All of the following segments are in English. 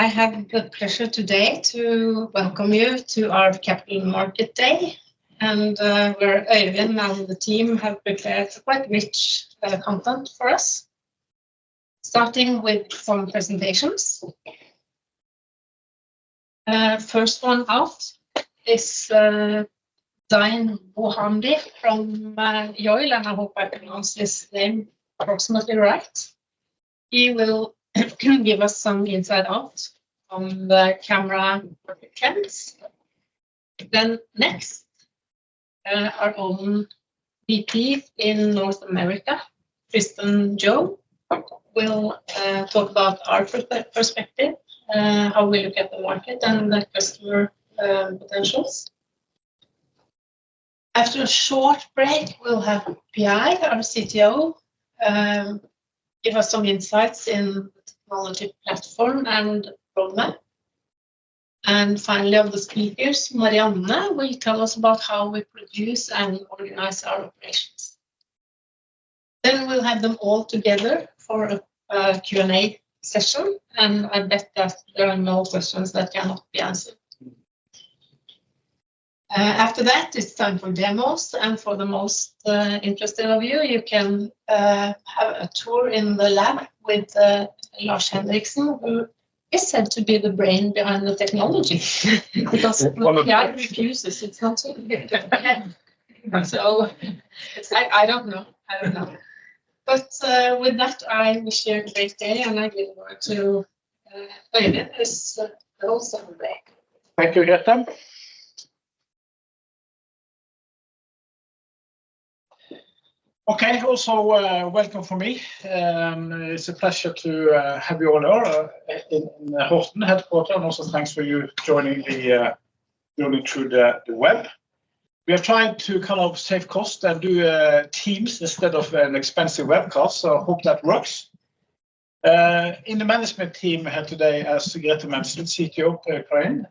I have the pleasure today to welcome you to our Capital Market Day, and where Øyvind and the team have prepared quite rich content for us, starting with some presentations. First one out is Dain Bohamdi from Yoil, and I hope I pronounced his name approximately right. He will give us some insight out on the camera market trends. Then next, our own VP in North America, Tristan Joe, will talk about our perspective, how we look at the market and the customer potentials. After a short break, we'll have PI, our CTO, give us some insights in the technology platform and roadmap. And finally, of the speakers, Marianne will tell us about how we produce and organize our operations. Then we'll have them all together for a Q&A session, and I bet that there are no questions that cannot be answered. After that, it's time for demos, and for the most interested of you, you can have a tour in the lab with Lars Henriksen, who is said to be the brain behind the technology. Because PI refuses, it's not so good. So I don't know. But with that, I wish you a great day, and I give the word to Øyvind, who's the host of the day. Thank you, Greta. Okay, also welcome for me. It's a pleasure to have you all here in Horten headquarters, and also thanks for you joining through the web. We are trying to kind of save cost and do Teams instead of an expensive webcast, so I hope that works. In the management team here today, as Greta mentioned, CTO Karin,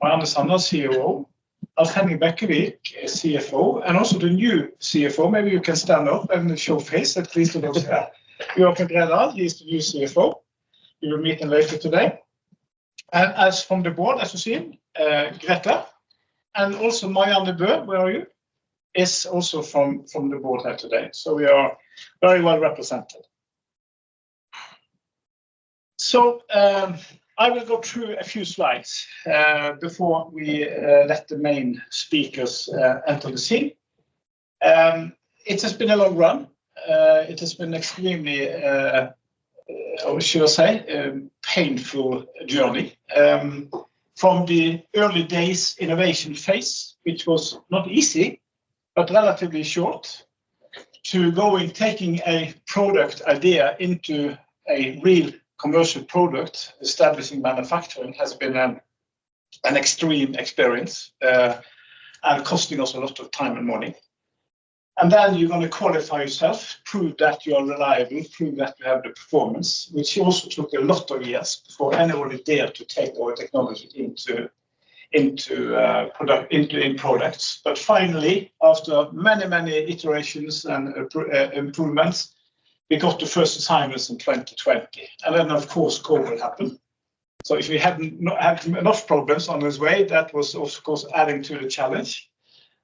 Marianne Sander, COO, Alf Henning Bekkevik, CFO, and also the new CFO. Maybe you can stand up and show face, at least to those here. Joachim Bredal, he's the new CFO. We will meet him later today. And as from the board, as you see, Greta, and also Marianne Bø, where are you? Is also from the board here today. So we are very well represented. So I will go through a few slides before we let the main speakers enter the scene. It has been a long run. It has been extremely, how should I say, painful journey. From the early days innovation phase, which was not easy, but relatively short, to taking a product idea into a real commercial product, establishing manufacturing has been an extreme experience and costing us a lot of time and money. And then you're going to qualify yourself, prove that you are reliable, prove that you have the performance, which also took a lot of years before anybody dared to take our technology in products. But finally, after many iterations and improvements, we got the first assignments in 2020, and then of course COVID happened. So if we hadn't had enough problems on this way, that was of course adding to the challenge.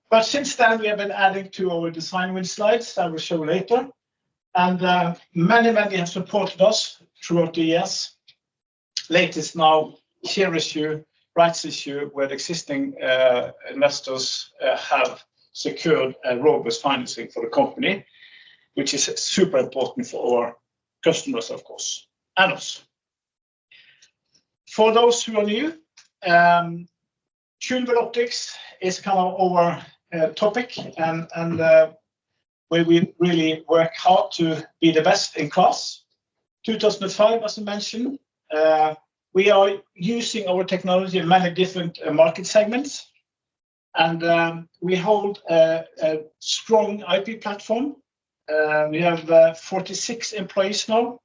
But since then we have been adding to our design win slides I will show later, and many have supported us throughout the years. Latest now, share issue, rights issue, where the existing investors have secured a robust financing for the company, which is super important for our customers, of course, and us. For those who are new, tunable optics is kind of our topic, and where we really work hard to be the best in class. 2005, as I mentioned, we are using our technology in many different market segments, and we hold a strong IP platform. We have 46 employees now,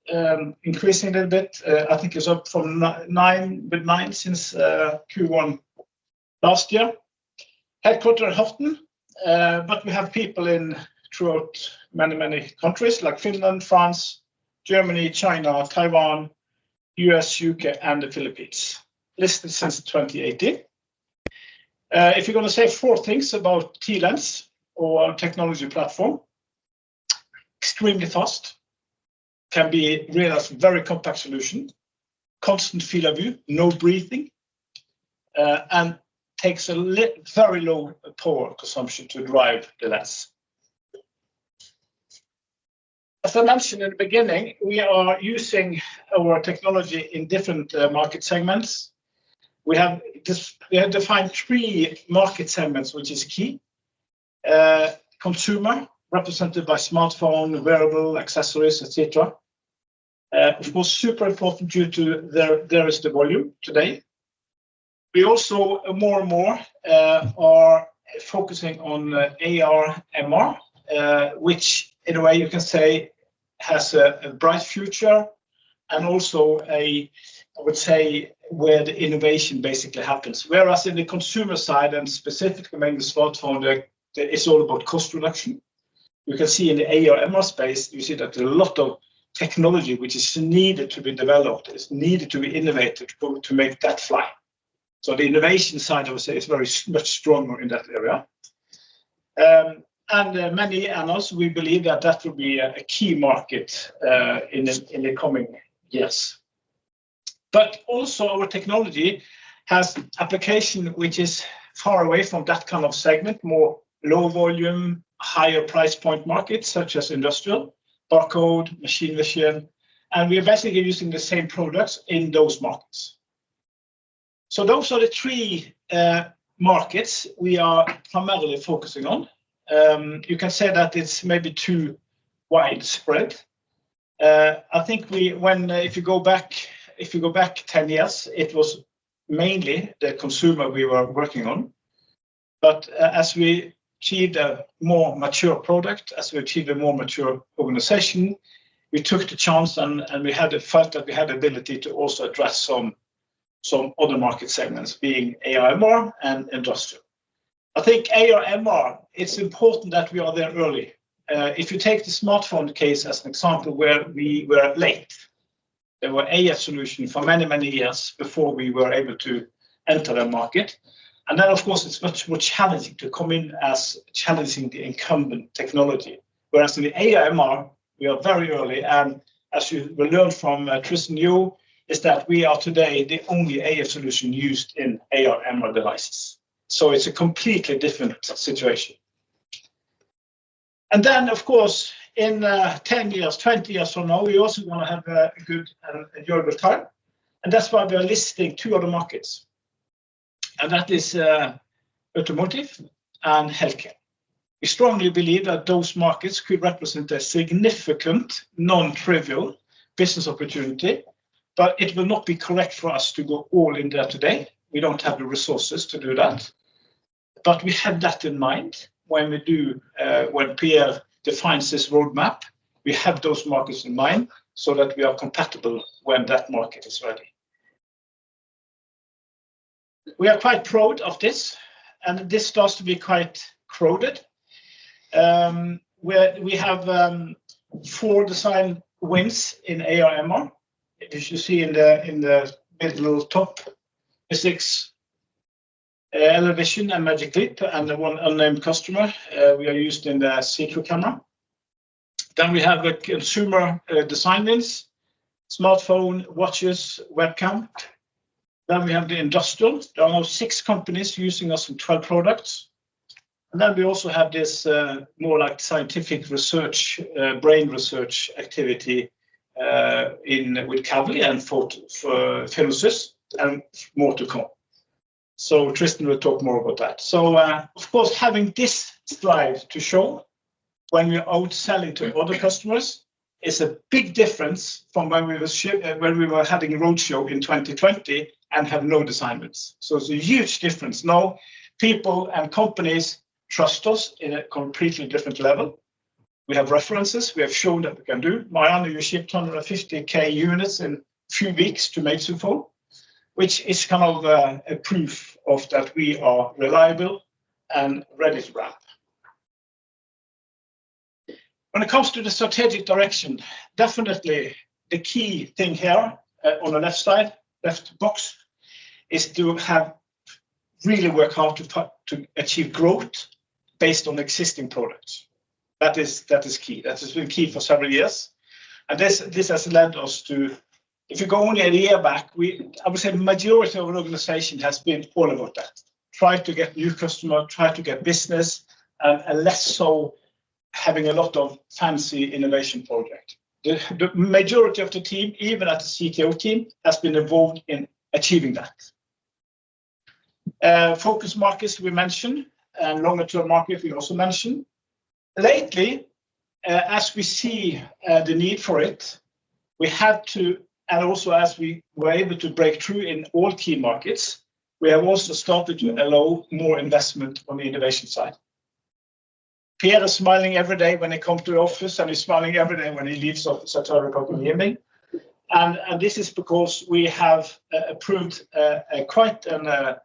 increasing a little bit. I think it's up from nine since Q1 last year. Headquartered in Horten, but we have people throughout many countries like Finland, France, Germany, China, Taiwan, US, UK, and the Philippines, listed since 2018. If you're going to say 4 things about T-Lens or our technology platform, extremely fast, can be realized very compact solution, constant field of view, no breathing, and takes a very low power consumption to drive the lens. As I mentioned in the beginning, we are using our technology in different market segments. We have defined 3 market segments, which is key. Consumer, represented by smartphone, wearable, accessories, etc. Of course, super important due to there is the volume today. We also more and more are focusing on AR, MR, which in a way you can say has a bright future, and also I would say where the innovation basically happens. Whereas in the consumer side, and specifically maybe the smartphone, it's all about cost reduction. You can see in the AR, MR space, you see that there are a lot of technology which is needed to be developed, is needed to be innovated to make that fly. So the innovation side, I would say, is very much stronger in that area. And many analysts, we believe that will be a key market in the coming years. But also our technology has application which is far away from that kind of segment, more low volume, higher price point markets, such as industrial, barcode, machine vision, and we are basically using the same products in those markets. So those are the 3 markets we are primarily focusing on. You can say that it's maybe too widespread. I think if you go back 10 years, it was mainly the consumer we were working on. But as we achieved a more mature product, as we achieved a more mature organization, we took the chance and we felt that we had the ability to also address some other market segments, being AR, MR, and industrial. I think AR, MR, it's important that we are there early. If you take the smartphone case as an example where we were late, there were AF solutions for many, many years before we were able to enter the market. And then, of course, it's much more challenging to come in as challenging the incumbent technology. Whereas in the AR, MR, we are very early. And as you will learn from Tristan Yu, is that we are today the only AF solution used in AR, MR devices. So it's a completely different situation. And then, of course, in 10 years, 20 years from now, we also want to have a good and enjoyable time. And that's why we are listing 2 other markets. And that is automotive and healthcare. We strongly believe that those markets could represent a significant, non-trivial business opportunity, but it will not be correct for us to go all in there today. We don't have the resources to do that. But we have that in mind when when Pierre defines this roadmap, we have those markets in mind so that we are compatible when that market is ready. We are quite proud of this, and this starts to be quite crowded. We have 4 design wins in AR, MR. As you see in the middle top, 6 Elevision and Magic Leap, and the one unnamed customer we are used in the see-through camera. Then we have the consumer design wins, smartphone, watches, webcam. Then we have the industrial. There are now 6 companies using us in 12 products. And then we also have this more like scientific research, brain research activity with Kavli and for Philosys, and more to come. So Tristan will talk more about that. So of course, having this slide to show when we're out selling to other customers is a big difference from when we were having a roadshow in 2020 and have no design wins. So it's a huge difference. Now people and companies trust us in a completely different level. We have references. We have shown that we can do. Marianne, you shipped 150K units in a few weeks to Meizu, which is kind of a proof of that we are reliable and ready to ramp. When it comes to the strategic direction, definitely the key thing here on the left side, left box, is to really work hard to achieve growth based on existing products. That is key. That has been key for several years. And this has led us to, if you go only a year back, I would say the majority of the organization has been all about that. Try to get new customer, try to get business, and less so having a lot of fancy innovation project. The majority of the team, even at the CTO team, has been involved in achieving that. Focus markets we mentioned, and longer term market we also mentioned. Lately, as we see the need for it, we had to, and also as we were able to break through in all key markets, we have also started to allow more investment on the innovation side. Pierre is smiling every day when he comes to the office, and he's smiling every day when he leaves office at 12 o'clock in the evening. And this is because we have approved quite an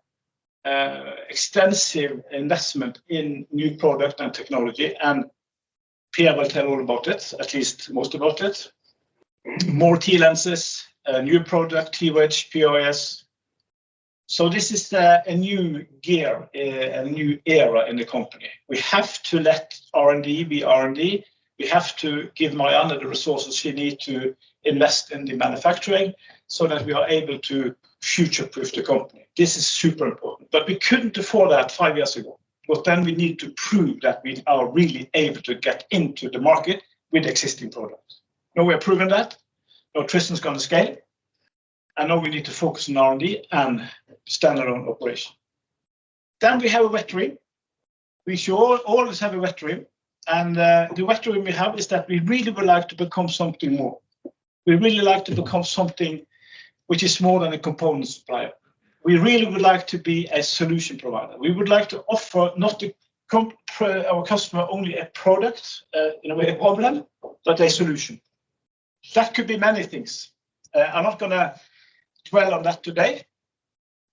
extensive investment in new product and technology, and Pierre will tell all about it, at least most about it. More T lenses, a new product, T-Wedge, POS. So this is a new gear, a new era in the company. We have to let R&D be R&D. We have to give Marianne the resources she needs to invest in the manufacturing so that we are able to future-proof the company. This is super important, but we couldn't afford that 5 years ago. But then we need to prove that we are really able to get into the market with existing products. Now we have proven that. Now Tristan's going to scale. And now we need to focus on R&D and standalone operation. Then we have a wet dream. We should always have a wet dream. And the wet dream we have is that we really would like to become something more. We really like to become something which is more than a component supplier. We really would like to be a solution provider. We would like to offer not to our customer only a product, in a way a problem, but a solution. That could be many things. I'm not going to dwell on that today.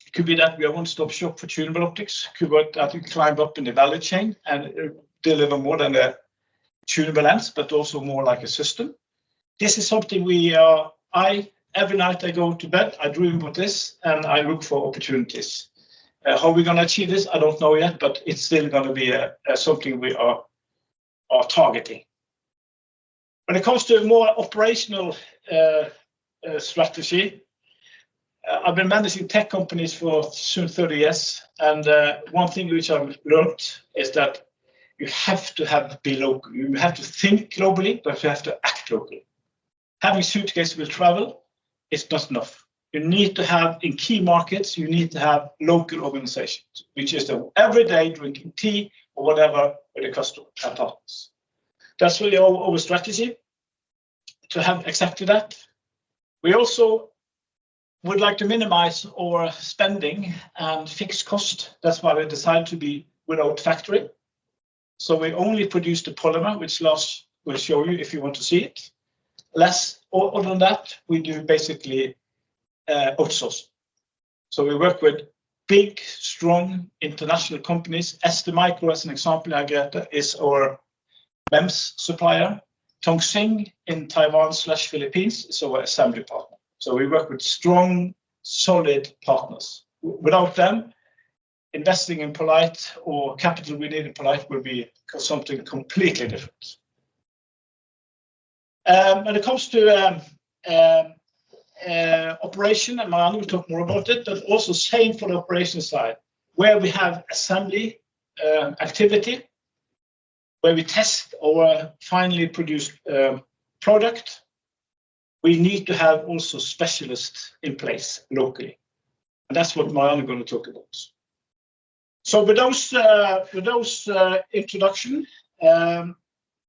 It could be that we are one-stop shop for tunable optics. It could be that we climb up in the value chain and deliver more than a tunable lens, but also more like a system. This is something every night I go to bed, I dream about this, and I look for opportunities. How we're going to achieve this, I don't know yet, but it's still going to be something we are targeting. When it comes to more operational strategy, I've been managing tech companies for soon 30 years, and one thing which I've learned is that you have to be local. You have to think globally, but you have to act locally. Having suitcases will travel is not enough. You need to have, in key markets, you need to have local organizations, which is the everyday drinking tea or whatever with the customer and partners. That's really our strategy, to have exactly that. We also would like to minimize our spending and fixed cost. That's why we decided to be without factory. So we only produce the polymer, which Lars will show you if you want to see it. Less, other than that, we do basically outsource. So we work with big, strong international companies. STMicro, as an example, Agatha, is our MEMS supplier. Tongsing in Taiwan/Philippines is our assembly partner. So we work with strong, solid partners. Without them, investing in poLight or capital we need in poLight will be something completely different. When it comes to operation, and Marianne will talk more about it, but also same for the operation side, where we have assembly activity, where we test our finally produced product, we need to have also specialists in place locally. And that's what Marianne is going to talk about. So with those introduction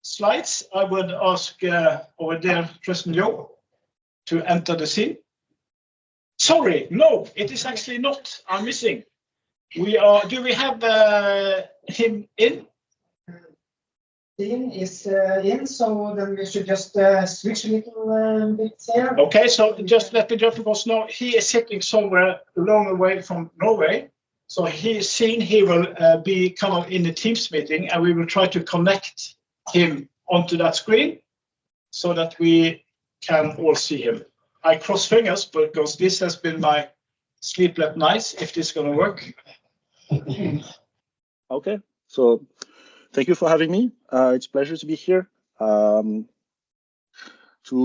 slides, I would ask our dear Tristan Joe to enter the scene. Sorry, no, it is actually not. I'm missing. Do we have him in? Team is in, so then we should just switch a little bit here. Okay, so just let me just know he is sitting somewhere long away from Norway. So he is seen, he will be kind of in the Teams meeting, and we will try to connect him onto that screen so that we can all see him. I cross fingers because this has been my sleepless nights, if this is going to work. Okay, so thank you for having me. It's a pleasure to be here. To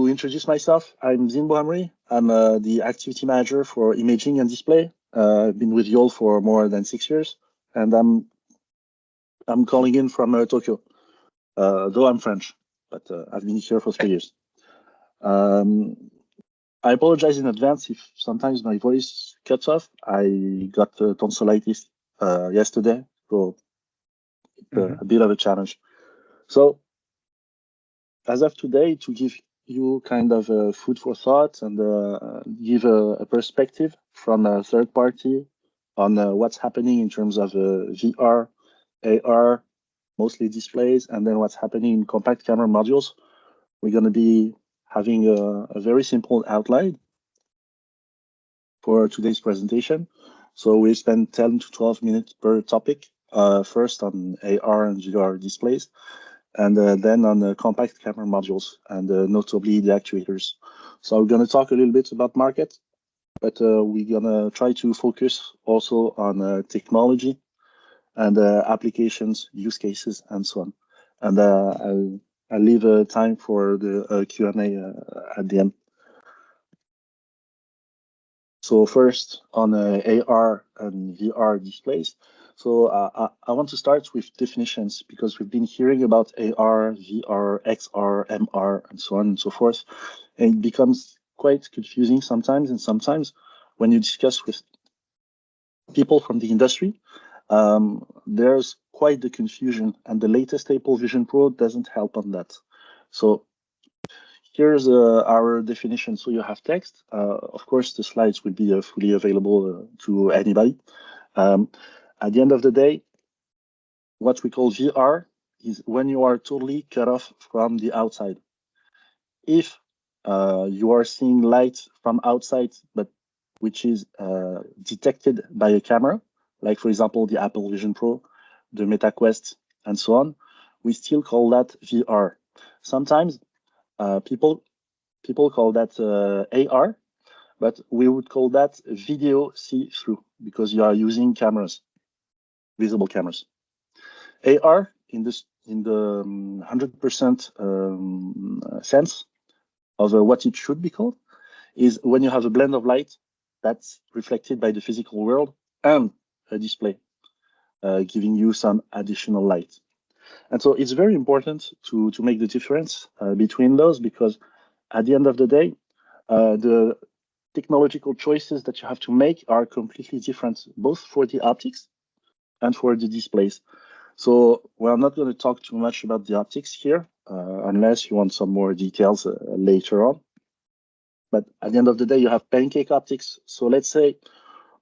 introduce myself, I'm Zinbo Hamri. I'm the activity manager for imaging and display. I've been with Yole for more than 6 years, and I'm calling in from Tokyo, though I'm French, but I've been here for 3 years. I apologize in advance if sometimes my voice cuts off. I got tonsillitis yesterday, so it's a bit of a challenge. So as of today, to give you kind of food for thought and give a perspective from a third party on what's happening in terms of VR, AR, mostly displays, and then what's happening in compact camera modules, we're going to be having a very simple outline for today's presentation. So we spend 10 to 12 minutes per topic, first on AR and VR displays, and then on the compact camera modules and notably the actuators. So we're going to talk a little bit about market, but we're going to try to focus also on technology and applications, use cases, and so on. And I'll leave time for the Q&A at the end. So first on AR and VR displays. So I want to start with definitions because we've been hearing about AR, VR, XR, MR, and so on and so forth. And it becomes quite confusing sometimes. And sometimes when you discuss with people from the industry, there's quite the confusion, and the latest Apple Vision Pro doesn't help on that. So here's our definition. So you have text. Of course, the slides will be fully available to anybody. At the end of the day, what we call VR is when you are totally cut off from the outside. If you are seeing light from outside, but which is detected by a camera, like for example, the Apple Vision Pro, the Meta Quest, and so on, we still call that VR. Sometimes people call that AR, but we would call that video see-through because you are using cameras, visible cameras. AR in the 100% sense of what it should be called is when you have a blend of light that's reflected by the physical world and a display, giving you some additional light. And so it's very important to make the difference between those because at the end of the day, the technological choices that you have to make are completely different, both for the optics and for the displays. So we're not going to talk too much about the optics here, unless you want some more details later on. But at the end of the day, you have pancake optics. So let's say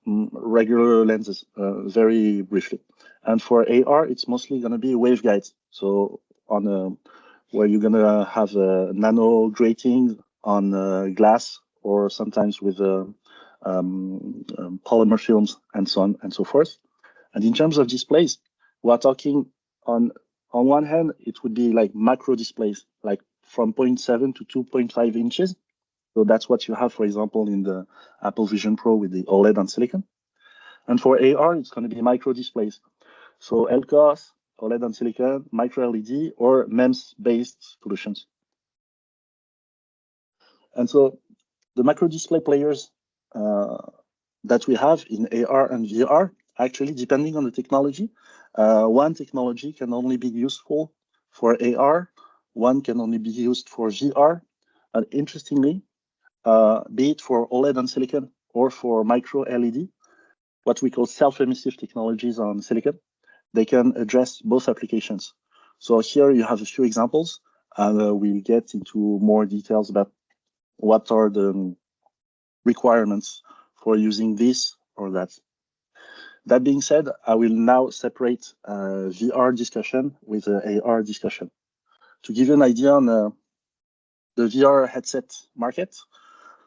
regular lenses, very briefly. And for AR, it's mostly going to be waveguides. So on where you're going to have nano grating on glass, or sometimes with polymer films and so on and so forth. And in terms of displays, we're talking on one hand, it would be like macro displays, like from 0.7 to 2.5 inches. So that's what you have, for example, in the Apple Vision Pro with the OLED on silicon. And for AR, it's going to be micro displays. So LCOS, OLED on silicon, micro LED, or MEMS-based solutions. And so the macro display players that we have in AR and VR, actually, depending on the technology, one technology can only be useful for AR, one can only be used for VR. And interestingly, be it for OLED on silicon or for micro LED, what we call self-emissive technologies on silicon, they can address both applications. So here you have a few examples, and we'll get into more details about what are the requirements for using this or that. That being said, I will now separate VR discussion with AR discussion. To give you an idea on the VR headset market,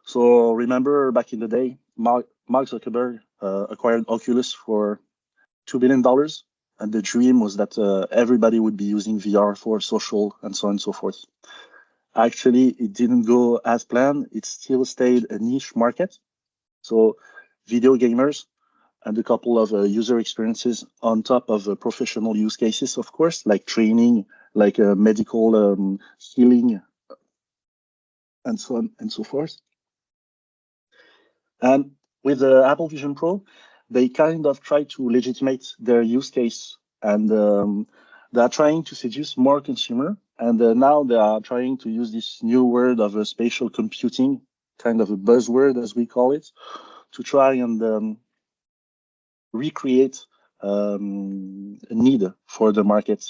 so remember back in the day, Mark Zuckerberg acquired Oculus for $2 billion. And the dream was that everybody would be using VR for social and so on and so forth. Actually, it didn't go as planned. It still stayed a niche market. So video gamers and a couple of user experiences on top of professional use cases, of course, like training, like medical healing, and so on and so forth. And with the Apple Vision Pro, they kind of try to legitimate their use case, and they are trying to seduce more consumer. And now they are trying to use this new word of spatial computing, kind of a buzzword as we call it, to try and recreate a need for the market.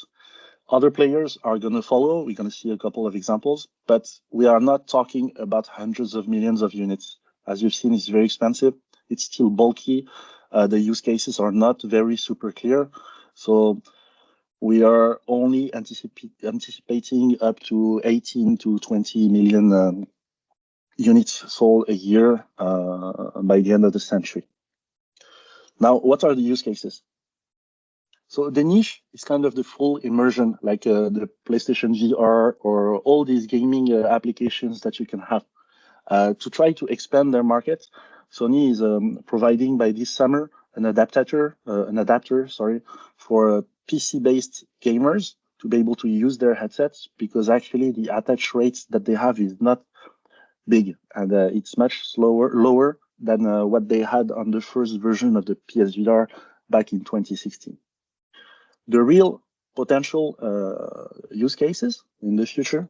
Other players are going to follow. We're going to see a couple of examples, but we are not talking about hundreds of millions of units. As you've seen, it's very expensive. It's still bulky. The use cases are not very super clear. So we are only anticipating up to 18 to 20 million units sold a year by the end of the century. Now, what are the use cases? So the niche is kind of the full immersion, like the PlayStation VR or all these gaming applications that you can have. To try to expand their market, Sony is providing by this summer an adapter, for PC-based gamers to be able to use their headsets, because actually the attach rates that they have is not big, and it's much lower than what they had on the first version of the PSVR back in 2016. The real potential use cases in the future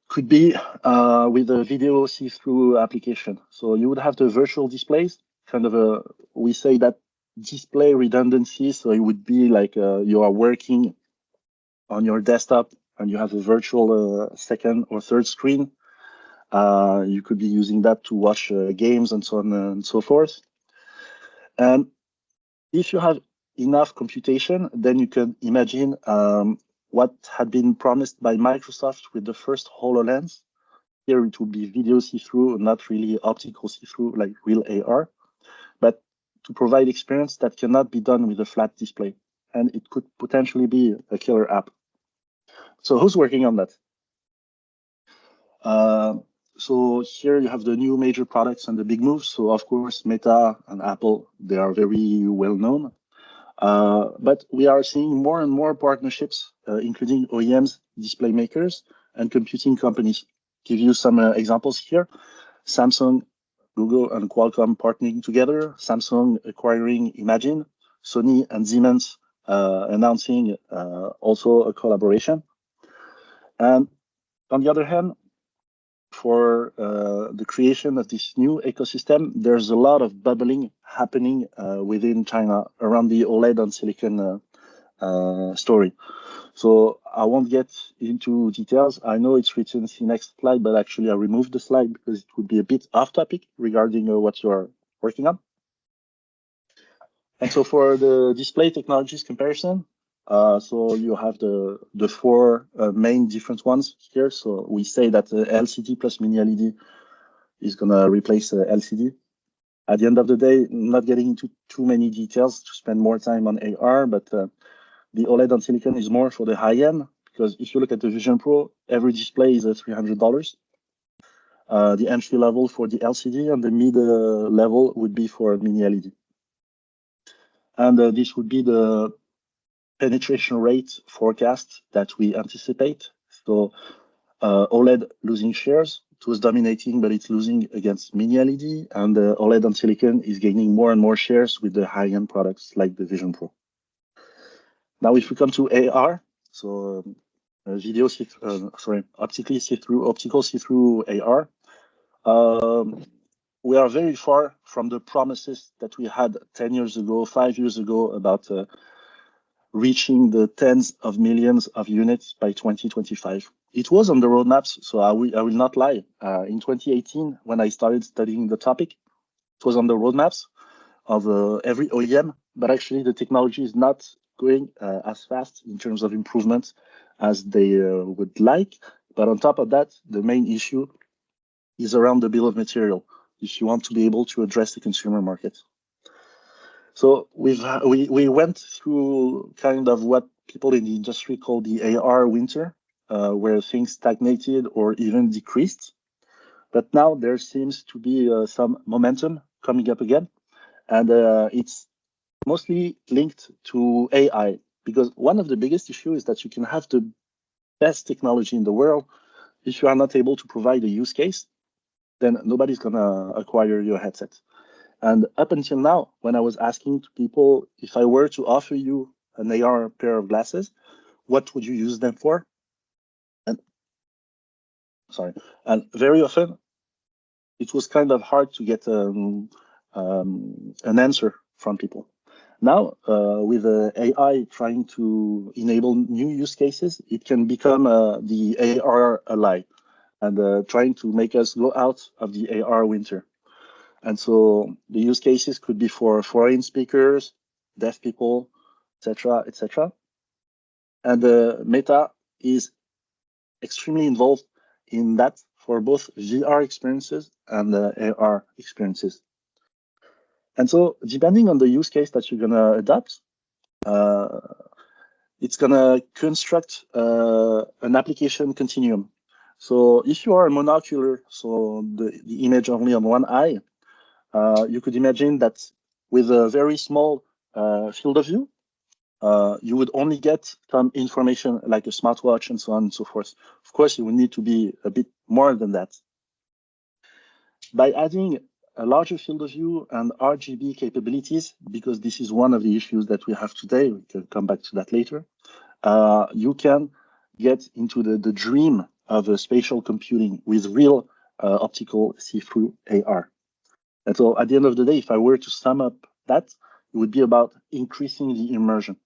could be with a video see-through application. So you would have the virtual displays, we say that display redundancy. So it would be like you are working on your desktop and you have a virtual second or third screen. You could be using that to watch games and so on and so forth. And if you have enough computation, then you can imagine what had been promised by Microsoft with the first HoloLens. Here it would be video see-through, not really optical see-through like real AR, but to provide experience that cannot be done with a flat display. And it could potentially be a killer app. So who's working on that? So here you have the new major products and the big moves. So of course, Meta and Apple, they are very well known. But we are seeing more and more partnerships, including OEMs, display makers, and computing companies. Give you some examples here. Samsung, Google, and Qualcomm partnering together, Samsung acquiring Imagine, Sony and Siemens announcing also a collaboration. And on the other hand, for the creation of this new ecosystem, there's a lot of bubbling happening within China around the OLED on silicon story. So I won't get into details. I know it's written in the next slide, but actually I removed the slide because it would be a bit off topic regarding what you are working on. And so for the display technologies comparison, so you have the four main different ones here. So we say that LCD plus mini LED is gonna replace LCD. At the end of the day, not getting into too many details to spend more time on AR, but the OLED on silicon is more for the high end, because if you look at the Vision Pro, every display is $300. The entry level for the LCD and the mid level would be for mini LED. And this would be the penetration rate forecast that we anticipate. So OLED losing shares. It was dominating, but it's losing against mini LED, and OLED on silicon is gaining more and more shares with the high-end products like the Vision Pro. Now, if we come to AR, so optical see-through AR, we are very far from the promises that we had 10 years ago, 5 years ago about reaching the tens of millions of units by 2025. It was on the roadmaps, so I will not lie. In 2018, when I started studying the topic, it was on the roadmaps of every OEM, but actually the technology is not going as fast in terms of improvements as they would like. But on top of that, the main issue is around the bill of material, if you want to be able to address the consumer market. So we went through kind of what people in the industry call the AR winter. where things stagnated or even decreased. But now there seems to be some momentum coming up again, and it's mostly linked to AI, because one of the biggest issues is that you can have the best technology in the world. If you are not able to provide a use case, then nobody's gonna acquire your headset. And up until now, when I was asking to people, if I were to offer you an AR pair of glasses, what would you use them for? And very often it was kind of hard to get an answer from people. Now, with AI trying to enable new use cases, it can become the AR ally and trying to make us go out of the AR winter. And so the use cases could be for foreign speakers, deaf people, etc., etc. And Meta is extremely involved in that for both VR experiences and AR experiences. And so depending on the use case that you're gonna adopt, it's gonna construct an application continuum. So if you are a monocular, so the image only on one eye, you could imagine that with a very small field of view, you would only get some information like a smartwatch and so on and so forth. Of course, you would need to be a bit more than that. By adding a larger field of view and RGB capabilities, because this is one of the issues that we have today, we can come back to that later, you can get into the dream of spatial computing with real optical see-through AR. And so at the end of the day, if I were to sum up that, it would be about increasing the immersion.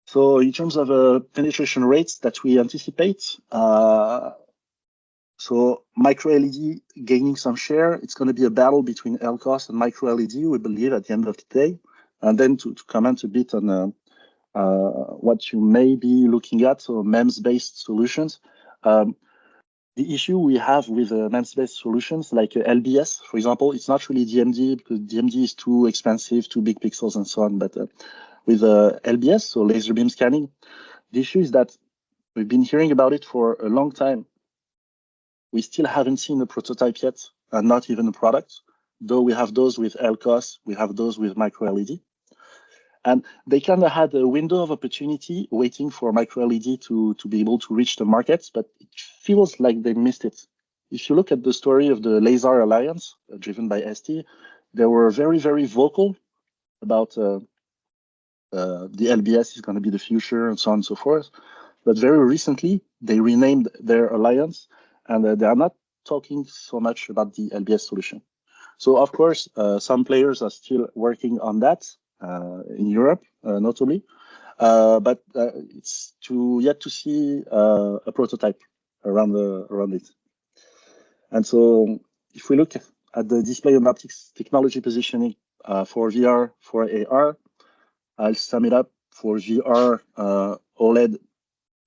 So in terms of penetration rates that we anticipate, so micro LED gaining some share, it's going to be a battle between LCOS and micro LED, we believe, at the end of the day. And then to comment a bit on what you may be looking at, so MEMS-based solutions. The issue we have with MEMS-based solutions like LBS, for example, it's not really DMD because DMD is too expensive, too big pixels and so on. But with LBS, so laser beam scanning, the issue is that we've been hearing about it for a long time. We still haven't seen a prototype yet, and not even a product, though we have those with LCOS, we have those with micro LED. And they kind of had a window of opportunity waiting for micro LED to be able to reach the markets, but it feels like they missed it. If you look at the story of the Laser Alliance, driven by ST, they were very, very vocal about the LBS is going to be the future and so on and so forth. But very recently, they renamed their alliance, and they are not talking so much about the LBS solution. So, of course, some players are still working on that. In Europe, notably, but it's yet to see a prototype around it. And so, if we look at the display and optics technology positioning for VR, for AR, I'll sum it up. For VR, OLED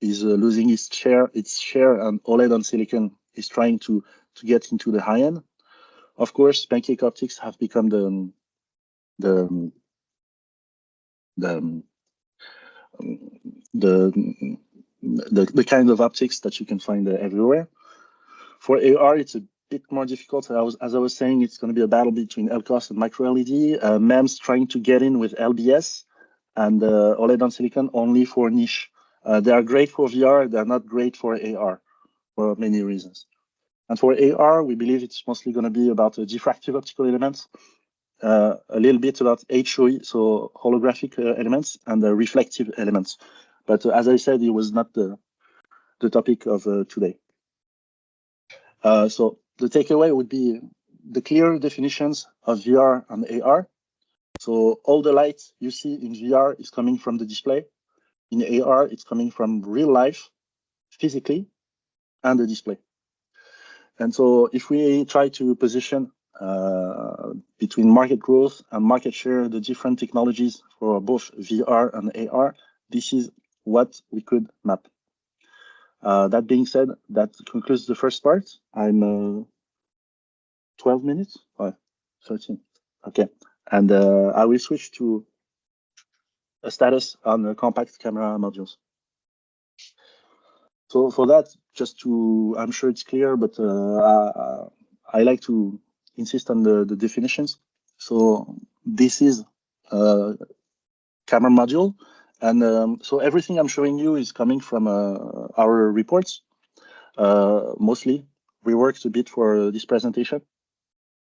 is losing its share, and OLED on silicon is trying to get into the high end. Of course, pancake optics have become the kind of optics that you can find everywhere. For AR, it's a bit more difficult. As I was saying, it's going to be a battle between LCOS and micro LED. MEMS trying to get in with LBS, and OLED on silicon only for niche. They are great for VR. They're not great for AR for many reasons. And for AR, we believe it's mostly going to be about diffractive optical elements. A little bit about HOE, so holographic elements, and reflective elements. But as I said, it was not the topic of today. So the takeaway would be the clear definitions of VR and AR. So all the light you see in VR is coming from the display. In AR, it's coming from real life, physically, and the display. And so if we try to position between market growth and market share, the different technologies for both VR and AR, this is what we could map. That being said, that concludes the first part. I'm 12 minutes or 13. Okay. And I will switch to status on the compact camera modules. So for that, just to, I'm sure it's clear, but I like to insist on the definitions. So this is a camera module. And so everything I'm showing you is coming from our reports. Mostly, we worked a bit for this presentation.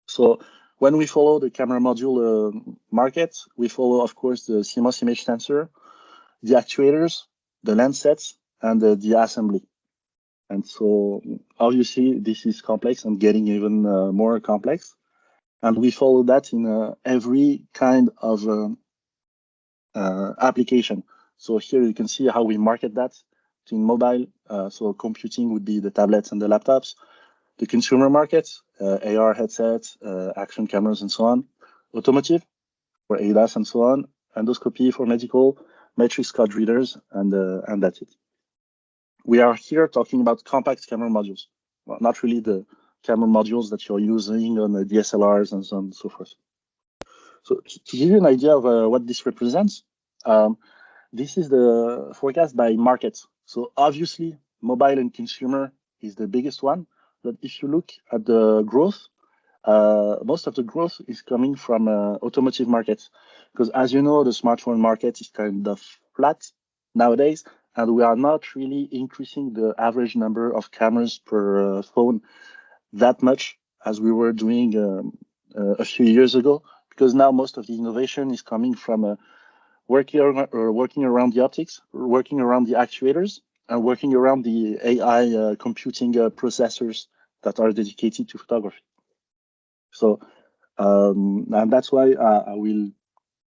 So when we follow the camera module market, we follow, of course, the CMOS image sensor, the actuators, the lens sets, and the assembly. And so obviously this is complex and getting even more complex. And we follow that in every kind of application. So here you can see how we market that in mobile. So computing would be the tablets and the laptops. The consumer market, AR headsets, action cameras, and so on. Automotive for ADAS and so on. Endoscopy for medical, matrix card readers, and that's it. We are here talking about compact camera modules, well, not really the camera modules that you're using on the DSLRs and so on and so forth. So to give you an idea of what this represents, this is the forecast by market. So obviously, mobile and consumer is the biggest one. But if you look at the growth, most of the growth is coming from automotive markets. Because as you know, the smartphone market is kind of flat nowadays, and we are not really increasing the average number of cameras per phone that much as we were doing a few years ago, because now most of the innovation is coming from working around the optics, working around the actuators, and working around the AI computing processors that are dedicated to photography. So, and that's why I will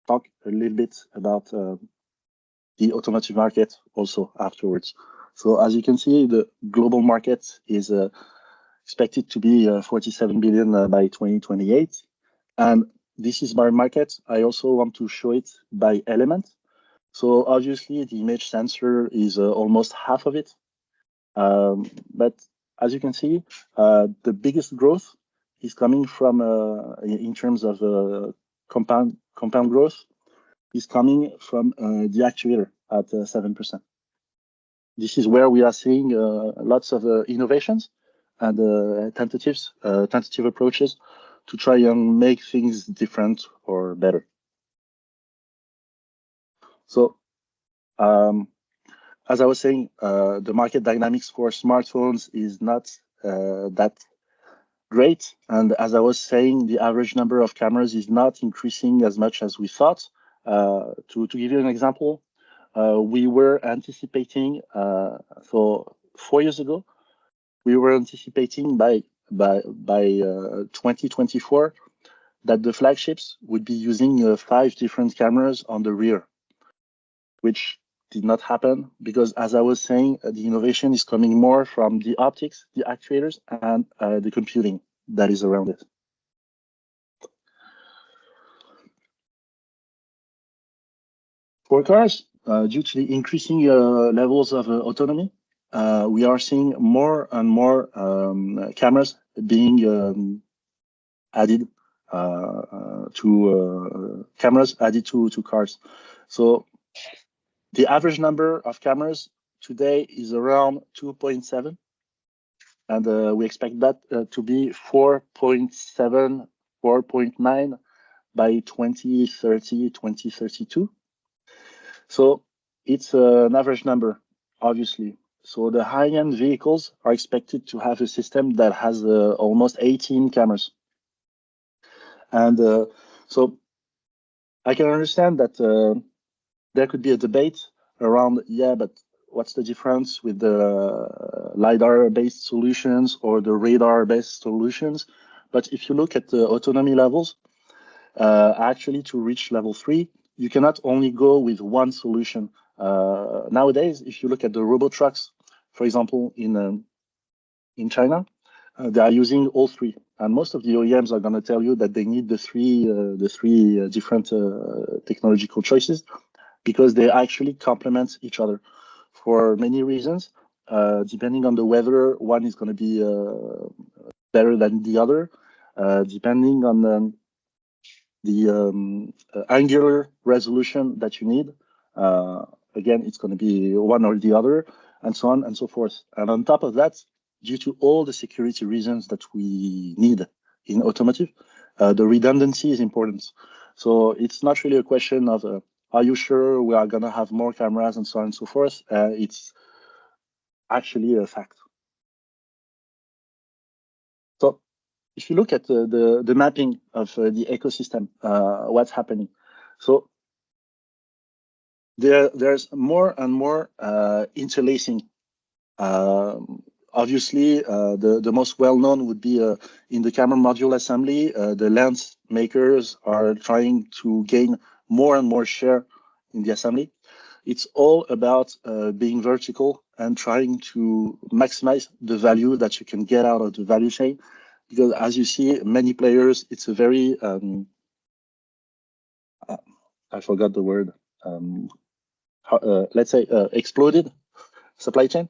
talk a little bit about the automotive market also afterwards. So as you can see, the global market is expected to be 47 billion by 2028. And this is by market. I also want to show it by element. So obviously the image sensor is almost half of it. But as you can see, the biggest growth is coming from, in terms of compound growth, is coming from the actuator at 7%. This is where we are seeing lots of innovations and tentative approaches to try and make things different or better. So, as I was saying, the market dynamics for smartphones is not that great. And as I was saying, the average number of cameras is not increasing as much as we thought. To give you an example, we were anticipating, so 4 years ago, we were anticipating by 2024 that the flagships would be using 5 different cameras on the rear, which did not happen because, as I was saying, the innovation is coming more from the optics, the actuators, and the computing that is around it. For cars, due to the increasing levels of autonomy, we are seeing more and more cameras being added to cars. So the average number of cameras today is around 2.7, and we expect that to be 4.7, 4.9 by 2030, 2032. So it's an average number, obviously. So the high-end vehicles are expected to have a system that has almost 18 cameras. And so I can understand that there could be a debate around, yeah, but what's the difference with the LiDAR-based solutions or the radar-based solutions? But if you look at the autonomy levels, actually to reach level 3, you cannot only go with one solution. Nowadays, if you look at the robot trucks, for example, in China, they are using all 3. And most of the OEMs are going to tell you that they need the three different technological choices because they actually complement each other for many reasons. Depending on the weather, one is going to be better than the other, depending on the angular resolution that you need. Again, it's going to be one or the other, and so on and so forth. And on top of that, due to all the security reasons that we need in automotive, the redundancy is important. So it's not really a question of, are you sure we are going to have more cameras and so on and so forth? It's actually a fact. So if you look at the mapping of the ecosystem, what's happening? So there's more and more interlacing. Obviously, the most well-known would be in the camera module assembly. The lens makers are trying to gain more and more share in the assembly. It's all about being vertical and trying to maximize the value that you can get out of the value chain. Because as you see, many players, it's a very, I forgot the word, let's say exploded supply chain.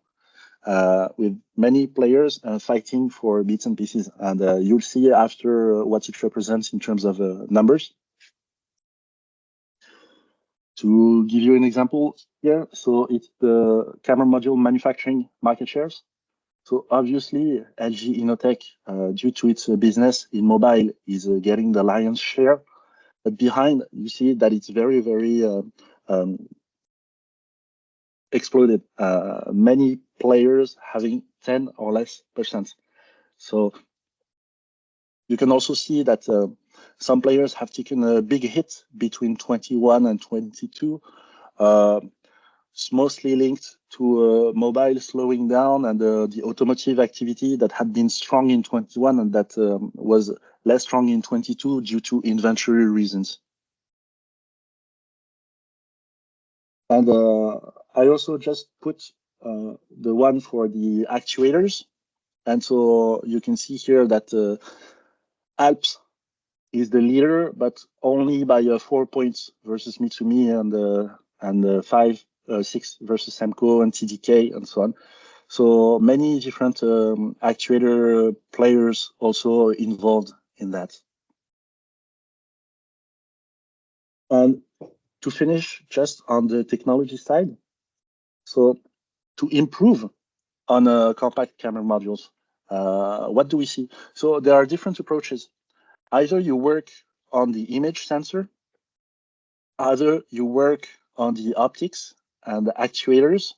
With many players fighting for bits and pieces. And you'll see after what it represents in terms of numbers. To give you an example here, so it's the camera module manufacturing market shares. So obviously, LG Innotek, due to its business in mobile, is getting the lion's share. But behind, you see that it's very, very exploded. Many players having 10 or less %. So you can also see that some players have taken a big hit between 21 and 22. It's mostly linked to mobile slowing down and the automotive activity that had been strong in 21 and that was less strong in 22 due to inventory reasons. And I also just put the one for the actuators. And so you can see here that Alps is the leader, but only by 4 points versus Mitsumi and 5, 6 versus Semco and TDK and so on. So many different actuator players also involved in that. And to finish just on the technology side, so to improve on compact camera modules, what do we see? So there are different approaches. Either you work on the image sensor, either you work on the optics and the actuators.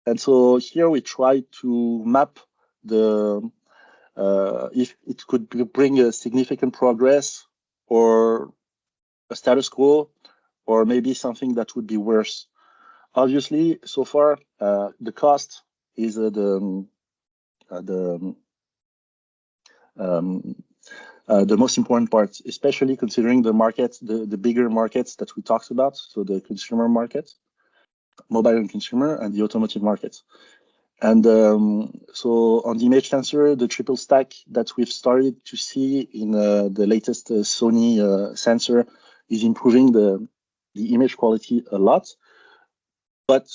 And so here we try to map the if it could bring a significant progress or a status quo, or maybe something that would be worse. Obviously, so far, the cost is the most important part, especially considering the markets, the bigger markets that we talked about, so the consumer market, mobile and consumer, and the automotive markets. And so on the image sensor, the triple stack that we've started to see in the latest Sony sensor is improving the image quality a lot, but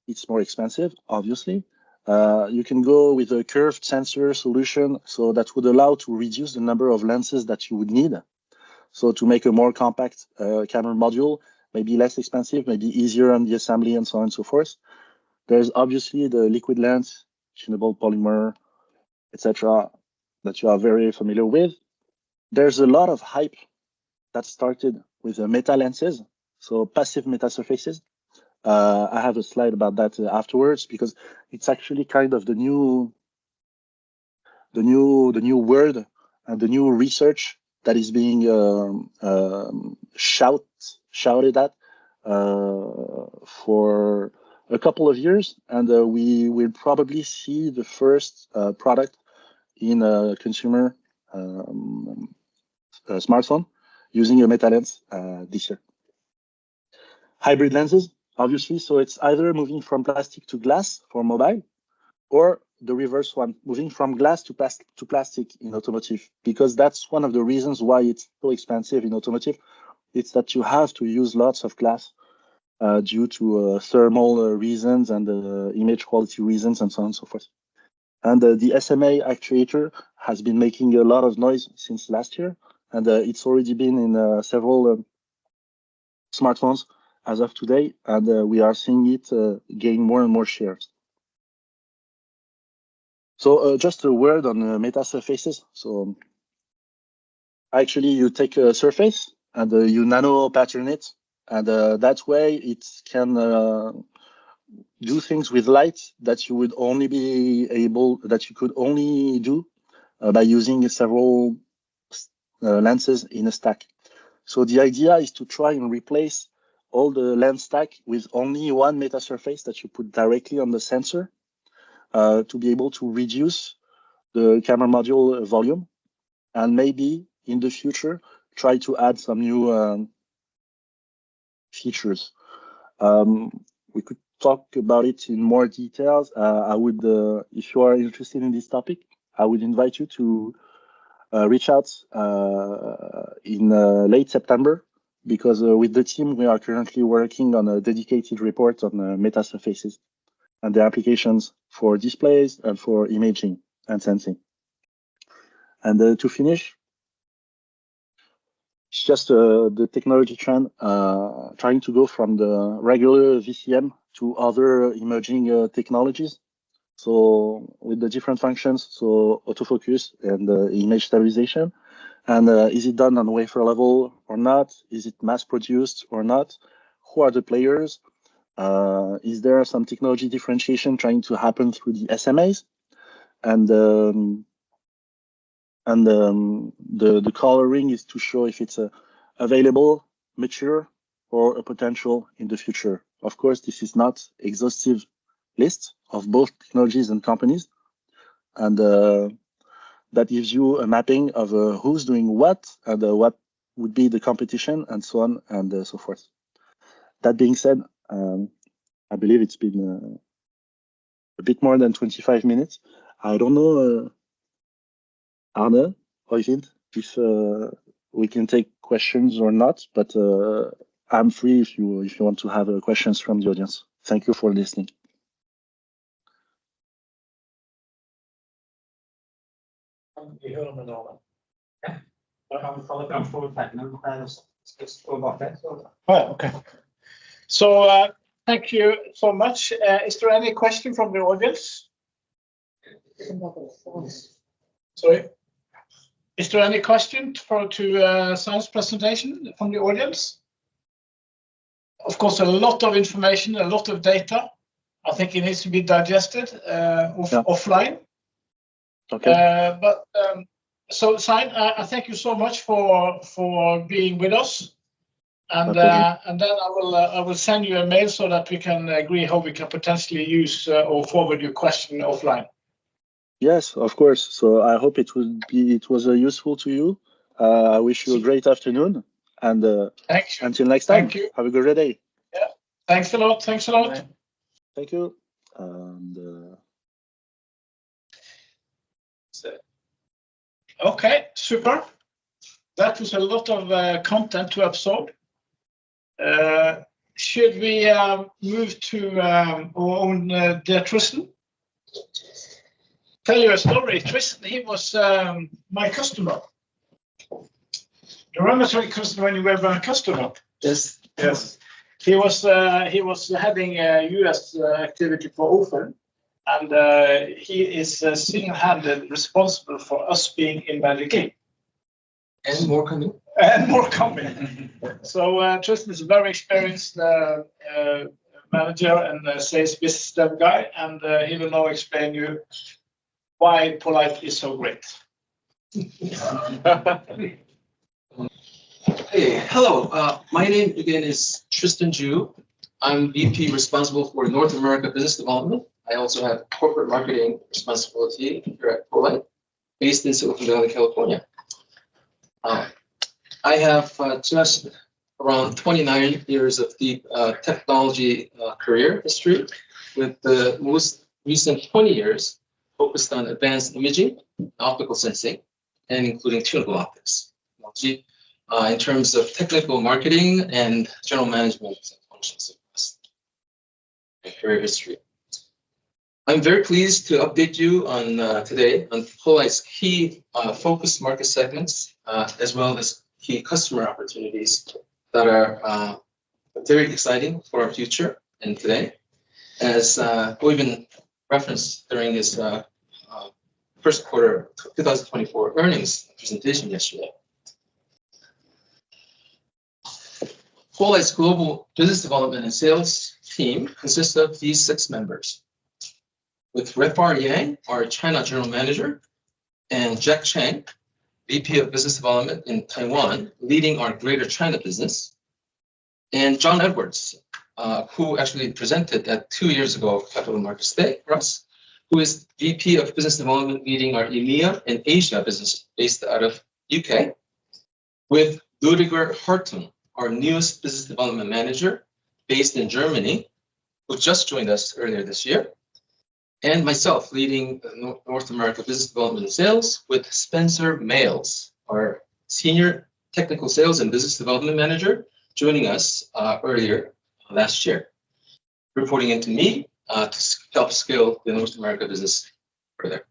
it's more expensive, obviously. You can go with a curved sensor solution, so that would allow to reduce the number of lenses that you would need. So to make a more compact camera module, maybe less expensive, maybe easier on the assembly and so on and so forth. There's obviously the liquid lens, tunable polymer, etc., that you are very familiar with. There's a lot of hype that started with the meta lenses, so passive meta surfaces. I have a slide about that afterwards, because it's actually kind of the new word and the new research that is being shouted at for a couple of years, and we will probably see the first product in a consumer smartphone using a meta lens this year. Hybrid lenses, obviously, so it's either moving from plastic to glass for mobile, or the reverse one, moving from glass to plastic in automotive, because that's one of the reasons why it's so expensive in automotive. It's that you have to use lots of glass due to thermal reasons and image quality reasons and so on and so forth. And the SMA actuator has been making a lot of noise since last year, and it's already been in several smartphones as of today, and we are seeing it gain more and more shares. So just a word on meta surfaces. So actually, you take a surface and you nano pattern it, and that way it can do things with light that you would only that you could only do by using several lenses in a stack. So the idea is to try and replace all the lens stack with only one meta surface that you put directly on the sensor to be able to reduce the camera module volume, and maybe in the future try to add some new features. We could talk about it in more details. I would, if you are interested in this topic, I would invite you to reach out in late September, because with the team we are currently working on a dedicated report on meta surfaces and their applications for displays and for imaging and sensing. And to finish, it's just the technology trend, trying to go from the regular VCM to other emerging technologies. So with the different functions, so autofocus and image stabilization. And is it done on wafer level or not? Is it mass produced or not? Who are the players? Is there some technology differentiation trying to happen through the SMAs? And the coloring is to show if it's available, mature, or a potential in the future. Of course, this is not exhaustive list of both technologies and companies, and that gives you a mapping of who's doing what and what would be the competition and so on and so forth. That being said, I believe it's been a bit more than 25 minutes. I don't know, Arne, Oyvind, if we can take questions or not, but I'm free if you want to have questions from the audience. Thank you for listening. Vi hører med Norge. Ja. Da kan vi få frem på tegnen. Okay. So thank you so much. Is there any question from the audience? Sorry. Is there any question to Sign's presentation from the audience? Of course, a lot of information, a lot of data. I think it needs to be digested offline. Okay. So Sign, I thank you so much for being with us, and then I will send you a mail so that we can agree how we can potentially use or forward your question offline. Yes, of course. So I hope it was useful to you. I wish you a great afternoon, and until next time, thank you. Have a good day. Yeah, thanks a lot. Thanks a lot. Bye. Thank you. And okay, super. That was a lot of content to absorb. Should we move to our own dear Tristan? Tell you a story. Tristan, he was my customer. You remember Tristan when you were my customer? Yes. Yes. He was having US activity for Open, and he is single-handed responsible for us being in Medicaid. And more coming. And more coming. So Tristan is a very experienced manager and sales business dev guy, and he will now explain you why poLight is so great. Hey, hello. My name again is Tristan Ju. I'm VP responsible for North America business development. I also have corporate marketing responsibility here at poLight, based in Silicon Valley, California. I have just around 29 years of deep technology career history, with the most recent 20 years focused on advanced imaging, optical sensing, and including tunable optics technology in terms of technical marketing and general management functions of my career history. I'm very pleased to update you on today on poLight's key focus market segments, as well as key customer opportunities that are very exciting for our future and today, as Oyvind referenced during his first quarter 2024 earnings presentation yesterday. poLight's global business development and sales team consists of these 6 members, with Refar Yang, our China General Manager, and Jack Chang, VP of Business Development in Taiwan, leading our Greater China business, and John Edwards, who actually presented at 2 years ago Capital Markets Day for us, who is VP of Business Development leading our EMEA and Asia business based out of UK, with Ludiger Hartung, our newest Business Development Manager based in Germany, who just joined us earlier this year, and myself leading North America Business Development and Sales with Spencer Males, our Senior Technical Sales and Business Development Manager, joining us earlier last year, reporting into me to help scale the North America business further.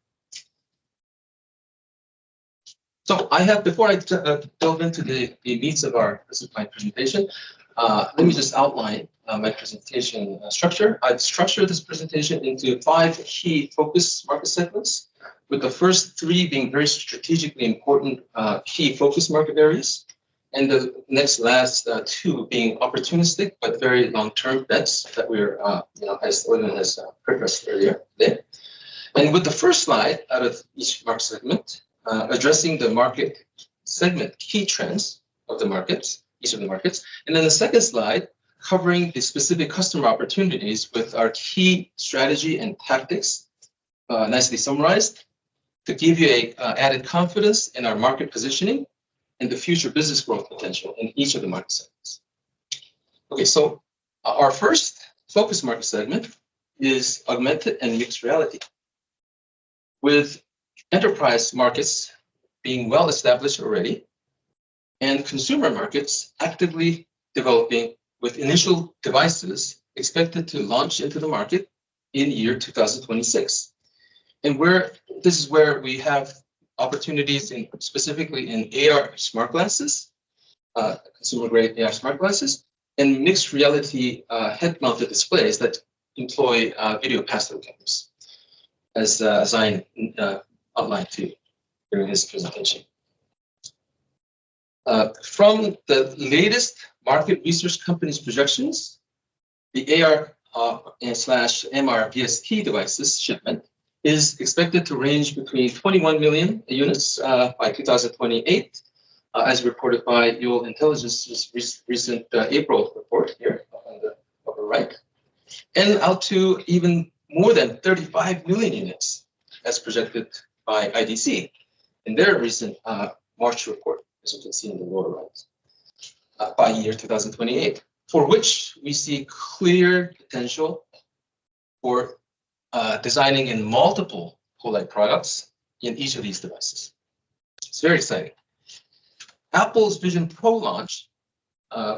So I have, before I delve into the meats of my presentation, let me just outline my presentation structure. I've structured this presentation into 5 key focus market segments, with the first 3 being very strategically important key focus market areas, and the last 2 being opportunistic but very long-term bets that we're, as Oyvind has preface earlier today. And with the first slide out of each market segment, addressing the market segment key trends of the markets, each of the markets, and then the second slide covering the specific customer opportunities with our key strategy and tactics, nicely summarized, to give you a added confidence in our market positioning and the future business growth potential in each of the market segments. Okay, so our first focus market segment is augmented and mixed reality, with enterprise markets being well established already, and consumer markets actively developing, with initial devices expected to launch into the market in year 2026. And this is where we have opportunities specifically in AR smart glasses, consumer-grade AR smart glasses, and mixed reality head-mounted displays that employ video pass-through cameras, as Zion outlined to you during his presentation. From the latest market research company's projections, the AR / MR VST devices shipment is expected to range between 21 million units by 2028, as reported by Yole Intelligence's recent April report here on the upper right, and out to even more than 35 million units, as projected by IDC in their recent March report, as you can see in the lower right, by year 2028, for which we see clear potential for designing in multiple poLight products in each of these devices. It's very exciting. Apple's Vision Pro launch,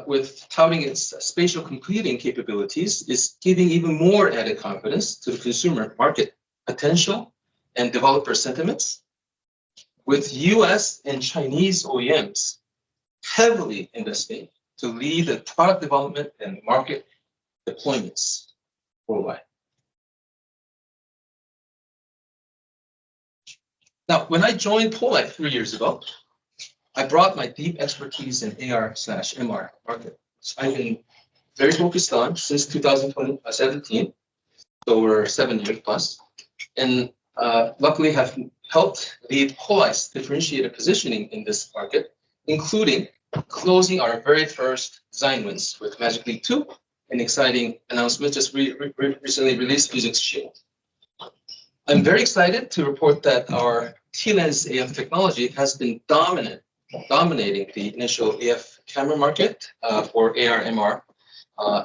with touting its spatial computing capabilities, is giving even more added confidence to the consumer market potential and developer sentiments, with US and Chinese OEMs heavily investing to lead the product development and market deployments worldwide. Now, when I joined poLight 3 years ago, I brought my deep expertise in AR/MR market, which I've been very focused on since 2017, so we're 7 years plus, and luckily have helped lead poLight's differentiated positioning in this market, including closing our very first design wins with Magic Leap 2, an exciting announcement just recently released Music Shield. I'm very excited to report that our T-Lens AF technology has been dominating the initial AF camera market for AR/MR,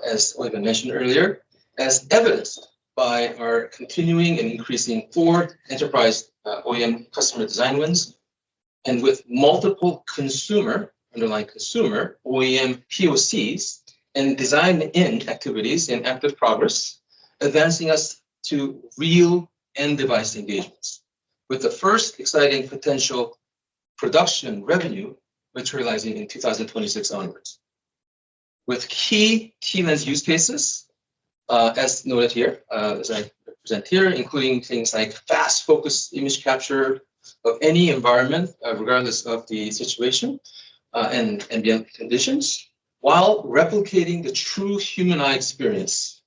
as Oyvind mentioned earlier, as evidenced by our continuing and increasing 4 enterprise OEM customer design wins, and with multiple underlying consumer OEM POCs and design-in activities in active progress, advancing us to real end device engagements, with the first exciting potential production revenue materializing in 2026 onwards. with key T-Lens use cases, as noted here, as I present here, including things like fast focus image capture of any environment, regardless of the situation and ambient conditions, while replicating the true human eye experience,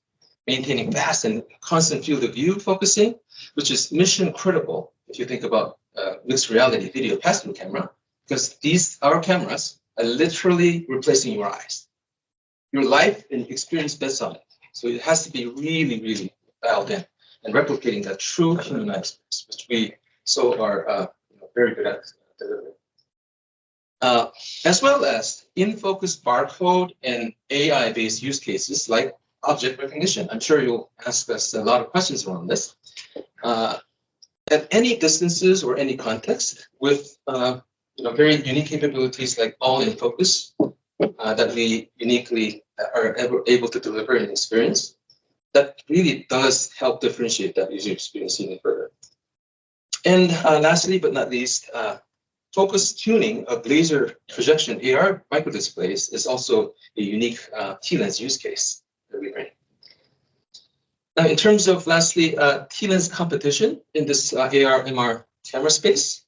maintaining fast and constant field of view focusing, which is mission critical if you think about mixed reality video pass-through camera, because our cameras are literally replacing your eyes. Your life and experience bets on it. So it has to be really, really dialed in and replicating that true human eye experience, which we so are very good at delivering. As well as in-focus barcode and AI-based use cases like object recognition. I'm sure you'll ask us a lot of questions around this. At any distances or any context with very unique capabilities like all in focus that we uniquely are able to deliver in experience, that really does help differentiate that user experience even further. And lastly, but not least, focus tuning of laser projection AR microdisplays is also a unique T-Lens use case that we bring. Now, in terms of lastly, T-Lens competition in this AR/MR camera space,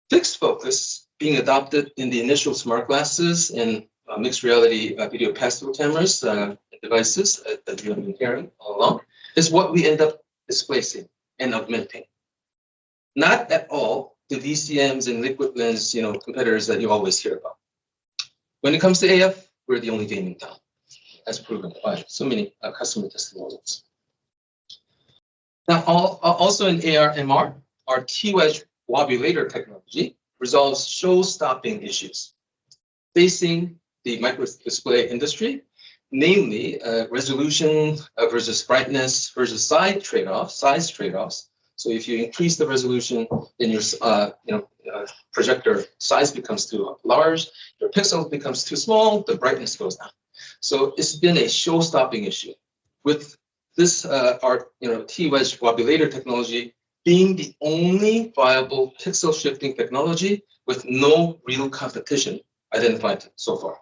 fixed focus being adopted in the initial smart glasses and mixed reality video pass-through cameras devices that we have been hearing all along is what we end up displacing and augmenting. Not at all the VCMs and liquid lens, competitors that you always hear about. When it comes to AF, we're the only game in town, as proven by so many customer testimonials. Now, also in AR/MR, our T-Wedge wobulator technology resolves show-stopping issues facing the microdisplay industry, namely resolution versus brightness versus size trade-offs. So if you increase the resolution, then your projector size becomes too large, your pixel becomes too small, the brightness goes down. So it's been a show-stopping issue. With this our T-Wedge wobulator technology being the only viable pixel shifting technology with no real competition identified so far.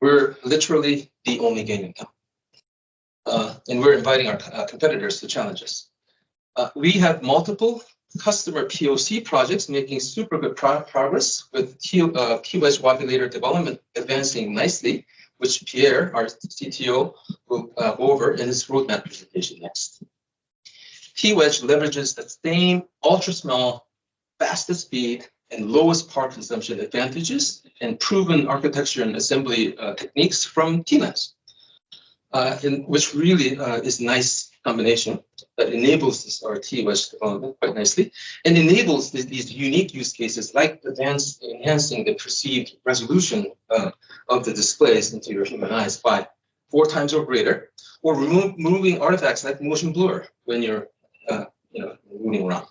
We're literally the only game in town. And we're inviting our competitors to challenge us. We have multiple customer POC projects making super good progress with T-Wedge wobulator development advancing nicely, which Pierre, our CTO, will go over in his roadmap presentation next. T-Wedge leverages the same ultra-small, fastest speed, and lowest power consumption advantages and proven architecture and assembly techniques from T-Lens, which really is a nice combination that enables our T-Wedge development quite nicely and enables these unique use cases like enhancing the perceived resolution of the displays into your human eyes by 4 times or greater, or removing artifacts like motion blur when you're moving around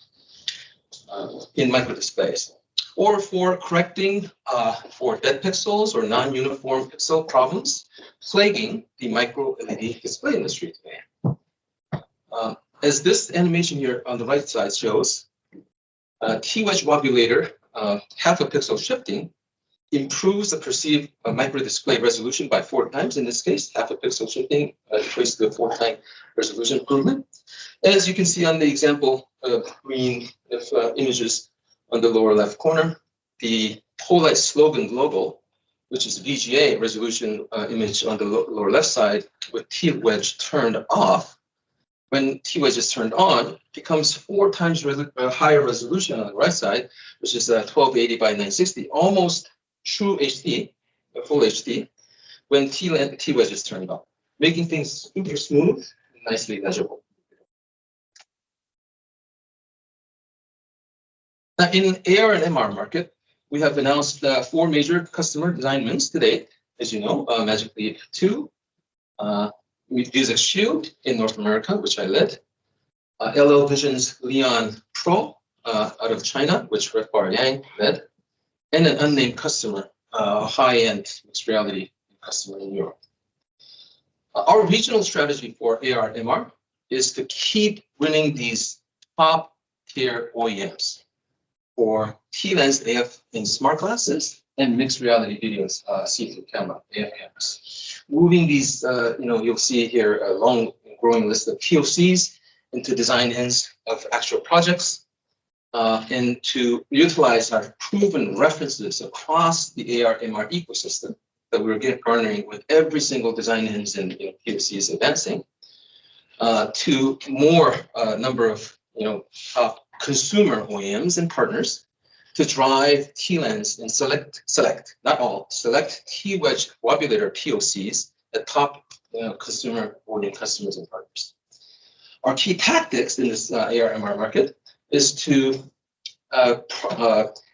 in microdisplays, or for correcting for dead pixels or non-uniform pixel problems plaguing the micro LED display industry today. As this animation here on the right side shows, T-Wedge wobulator half a pixel shifting improves the perceived microdisplay resolution by 4 times. In this case, half a pixel shifting equates to a 4-time resolution improvement. As you can see on the example green images on the lower left corner, the poLight slogan logo, which is VGA resolution image on the lower left side with T-Wedge turned off. When T-Wedge is turned on, becomes 4 times higher resolution on the right side, which is 1280 by 960, almost true HD, full HD, when T-Wedge is turned on, making things super smooth and nicely legible. Now, in AR and MR market, we have announced 4 major customer design wins to date. As you know, Magic Leap 2, Vuzix Shield in North America, which I led, LL Vision's Leon Pro out of China, which Rick Bar Yang led, and an unnamed customer, high-end mixed reality customer in Europe. Our regional strategy for AR/MR is to keep winning these top-tier OEMs for T-Lens AF in smart glasses and mixed reality videos, see-through camera, AF cameras. Moving these, you'll see here a long growing list of POCs into design-ins of actual projects, and to utilize our proven references across the AR/MR ecosystem that we're garnering with every single design-ins and POCs advancing, to more number of top consumer OEMs and partners to drive T-lens and select, not all, select T-wedge wobulator POCs at top consumer OEM customers and partners. Our key tactics in this AR/MR market is to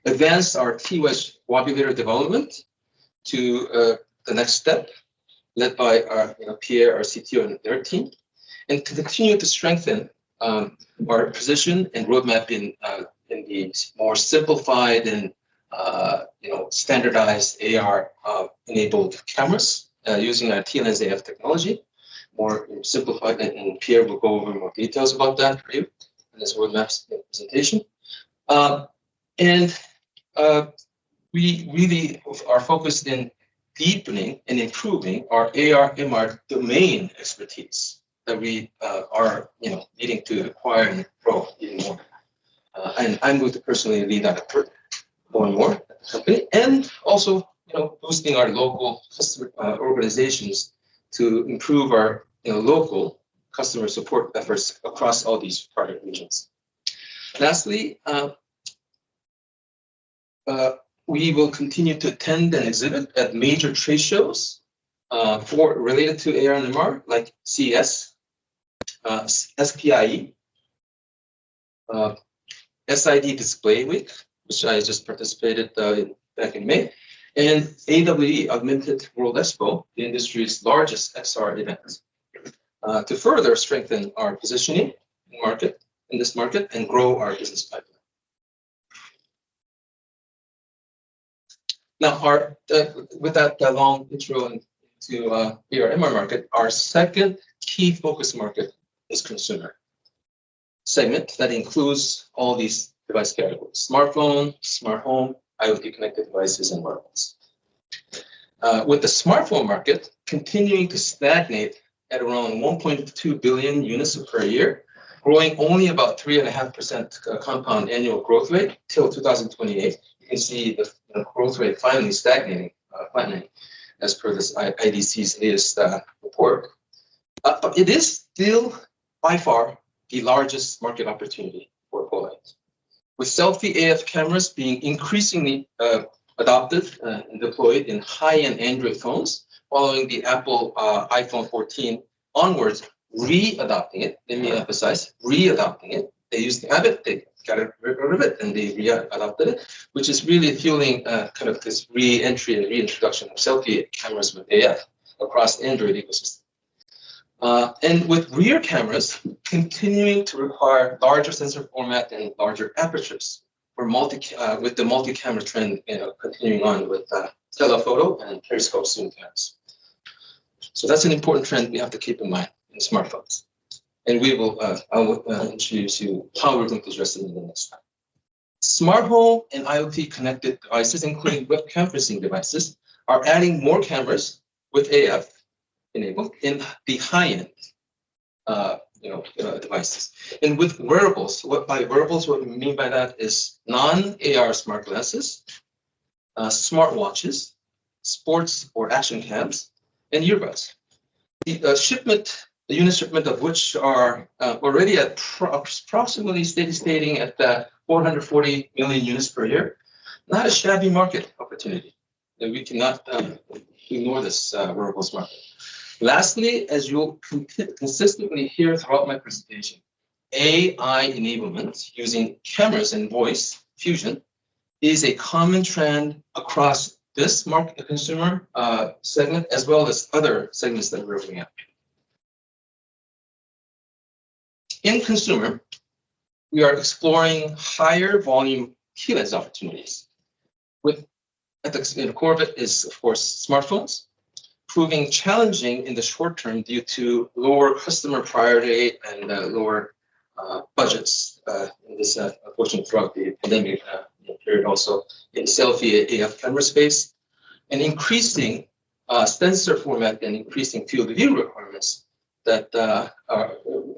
advance our T-wedge wobulator development to the next step, led by our Pierre, our CTO, and their team, and to continue to strengthen our position and roadmap in the more simplified and standardized AR enabled cameras using our T-lens AF technology, more simplified, and Pierre will go over more details about that for you in this roadmap presentation. We really are focused in deepening and improving our AR/MR domain expertise that we are needing to acquire and grow even more. And I'm going to personally lead that effort more and more at the company, and also boosting our local customer organizations to improve our local customer support efforts across all these target regions. Lastly, we will continue to attend and exhibit at major trade shows related to AR and MR, like CES, SPIE, SID Display Week, which I just participated back in May, and AWE Augmented World Expo, the industry's largest XR event, to further strengthen our positioning in this market and grow our business pipeline. Now, with that long intro into AR/MR market, our second key focus market is consumer segment that includes all these device categories: smartphone, smart home, IoT connected devices, and wearables. With the smartphone market continuing to stagnate at around 1.2 billion units per year, growing only about 3.5% compound annual growth rate till 2028. You can see the growth rate finally flattening, as per this IDC's latest report. But it is still by far the largest market opportunity for poLight. With selfie AF cameras being increasingly adopted and deployed in high-end Android phones, following the Apple iPhone 14 onwards, re-adopting it. Let me emphasize, re-adopting it. They used to have it, they got rid of it, and they re-adopted it, which is really fueling kind of this re-entry and reintroduction of selfie cameras with AF across Android ecosystem. And with rear cameras continuing to require larger sensor format and larger apertures for with the multi-camera trend continuing on with telephoto and periscope zoom cameras. So that's an important trend we have to keep in mind in smartphones. And I will introduce you how we're going to address it in the next time. Smart home and IoT connected devices, including web conferencing devices, are adding more cameras with AF enabled in the high-end devices. And with wearables, what we mean by that is non-AR smart glasses, smart watches, sports or action cams, and earbuds. The unit shipment of which are already at approximately stating at 440 million units per year. Not a shabby market opportunity. And we cannot ignore this wearables market. Lastly, as you'll consistently hear throughout my presentation, AI enablement using cameras and voice fusion is a common trend across this market consumer segment, as well as other segments that we're looking at. In consumer, we are exploring higher volume T-lens opportunities. At the core of it is, of course, smartphones, proving challenging in the short term due to lower customer priority and lower budgets in this, unfortunately, throughout the pandemic period also in selfie AF camera space, and increasing sensor format and increasing field of view requirements that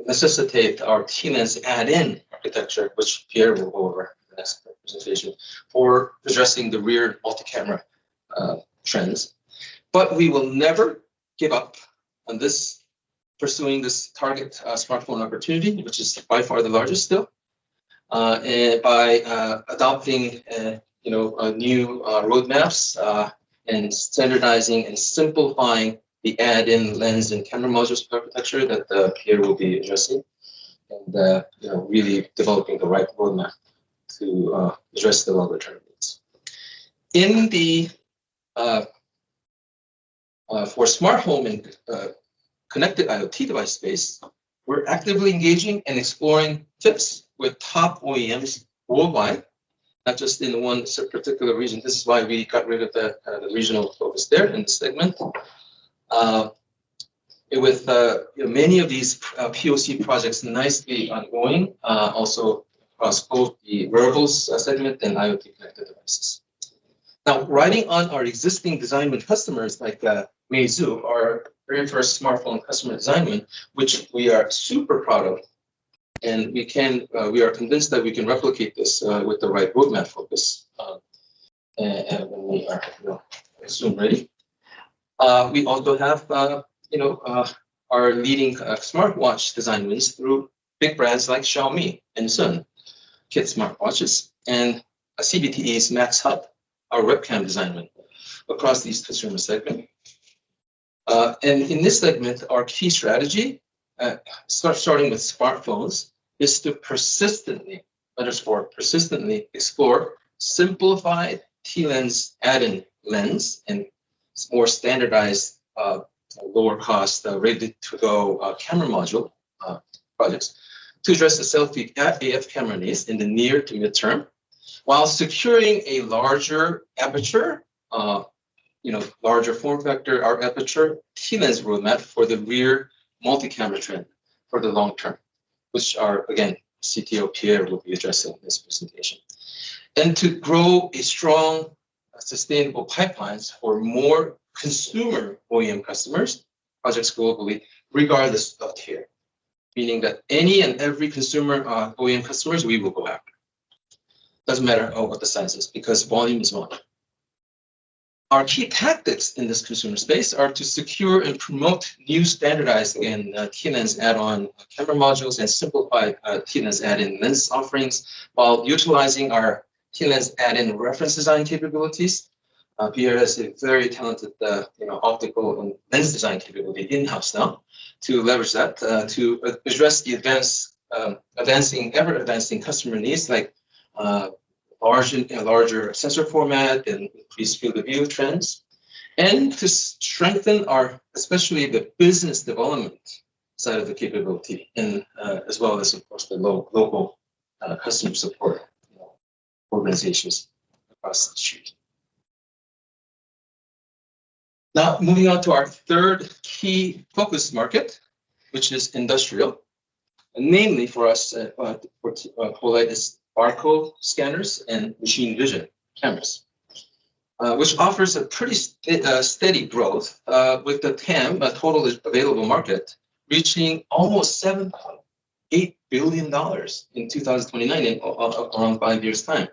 necessitate our T-lens add-in architecture, which Pierre will go over in the next presentation, for addressing the rear multi-camera trends. But we will never give up on this, pursuing this target smartphone opportunity, which is by far the largest still, and by adopting new roadmaps and standardizing and simplifying the add-in lens and camera modules architecture that Pierre will be addressing, and really developing the right roadmap to address the longer-term needs. In the for smart home and connected IoT device space, we're actively engaging and exploring tips with top OEMs worldwide, not just in one particular region. This is why we got rid of the regional focus there in the segment. With many of these POC projects nicely ongoing, also across both the wearables segment and IoT connected devices. Now, riding on our existing design win customers like Meizu, our very first smartphone customer design win, which we are super proud of, and we are convinced that we can replicate this with the right roadmap focus, and when we are soon ready. We also have our leading smartwatch design wins through big brands like Xiaomi and Sun, kid smartwatches, and CBTE's Max Hub, our webcam design win across these consumer segments. And in this segment, our key strategy, starting with smartphones, is to persistently explore simplified T-lens add-in lens and more standardized, lower cost, ready-to-go camera module projects to address the selfie AF camera needs in the near to midterm, while securing a larger aperture, larger form factor, our aperture T-lens roadmap for the rear multi-camera trend for the long term, which are, again, CTO Pierre will be addressing in this presentation. And to grow a strong, sustainable pipelines for more consumer OEM customers, projects globally, regardless of tier, meaning that any and every consumer OEM customers we will go after. Doesn't matter what the size is, because volume is one. Our key tactics in this consumer space are to secure and promote new standardized T-lens add-on camera modules and simplified T-lens add-in lens offerings, while utilizing our T-lens add-in reference design capabilities. Pierre has a very talented optical and lens design capability in-house now to leverage that to address the ever-advancing customer needs like larger sensor format and increased field of view trends, and to strengthen especially the business development side of the capability, and as well as, of course, the local customer support organizations across the street. Now, moving on to our third key focus market, which is industrial, and namely for us, for poLight is barcode scanners and machine vision cameras, which offers a pretty steady growth with the TAM, total available market, reaching almost $7.8 billion in 2029 in around 5 years' time,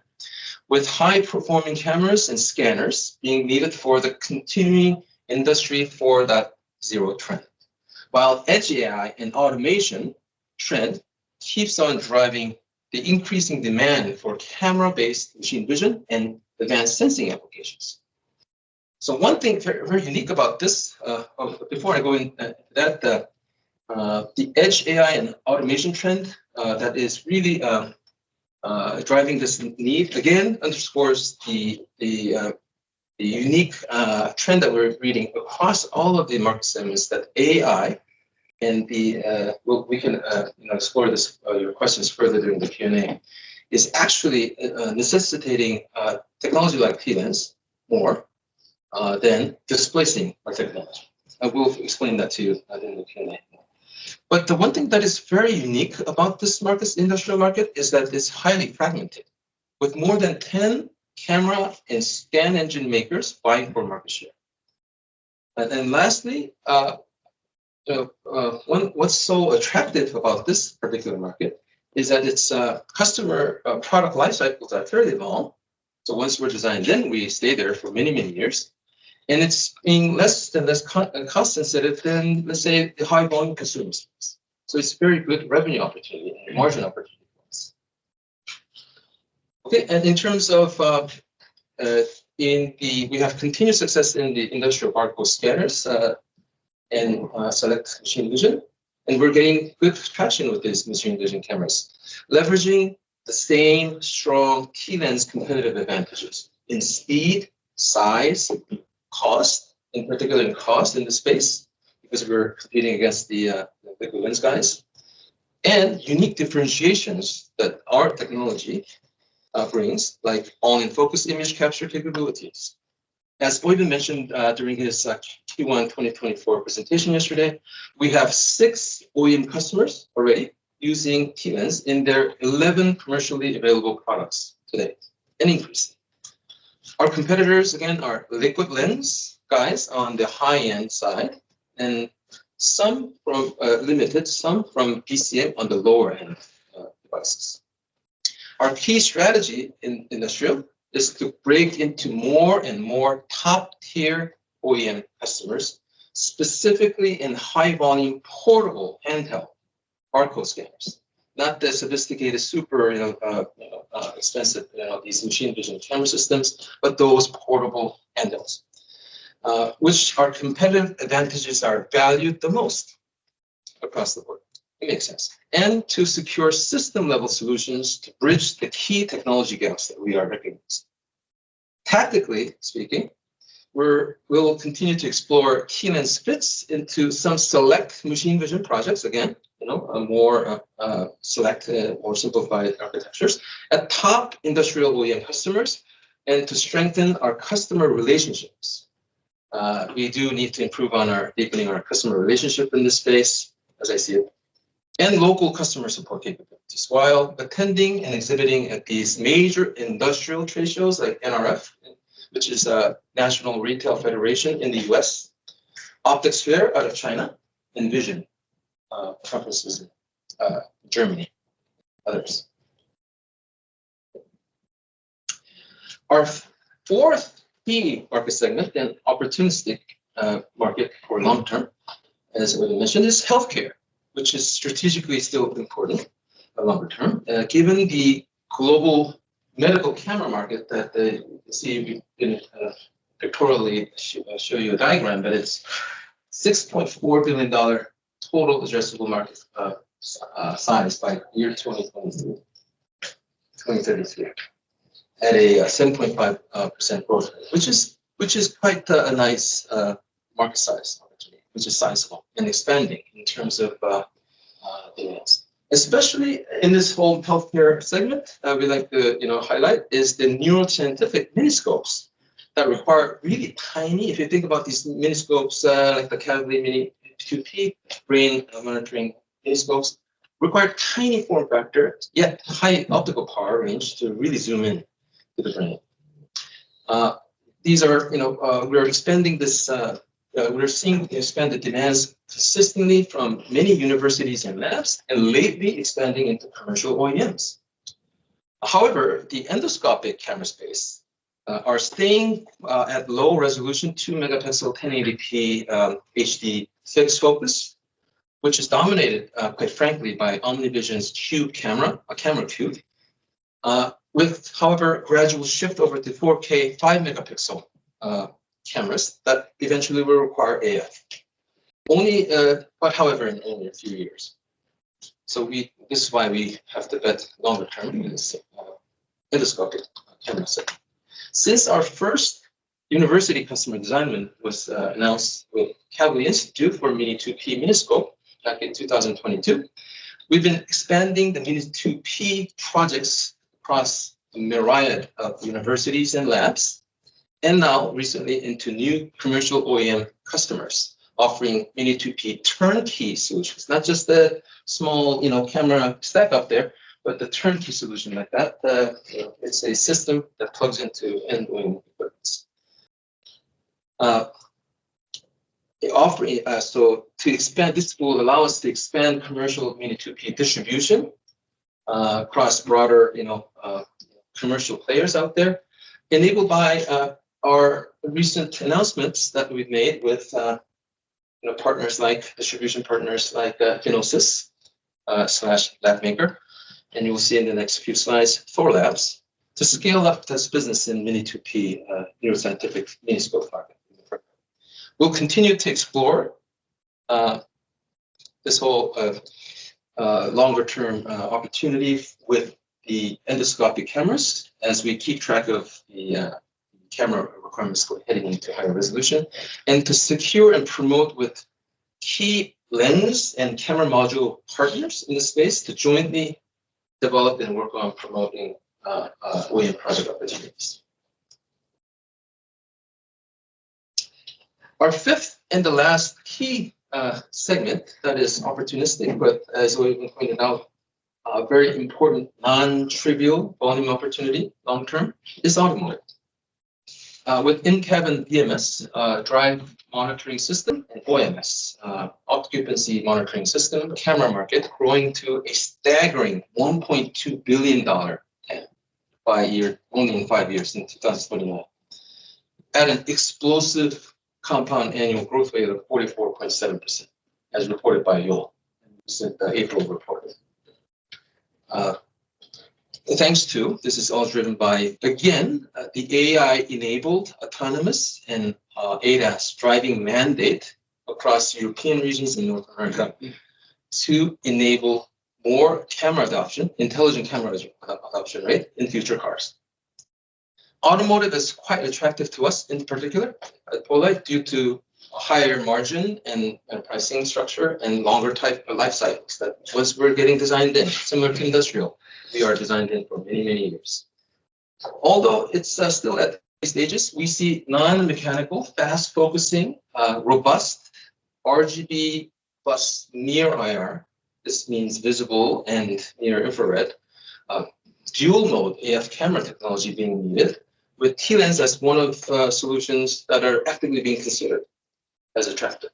with high-performing cameras and scanners being needed for the continuing Industry 4.0 trend, while Edge AI and automation trend keeps on driving the increasing demand for camera-based machine vision and advanced sensing applications. So one thing very, very unique about this, before I go into that, the Edge AI and automation trend that is really driving this need, again, underscores the unique trend that we're reading across all of the market segments, that AI and we can explore this your questions further during the Q&A, is actually necessitating technology like T-lens more than displacing our technology. I will explain that to you in the Q&A. But the one thing that is very unique about this industrial market, is that it's highly fragmented, with more than 10 camera and scan engine makers vying for market share. And then lastly, what's so attractive about this particular market is that its customer product life cycles are fairly long. So once we're designed in, we stay there for many, many years. And it's being less cost sensitive than, let's say, the high volume consumer space. So it's a very good revenue opportunity and margin opportunity for us. Okay, and in terms of we have continued success in the industrial barcode scanners and select machine vision, and we're getting good traction with these machine vision cameras, leveraging the same strong T-lens competitive advantages in speed, size, cost, in particular in cost in the space, because we're competing against the lens guys, and unique differentiations that our technology brings, like all-in-focus image capture capabilities. As Oyvind mentioned during his Q1 2024 presentation yesterday, we have 6 OEM customers already using T-lens in their 11 commercially available products today, and increasing. Our competitors, again, are liquid lens guys on the high-end side, and some from limited, some from PCM on the lower-end devices. Our key strategy in industrial is to break into more and more top-tier OEM customers, specifically in high-volume portable handheld barcode scanners, not the sophisticated, super expensive these machine vision camera systems, but those portable handhelds, which our competitive advantages are valued the most across the board. It makes sense. And to secure system-level solutions to bridge the key technology gaps that we are recognizing. Tactically speaking, we'll continue to explore T-lens fits into some select machine vision projects, again, more select or simplified architectures at top industrial OEM customers, and to strengthen our customer relationships. We do need to improve on deepening our customer relationship in this space, as I see it, and local customer support capabilities while attending and exhibiting at these major industrial trade shows like NRF, which is a National Retail Federation in the US, Optics Fair out of China, and Vision conferences in Germany, others. Our fourth key market segment and opportunistic market for long term, as I mentioned, is healthcare, which is strategically still important longer term, given the global medical camera market that you see. We didn't pictorially show you a diagram, but it's $6.4 billion total addressable market size by year 2033, at a 7.5% growth rate, which is quite a nice market size opportunity, which is sizable and expanding in terms of demands. Especially in this whole healthcare segment, we like to highlight is the neuroscientific miniscopes that require really tiny. If you think about these miniscopes, like the Kavli Mini 2P brain monitoring miniscopes, require tiny form factor yet high optical power range to really zoom in to the brain. These are, we're expanding this. We're seeing expanded demands consistently from many universities and labs, and lately expanding into commercial OEMs. However, the endoscopic camera space are staying at low resolution 2 megapixel 1080p HD fixed focus, which is dominated, quite frankly, by OmniVision's Cube camera, a camera cube, with, however, gradual shift over to 4K 5 megapixel cameras that eventually will require AF. But however, in only a few years. So this is why we have to bet longer term in this endoscopic camera set. Since our first university customer design win was announced with Kavli Institute for Mini 2P Miniscope back in 2022, we've been expanding the Mini 2P projects across a myriad of universities and labs, and now recently into new commercial OEM customers, offering Mini 2P turnkey solutions, not just the small camera stack up there, but the turnkey solution like that, it's a system that plugs into end-going equipment. So to expand, this will allow us to expand commercial Mini2P distribution across broader, commercial players out there, enabled by our recent announcements that we've made with distribution partners like Phenosis / LabMaker, and you'll see in the next few slides, Thorlabs, to scale up this business in Mini2P neuroscientific miniscope market. We'll continue to explore this whole longer-term opportunity with the endoscopic cameras as we keep track of the camera requirements for heading into higher resolution, and to secure and promote with key lens and camera module partners in the space to jointly develop and work on promoting OEM project opportunities. Our fifth and the last key segment that is opportunistic, but as we pointed out, a very important non-trivial volume opportunity long-term is automotive. With in-cabin DMS, drive monitoring system, and OMS, occupancy monitoring system, camera market growing to a staggering $1.2 billion TAM only in 5 years in 2029, at an explosive compound annual growth rate of 44.7%, as reported by Yole. This is the April report. Thanks to, this is all driven by, again, the AI-enabled autonomous and ADAS driving mandate across European regions and North America to enable more camera adoption, intelligent camera adoption rate in future cars. Automotive is quite attractive to us in particular at poLight due to a higher margin and pricing structure and longer life cycles that once we're getting designed in, similar to industrial, we are designed in for many, many years. Although it's still at stages, we see non-mechanical, fast-focusing, robust RGB plus near IR. This means visible and near infrared. Dual mode AF camera technology being needed, with T-Lens as one of solutions that are actively being considered as attractive.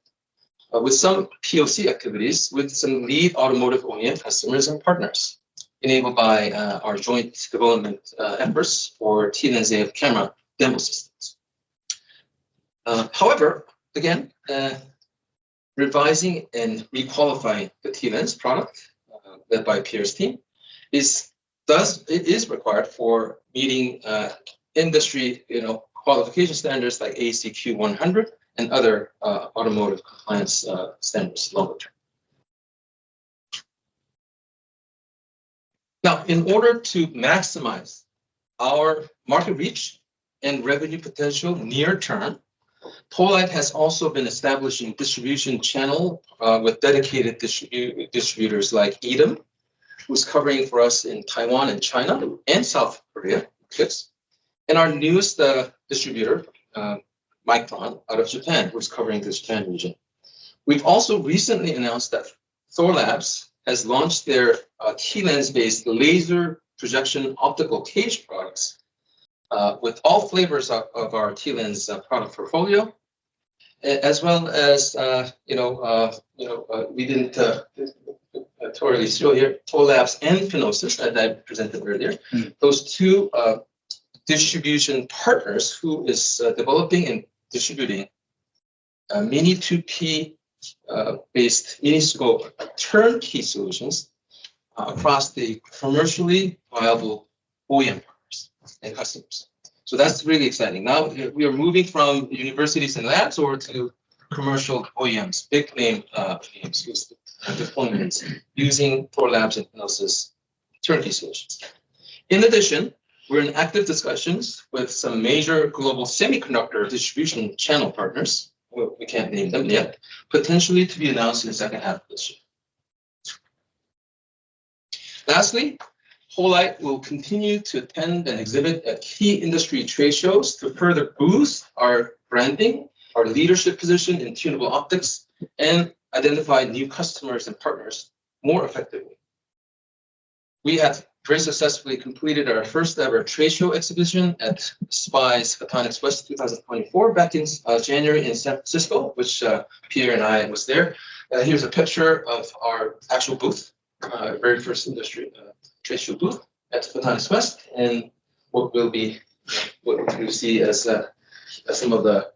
With some POC activities with some lead automotive OEM customers and partners, enabled by our joint development efforts for T-Lens AF camera demo systems. However, again, revising and requalifying the T-Lens product led by Pierre's team is required for meeting industry qualification standards like ACQ 100 and other automotive compliance standards longer term. Now, in order to maximize our market reach and revenue potential near term, poLight has also been establishing distribution channel with dedicated distributors like Edom, who's covering for us in Taiwan and China and South Korea, and our newest distributor, Micron, out of Japan, who's covering the Japan region. We've also recently announced that Thorlabs has launched their T-Lens-based laser projection optical cage products with all flavors of our T-Lens product portfolio, as well as we didn't totally show here Thorlabs and Phenosis that I presented earlier. Those two distribution partners who is developing and distributing Mini2P based miniscope turnkey solutions across the commercially viable OEM partners and customers. So that's really exciting. Now we are moving from universities and labs over to commercial OEMs, big name OEMs whose deployments using Thorlabs and Phenosis turnkey solutions. In addition, we're in active discussions with some major global semiconductor distribution channel partners. Well, we can't name them yet, potentially to be announced in the second half of this year. Lastly, poLight will continue to attend and exhibit at key industry trade shows to further boost our branding, our leadership position in tunable optics, and identify new customers and partners more effectively. We have very successfully completed our first ever trade show exhibition at SPIE's Photonics West 2024 back in January in San Francisco, which Pierre and I was there. Here's a picture of our actual booth, very first industry trade show booth at Photonics West, and what will be what you see as some of the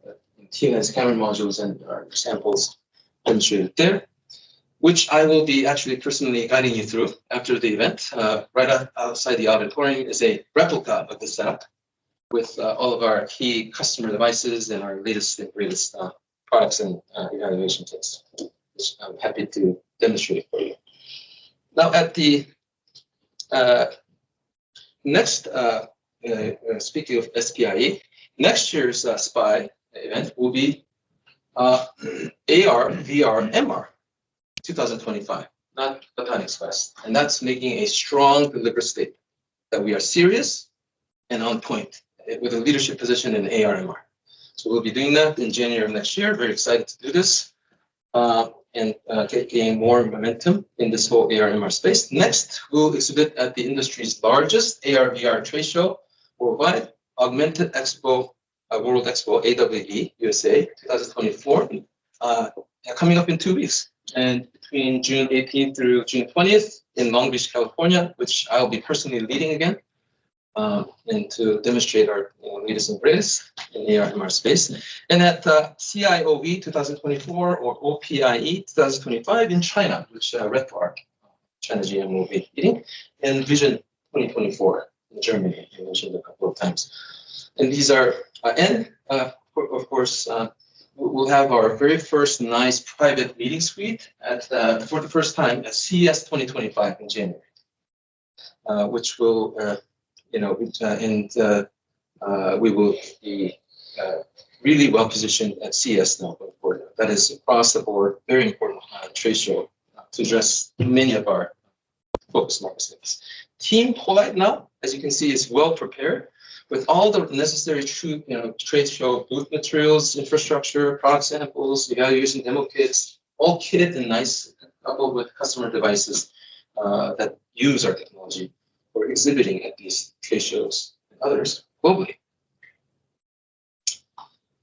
TLens camera modules and our samples demonstrated there, which I will be actually personally guiding you through after the event. Right outside the auditorium is a replica of the setup with all of our key customer devices and our latest and greatest products and evaluation kits, which I'm happy to demonstrate for you. Now at the next, speaking of SPIE, next year's SPIE event will be AR, VR, MR 2025, not Photonics West. And that's making a strong deliberate statement that we are serious and on point with a leadership position in AR, MR. So we'll be doing that in January of next year. Very excited to do this and gain more momentum in this whole AR, MR space. Next, we'll exhibit at the industry's largest AR, VR trade show worldwide, Augmented Expo, World Expo, AWE, USA, 2024, coming up in 2 weeks. And between June 18th through June 20th in Long Beach, California, which I'll be personally leading again, and to demonstrate our latest and greatest in AR MR space. And at CIOE 2024 or OPIE 2025 in China, which Red Park, China GM will be leading, and Vision 2024 in Germany, I mentioned a couple of times. And these are, of course, we'll have our very first nice private meeting suite at for the first time at CES 2025 in January, which will, we will be really well positioned at CES now going forward. That is across the board, very important trade show to address many of our focus market segments. Team poLight now, as you can see, is well prepared with all the necessary trade show booth materials, infrastructure, product samples, evaluation demo kits, all kitted and nice, coupled with customer devices that use our technology for exhibiting at these trade shows and others globally.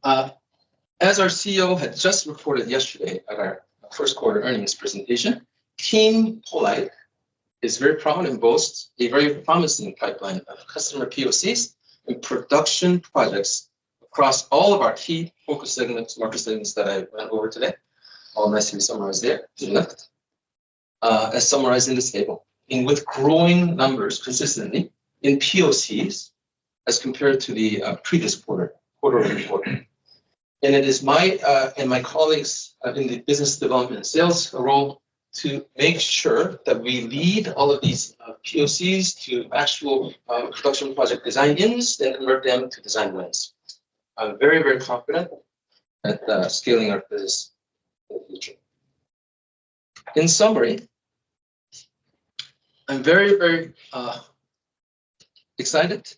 As our CEO had just reported yesterday at our first quarter earnings presentation, Team poLight is very proud and boasts a very promising pipeline of customer POCs and production projects across all of our key focus segments, market segments that I went over today, all nicely summarized there to the left, as summarized in this table, and with growing numbers consistently in POCs as compared to the previous quarter over quarter. And it is my and my colleagues in the business development and sales role to make sure that we lead all of these POCs to actual production project design-ins and convert them to design wins. I'm very, very confident at scaling our business in the future. In summary, I'm very, very excited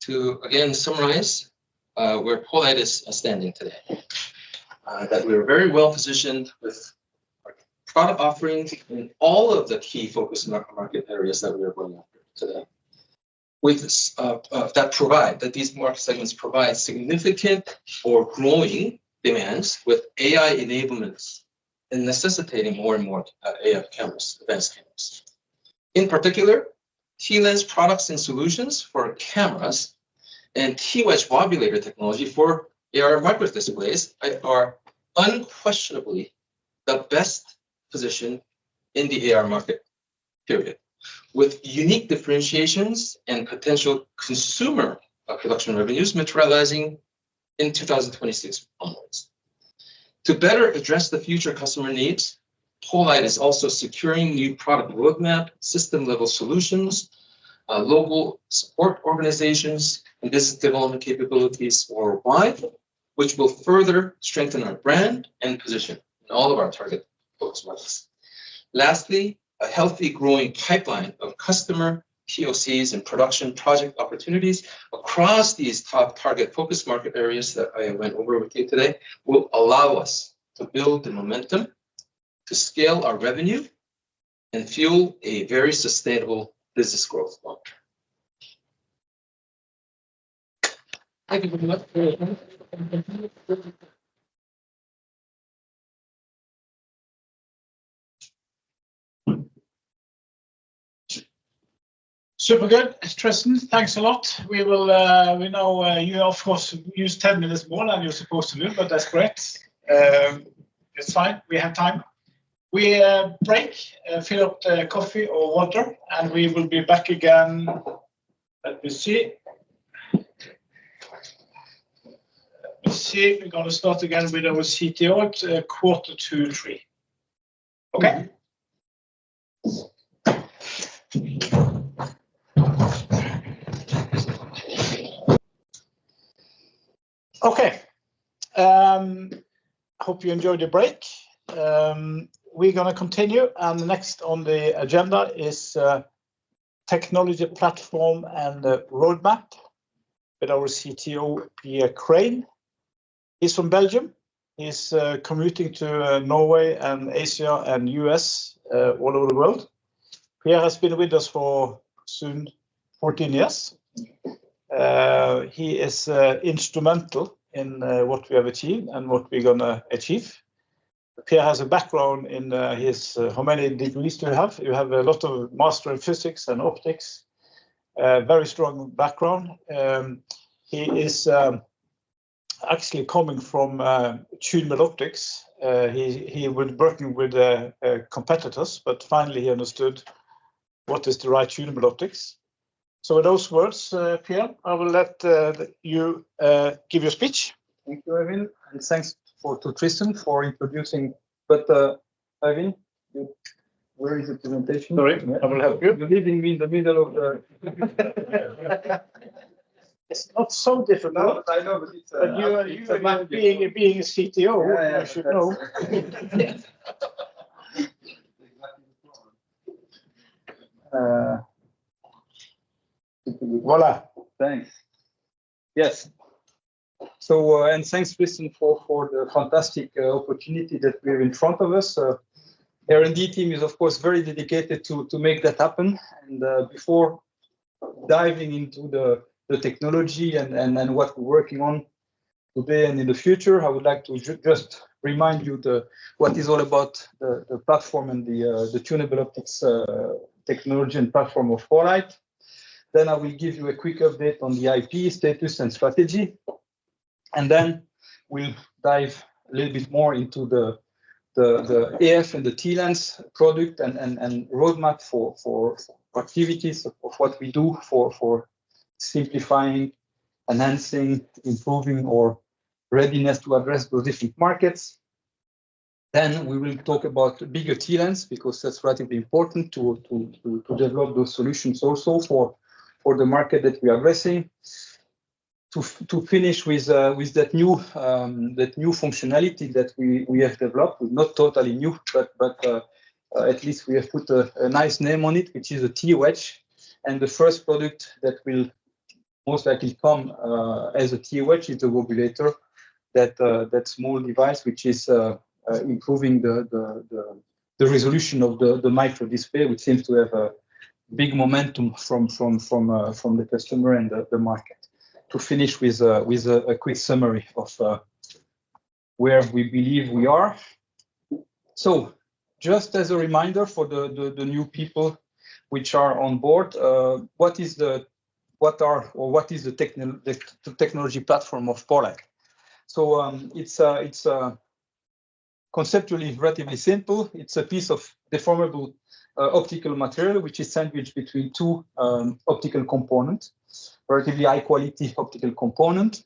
to again summarize where poLight is standing today. That we're very well positioned with product offerings in all of the key focus market areas that we are going after today. With that these market segments provide significant or growing demands with AI enablements and necessitating more and more AF cameras, advanced cameras. In particular, T-Lens products and solutions for cameras and T-Wedge wobulator technology for AR micro displays are unquestionably the best position in the AR market, period, with unique differentiations and potential consumer production revenues materializing in 2026 onwards. To better address the future customer needs, poLight is also securing new product roadmap, system-level solutions, local support organizations, and business development capabilities worldwide, which will further strengthen our brand and position in all of our target focus markets. Lastly, a healthy growing pipeline of customer POCs and production project opportunities across these top target focus market areas that I went over with you today will allow us to build the momentum to scale our revenue and fuel a very sustainable business growth long term. Thank you very much for your time. Super good, Tristan. Thanks a lot. We will. We know you of course use 10 minutes more than you're supposed to do, but that's great. It's fine. We have time. We break, fill up the coffee or water, and we will be back again. Let me see. We're going to start again with our CTO at 2:45. Okay. Okay. Hope you enjoyed the break. We're going to continue, and next on the agenda is technology platform and roadmap with our CTO, Pierre Crane. He's from Belgium. He's commuting to Norway and Asia and US all over the world. Pierre has been with us for soon 14 years. He is instrumental in what we have achieved and what we're going to achieve. Pierre has a background in his, how many degrees do you have? You have a lot of master in physics and optics, very strong background. He is actually coming from tunable optics. He was working with competitors, but finally he understood what is the right tunable optics. So with those words, Pierre, I will let you give your speech. Thank you, Eivind, and thanks to Tristan for introducing. But Eivind, where is the presentation? Sorry, I will help you. You're leaving me in the middle of the. It's not so difficult. No, I know, but it's. But you being a CTO, you should know. Voila. Thanks. Yes. So, and thanks, Tristan, for the fantastic opportunity that we have in front of us. R&D team is, of course, very dedicated to make that happen. And before diving into the technology and what we're working on today and in the future, I would like to just remind you what is all about the platform and the tunable optics technology and platform of poLight. Then I will give you a quick update on the IP status and strategy. And then we'll dive a little bit more into the AF and the TLens product and roadmap for activities of what we do for simplifying, enhancing, improving our readiness to address those different markets. Then we will talk about bigger TLens because that's relatively important to develop those solutions also for the market that we are addressing. To finish with that new functionality that we have developed, not totally new, but at least we have put a nice name on it, which is a T-Wedge. And the first product that will most likely come as a T-Wedge is the wobulator, that small device which is improving the resolution of the micro display, which seems to have a big momentum from the customer and the market. To finish with a quick summary of where we believe we are. So, just as a reminder for the new people which are on board, what is the technology platform of poLight? So it's conceptually relatively simple. It's a piece of deformable optical material which is sandwiched between two optical components, relatively high quality optical component.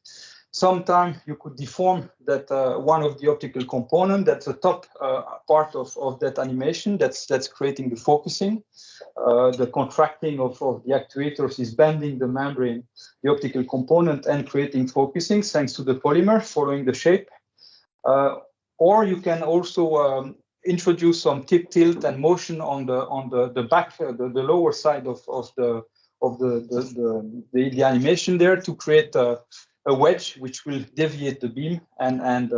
Sometimes you could deform that one of the optical component, that's the top part of that animation, that's creating the focusing. The contracting of the actuators is bending the membrane, the optical component, and creating focusing thanks to the polymer following the shape. Or you can also introduce some tip tilt and motion on the back, the lower side of the animation there to create a wedge which will deviate the beam and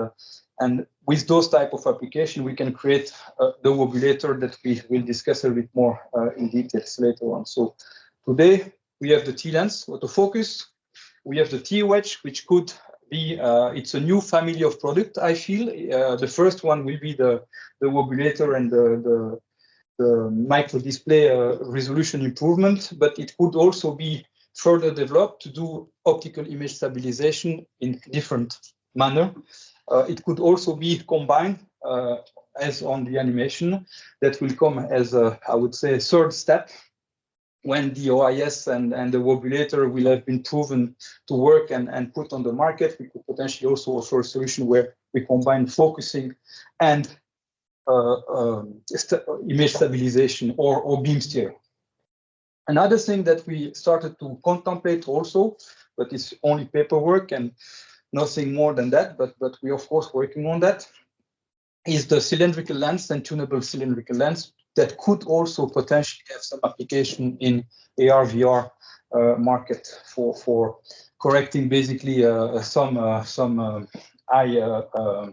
And with those type of application, we can create the wobulator that we will discuss a bit more in details later on. So today we have the T-lens, autofocus. We have the T-wedge, which could be, it's a new family of product, I feel. The first one will be the wobulator and the micro display resolution improvement, but it could also be further developed to do optical image stabilization in different manner. It could also be combined as on the animation that will come as a, I would say, third step when the OIS and the wobulator will have been proven to work and put on the market. We could potentially also offer a solution where we combine focusing and image stabilization or beam steering. Another thing that we started to contemplate also, but it's only paperwork and nothing more than that, but we're of course working on that, is the cylindrical lens and tunable cylindrical lens that could also potentially have some application in AR, VR market for correcting basically some eye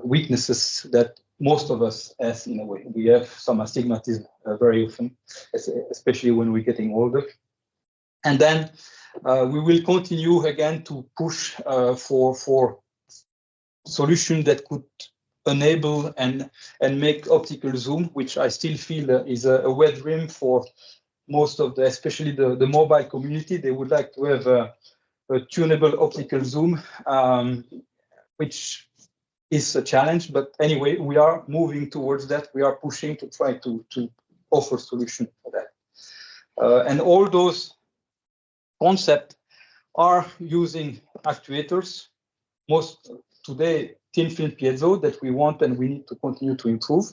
weaknesses that most of us has in a way. We have some astigmatism very often, especially when we're getting older. And then we will continue again to push for solution that could enable and make optical zoom, which I still feel is a wet dream for most of the, especially the mobile community. They would like to have a tunable optical zoom, which is a challenge, but anyway, we are moving towards that. We are pushing to try to offer solution for that. And all those concepts are using actuators, most today thin film piezo that we want and we need to continue to improve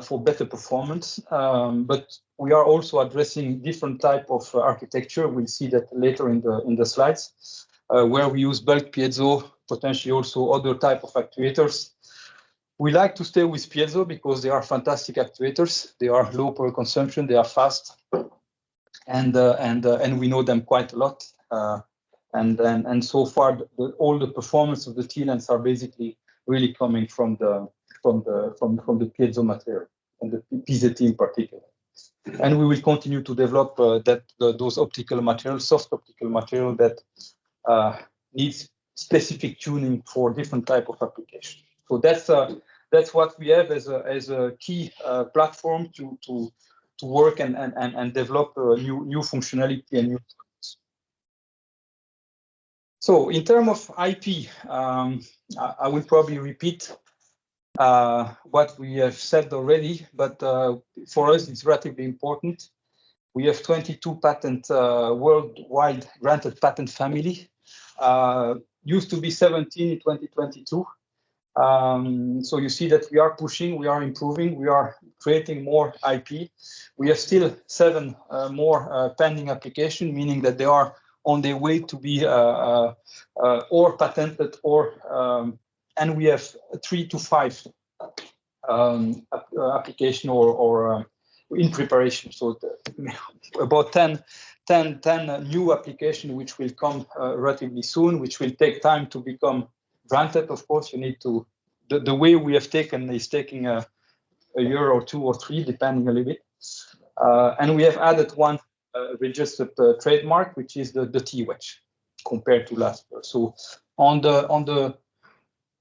for better performance. But we are also addressing different type of architecture. We'll see that later in the slides, where we use bulk piezo, potentially also other type of actuators. We like to stay with piezo because they are fantastic actuators. They are low power consumption, they are fast, and we know them quite a lot. And so far, all the performance of the T-lens are basically really coming from the piezo material and the PZT in particular. And we will continue to develop those optical materials, soft optical material that needs specific tuning for different type of application. So that's what we have as a key platform to work and develop new functionality and new products. So in terms of IP, I will probably repeat what we have said already, but for us it's relatively important. We have 22 patent worldwide granted patent family. Used to be 17 in 2022. So you see that we are pushing, we are improving, we are creating more IP. We have still 7 more pending application, meaning that they are on their way to be or patented or, and we have 3 to 5 application or in preparation. So about 10 new application which will come relatively soon, which will take time to become granted. Of course, you need to, the way we have taken is taking a year or 2 or 3, depending a little bit. And we have added one registered trademark, which is the T-wedge compared to last year. So on the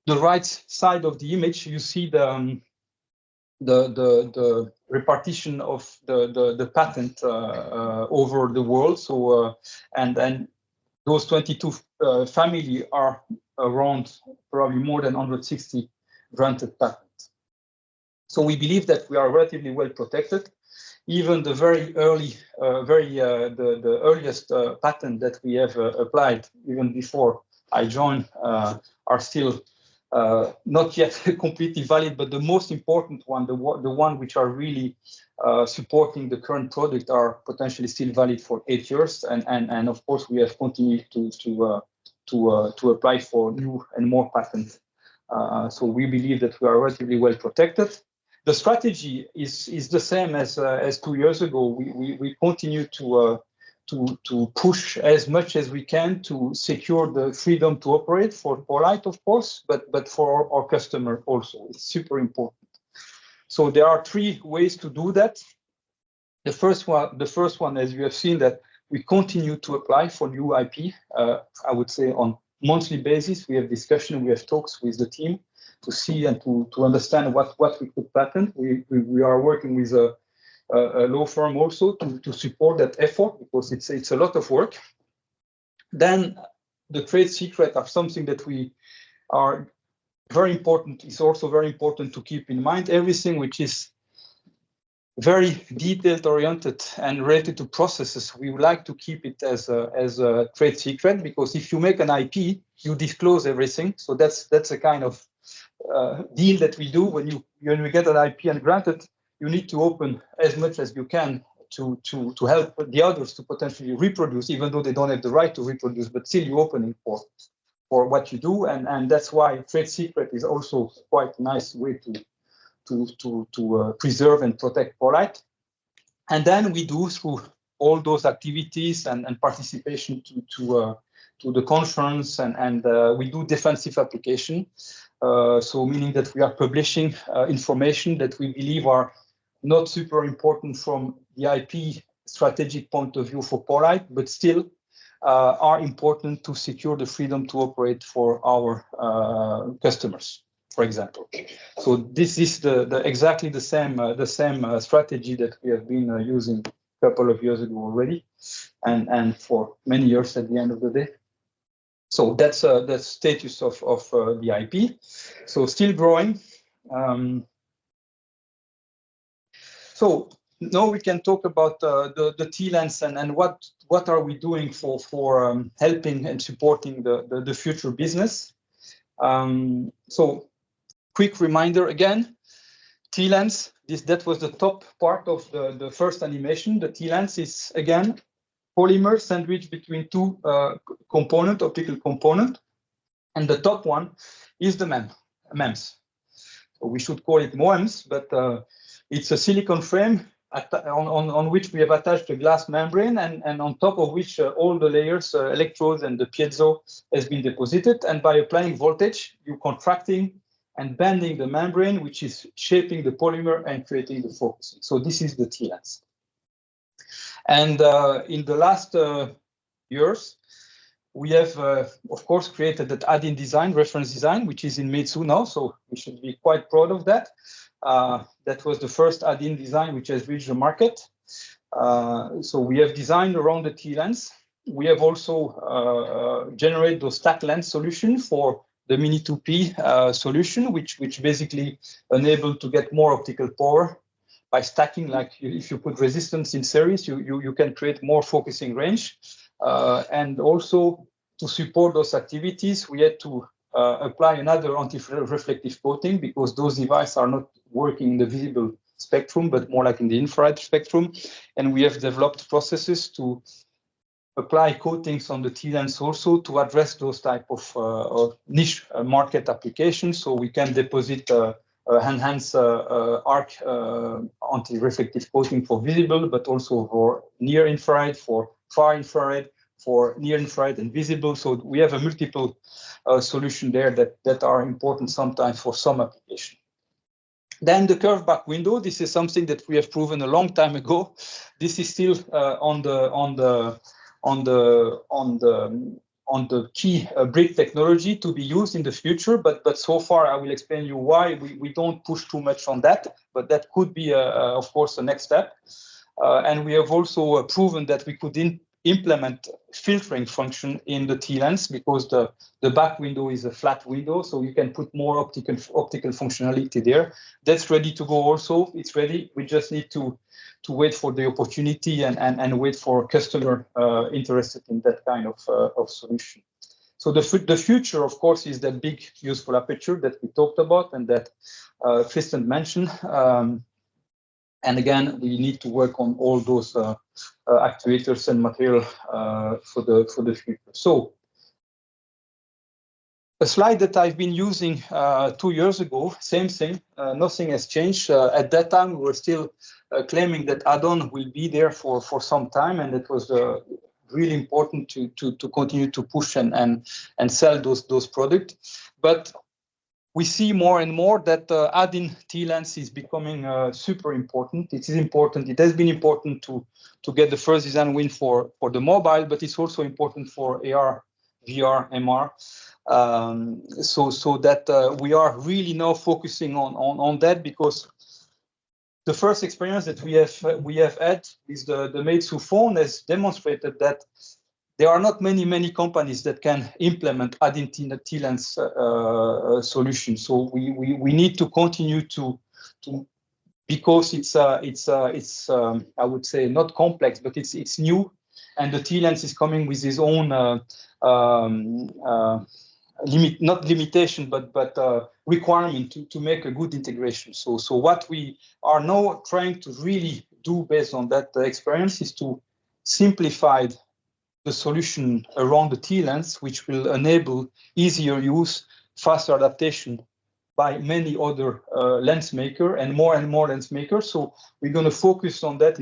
right side of the image, you see the repartition of the patent over the world. So and those 22 family are around probably more than 160 granted patents. So we believe that we are relatively well protected. Even the very early, the earliest patent that we have applied, even before I joined, are still not yet completely valid, but the most important one, the one which are really supporting the current product, are potentially still valid for 8 years. And of course, we have continued to apply for new and more patents. So we believe that we are relatively well protected. The strategy is the same as 2 years ago. We continue to to push as much as we can to secure the freedom to operate for poLight, of course, but for our customer also. It's super important. So there are 3 ways to do that. The first one, as you have seen, that we continue to apply for new IP. I would say on monthly basis, we have discussion, we have talks with the team to see and to understand what we could patent. We are working with a law firm also to support that effort, because it's a lot of work. Then the trade secret are something that we are very important. It's also very important to keep in mind. Everything which is very detailed oriented and related to processes, we would like to keep it as a trade secret, because if you make an IP, you disclose everything. So that's a kind of deal that we do when we get an IP and granted. You need to open as much as you can to help the others to potentially reproduce, even though they don't have the right to reproduce, but still you open it for what you do, and that's why trade secret is also quite a nice way to preserve and protect poLight. And then we do through all those activities and participation to the conference, and we do defensive application. So meaning that we are publishing information that we believe are not super important from the IP strategic point of view for poLight, but still are important to secure the freedom to operate for our customers, for example. So this is exactly the same strategy that we have been using a couple of years ago already, and for many years at the end of the day. So that's the status of the IP. So still growing. So now we can talk about the TLens and what are we doing for helping and supporting the future business. So quick reminder again, TLens, that was the top part of the first animation. The TLens is again polymer sandwiched between 2 optical component, and the top one is the MEMS. So we should call it MOEMS, but it's a silicon frame on which we have attached a glass membrane, and on top of which all the layers, electrodes and the piezo has been deposited. And by applying voltage, you're contracting and bending the membrane, which is shaping the polymer and creating the focusing. So this is the TLens. And in the last years, we have, of course, created that add-in design, reference design, which is in Meizu now. So we should be quite proud of that. That was the first add-in design which has reached the market. So we have designed around the TLens. We have also generated those stack lens solution for the Mini 2P solution, which basically enable to get more optical power by stacking. Like if you put resistance in series, you can create more focusing range. And also to support those activities, we had to apply another anti-reflective coating, because those devices are not working in the visible spectrum, but more like in the infrared spectrum. And we have developed processes to apply coatings on the TLens also to address those type of niche market applications. So we can deposit enhance arc anti-reflective coating for visible, but also for near infrared, for far infrared, for near infrared and visible. So we have a multiple solution there that are important sometimes for some application. Then the curved back window. This is something that we have proven a long time ago. This is still on the key brick technology to be used in the future, but so far I will explain you why we don't push too much on that, but that could be of course the next step. And we have also proven that we could implement filtering function in the TLens, because the back window is a flat window, so you can put more optical functionality there. That's ready to go also. It's ready. We just need to wait for the opportunity and wait for customer interested in that kind of solution. So the future, of course, is that big useful aperture that we talked about and that Tristan mentioned. And again, we need to work on all those actuators and material for the future. So a slide that I've been using 2 years ago, same thing, nothing has changed. At that time, we were still claiming that add-on will be there for some time, and it was really important to continue to push and sell those products. But we see more and more that add-in TLens is becoming super important. It is important. It has been important to get the first design win for the mobile, but it's also important for AR, VR, MR. So that we are really now focusing on that, because the first experience that we have had with the Meizu phone has demonstrated that there are not many companies that can implement add-in TLens solution. So we need to continue to because it's I would say not complex, but it's new, and the TLens is coming with its own not limitation, but requirement to make a good integration. So what we are now trying to really do based on that experience is to simplify the solution around the TLens, which will enable easier use, faster adaptation by many other lens maker and more lens makers. So we're going to focus on that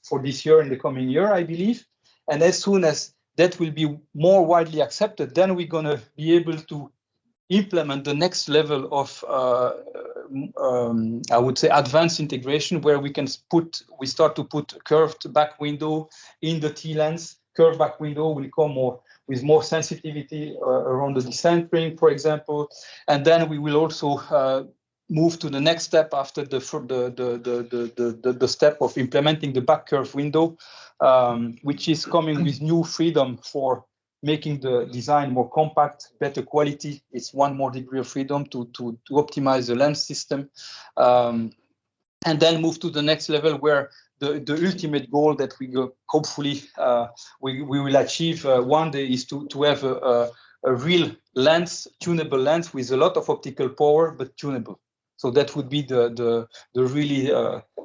for this year, in the coming year, I believe. And as soon as that will be more widely accepted, then we're going to be able to implement the next level of, I would say, advanced integration, where we start to put curved back window in the TLens. Curved back window will come with more sensitivity around the decentering, for example, and then we will also move to the next step after the step of implementing the back curve window, which is coming with new freedom for making the design more compact, better quality. It's one more degree of freedom to optimize the lens system, and then move to the next level, where the ultimate goal that we hopefully we will achieve one day is to have a real lens, tunable lens with a lot of optical power, but tunable. So that would be the really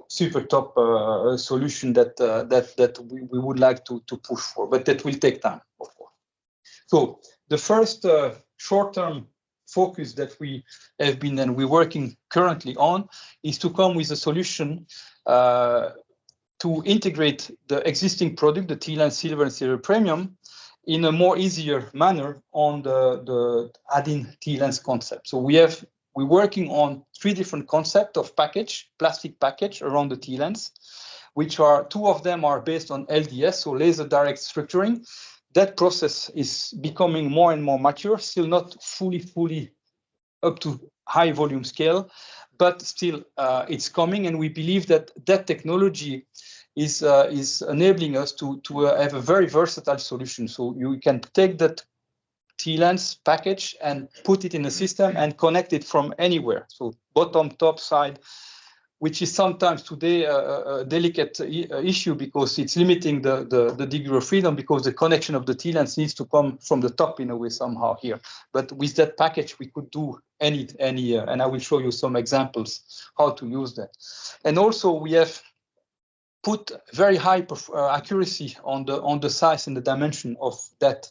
super top solution that we would like to push for, but that will take time, of course. So the first short-term focus that we have been and we're working currently on is to come with a solution to integrate the existing product, the TLens Silver and Silver Premium, in a more easier manner on the add-in TLens concept. So we're working on 3 different concepts of plastic package around the TLens, which are 2 of them are based on LDS, so laser direct structuring. That process is becoming more and more mature, still not fully up to high volume scale, but still it's coming, and we believe that technology is enabling us to have a very versatile solution. So you can take that TLens package and put it in a system and connect it from anywhere. So bottom, top, side, which is sometimes today a delicate issue, because it's limiting the degree of freedom, because the connection of the TLens needs to come from the top in a way somehow here. But with that package, we could do any and I will show you some examples how to use that. And also we have put very high accuracy on the size and the dimension of that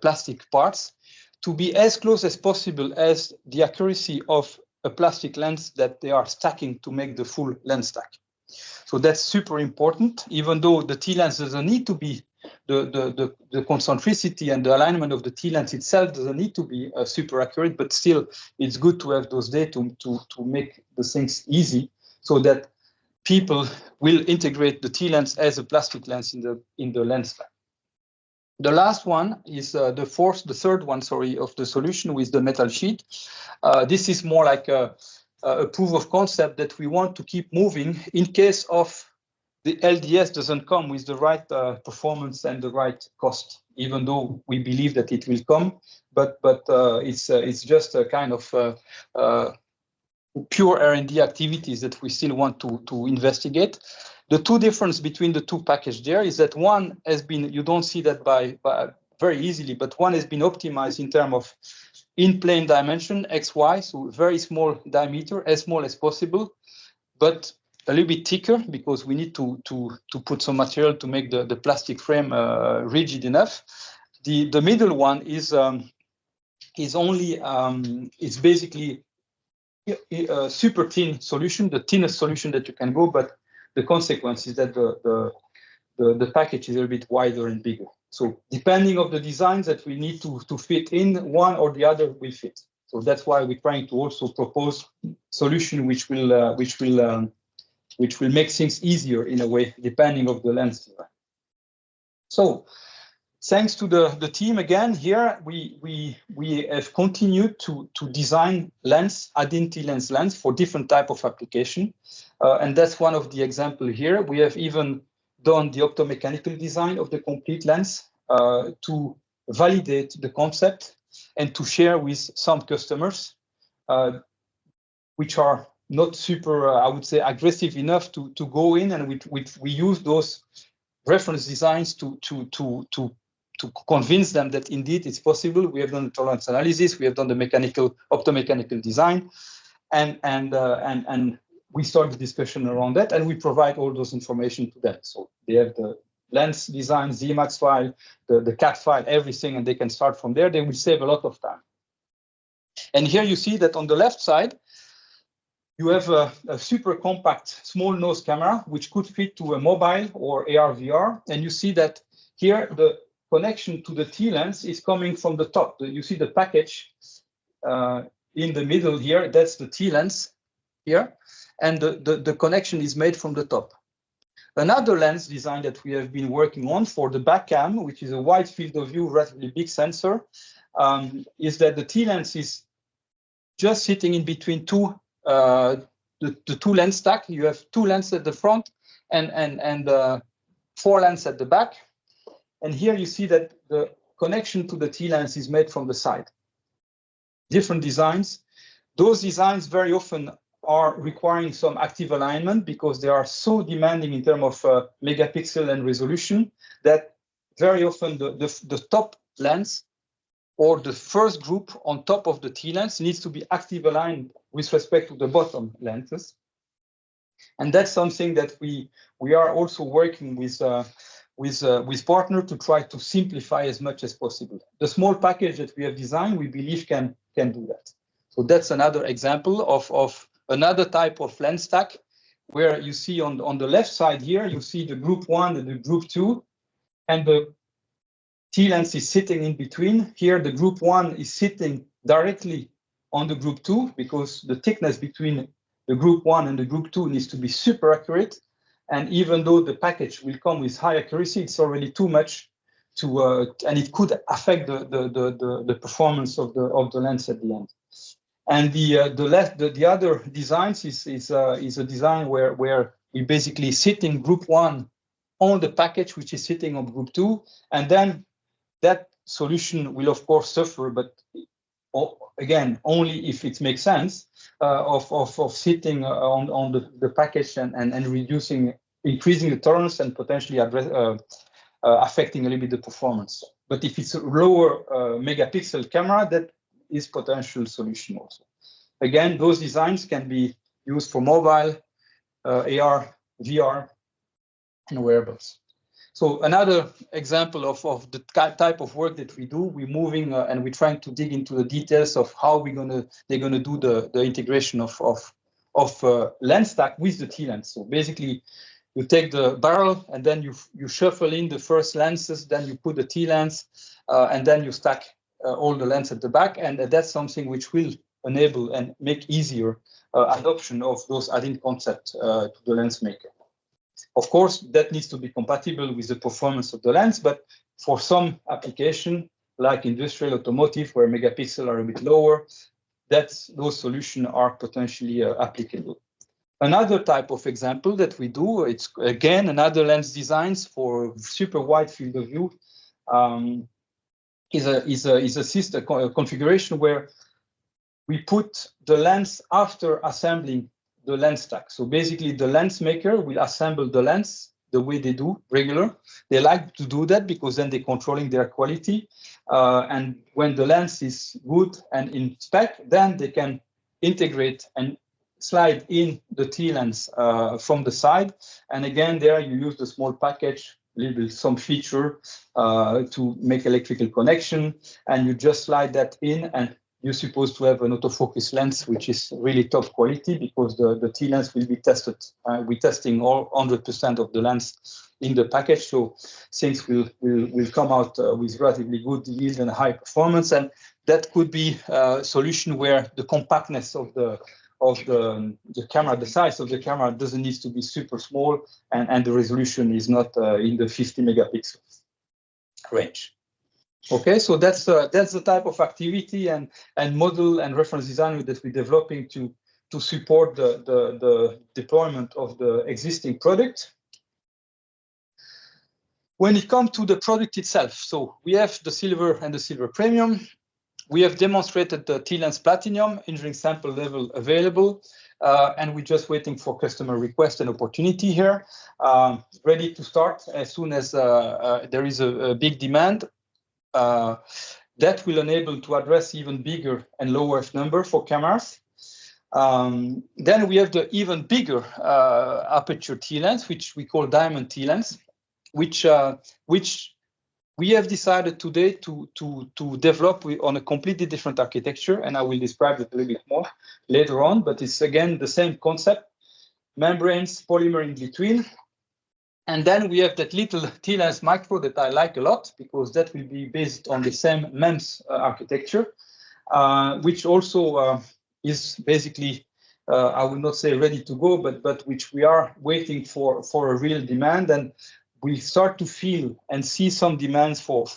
plastic parts to be as close as possible as the accuracy of a plastic lens that they are stacking to make the full lens stack. So that's super important, even though the TLens doesn't need to be the concentricity and the alignment of the TLens itself doesn't need to be super accurate, but still it's good to have those data to make the things easy, so that people will integrate the TLens as a plastic lens in the lens stack. The last one is the third one, of the solution with the metal sheet. This is more like a proof of concept that we want to keep moving in case of the LDS doesn't come with the right performance and the right cost, even though we believe that it will come, but it's just a kind of pure R&D activities that we still want to investigate. The 2 differences between the 2 packages there is that one has been, you don't see that by very easily, but one has been optimized in terms of in-plane dimension, XY, so very small diameter, as small as possible, but a little bit thicker, because we need to put some material to make the plastic frame rigid enough. The middle one is only, it's basically a super thin solution, the thinnest solution that you can go, but the consequence is that the the package is a little bit wider and bigger. So depending on the designs that we need to fit in, one or the other will fit. So that's why we're trying to also propose solution which will make things easier in a way, depending on the lens design. So thanks to the team again here, we have continued to design lens, identity lens for different type of application. And that's one of the example here. We have even done the optomechanical design of the complete lens to validate the concept and to share with some customers, which are not super, I would say, aggressive enough to go in, and we use those reference designs to convince them that indeed it's possible. We have done the tolerance analysis, we have done the optomechanical design, and we start the discussion around that, and we provide all those information to them. So they have the lens design, ZMAX file, the CAD file, everything, and they can start from there. They will save a lot of time. And here you see that on the left side, you have a super compact small nose camera, which could fit to a mobile or AR, VR. And you see that here, the connection to the T-lens is coming from the top. You see the package in the middle here, that's the T-lens here. And the connection is made from the top. Another lens design that we have been working on for the back cam, which is a wide field of view, relatively big sensor, is that the T-lens is just sitting in between the two lens stack. You have two lenses at the front and 4 lenses at the back. And here you see that the connection to the T-lens is made from the side. Different designs. Those designs very often are requiring some active alignment because they are so demanding in terms of megapixel and resolution that very often the top lens or the first group on top of the T-lens needs to be active aligned with respect to the bottom lenses. And that's something that we are also working with partner to try to simplify as much as possible. The small package that we have designed, we believe can do that. So that's another example of another type of lens stack, where you see on the left side here, you see the group 1 and the group 2, and the T-lens is sitting in between. Here, the group 1 is sitting directly on the group 2 because the thickness between the group 1 and the group 2 needs to be super accurate. And even though the package will come with high accuracy, it's already too much to, and it could affect the performance of the lens at the end. And the other designs is a design where we basically sit in group 1 on the package, which is sitting on group 2, and then that solution will of course suffer, but again, only if it makes sense of sitting on the package and increasing the tolerance and potentially affecting a little bit the performance. But if it's a lower megapixel camera, that is potential solution also. Again, those designs can be used for mobile, AR, VR, and wearables. So another example of the type of work that we do, we're moving and we're trying to dig into the details of how they're gonna do the integration of lens stack with the T-lens. So basically, you take the barrel and then you shuffle in the first lenses, then you put the T-lens, and then you stack all the lenses at the back, and that's something which will enable and make easier adoption of those add-in concepts to the lens maker. Of course, that needs to be compatible with the performance of the lens, but for some application, like industrial automotive, where megapixels are a bit lower, those solutions are potentially applicable. Another type of example that we do, it's again another lens designs for super wide field of view, is a system configuration where we put the lens after assembling the lens stack. So basically, the lens maker will assemble the lens the way they do regular. They like to do that because then they're controlling their quality. And when the lens is good and in spec, then they can integrate and slide in the T-lens from the side. And again, there you use the small package, little some feature to make electrical connection, and you just slide that in, and you're supposed to have an autofocus lens, which is really top quality because the T lens will be tested. We're testing all 100% of the lens in the package, so things will come out with relatively good yield and high performance. And that could be a solution where the compactness of the camera, the size of the camera doesn't need to be super small, and the resolution is not in the 50 megapixels range. Okay, so that's the type of activity and model and reference design that we're developing to support the deployment of the existing product. When it comes to the product itself, so we have the silver and the silver premium. We have demonstrated the T-Lens Platinum engineering sample level available, and we're just waiting for customer request and opportunity here. Ready to start as soon as there is a big demand. That will enable to address even bigger and lower F number for cameras. Then we have the even bigger aperture T-Lens, which we call Diamond T-Lens, which we have decided today to develop on a completely different architecture, and I will describe it a little bit more later on, but it's again the same concept, membranes, polymer in between. And then we have that little T-Lens Micro that I like a lot because that will be based on the same MEMS architecture, which also is basically, I will not say ready to go, but which we are waiting for a real demand. And we start to feel and see some demands for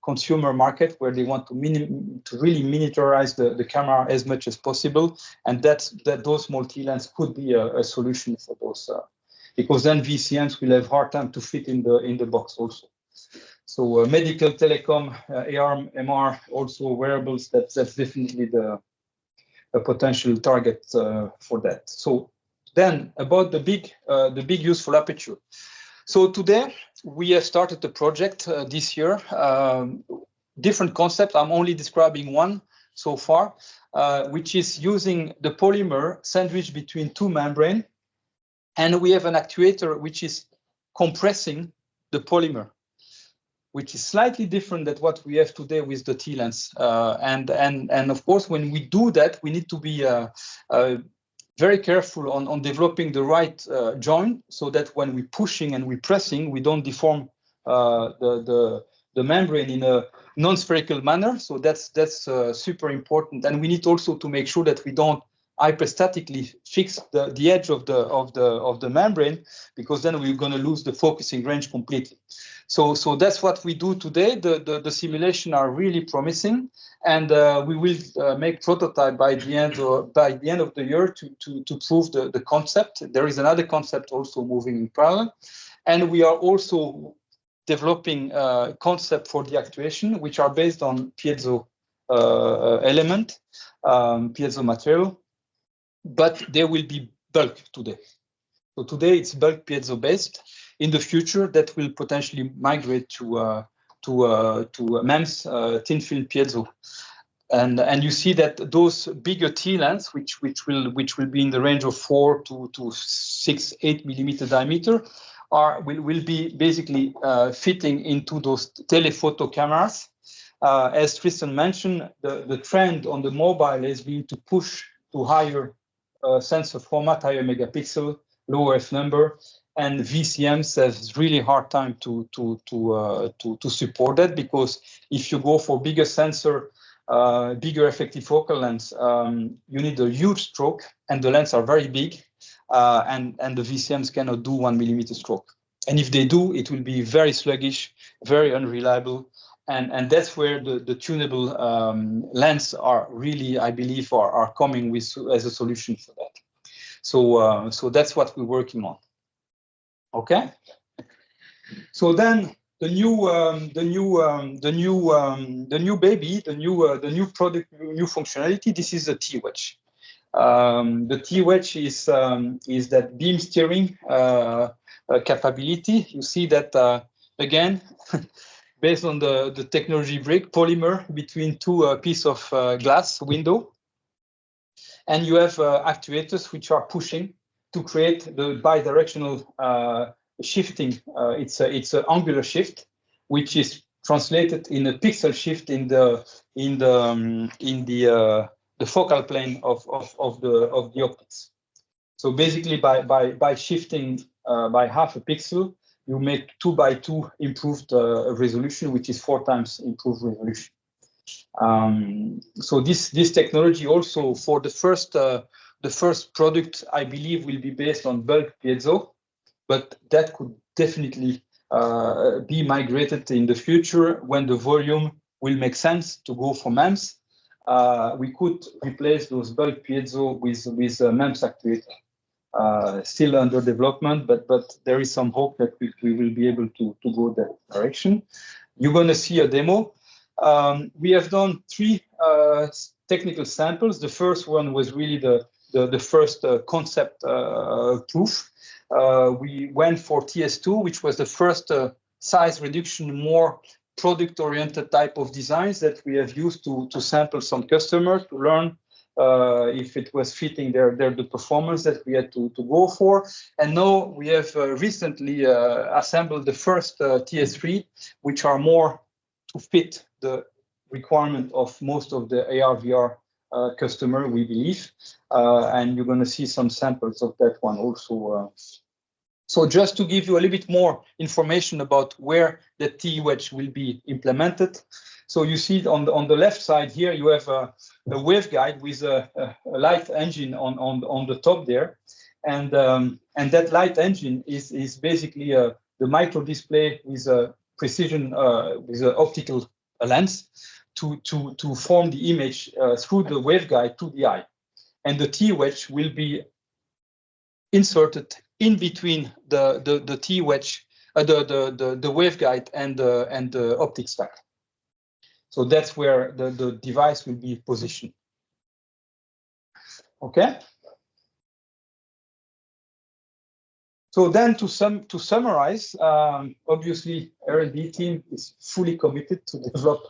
consumer market where they want to really miniaturize the camera as much as possible, and that those small T-Lens could be a solution for those, because then VCMs will have hard time to fit in the box also. So medical, telecom, AR, MR, also wearables. That's definitely the potential target for that. So then about the big useful aperture. So today we have started the project this year. Different concept. I'm only describing one so far, which is using the polymer sandwiched between two membranes, and we have an actuator which is compressing the polymer, which is slightly different than what we have today with the T-Lens. And of course, when we do that, we need to be very careful on developing the right joint so that when we're pushing and we're pressing, we don't deform the membrane in a non-spherical manner. So that's super important. And we need also to make sure that we don't hyperstatically fix the edge of the membrane, because then we're going to lose the focusing range completely. So that's what we do today. The simulation are really promising, and we will make prototype by the end of the year to prove the concept. There is another concept also moving in parallel, and we are also developing a concept for the actuation, which are based on piezo element, piezo material, but they will be bulk today. So today it's bulk piezo based. In the future, that will potentially migrate to MEMS thin film piezo, and you see that those bigger T-Lens, which will be in the range of 4 to 6, 8 millimeter diameter, will be basically fitting into those telephoto cameras. As Tristan mentioned, the trend on the mobile is being to push to higher sensor format, higher megapixel, lower F number, and VCMs has really hard time to support that, because if you go for bigger sensor, bigger effective focal length, you need a huge stroke, and the lens are very big, and the VCMs cannot do 1 millimeter stroke. And if they do, it will be very sluggish, very unreliable, and that's where the tunable lens are really, I believe, are coming with as a solution for that. So that's what we're working on. Okay. So then the new baby, the new product, new functionality. This is a T-Wedge. The T-Wedge is that beam steering capability. You see that again, based on the technology brick, polymer between two piece of glass window, and you have actuators which are pushing to create the bidirectional shifting. It's an angular shift, which is translated in a pixel shift in the focal plane of the optics. So basically, by shifting by half a pixel, you make 2 by 2 improved resolution, which is 4 times improved resolution. So this technology also for the first product, I believe, will be based on bulk piezo, but that could definitely be migrated in the future when the volume will make sense to go for MEMS. We could replace those bulk piezo with MEMS actuator. Still under development, but there is some hope that we will be able to go that direction. You're going to see a demo. We have done 3 technical samples. The first one was really the first concept proof. We went for TS2, which was the first size reduction, more product-oriented type of designs that we have used to sample some customers to learn if it was fitting the performance that we had to go for. And now we have recently assembled the first TS3, which are more to fit the requirement of most of the AR/VR customer, we believe. And you're going to see some samples of that one also. So just to give you a little bit more information about where the T-wedge will be implemented. So you see on the left side here, you have a waveguide with a light engine on the top there. And that light engine is basically the micro display with a precision, with an optical lens to form the image through the waveguide to the eye. And the T-wedge will be inserted in between the T-wedge, the waveguide and the optic stack. So that's where the device will be positioned. Okay. So then to summarize, obviously R&D team is fully committed to develop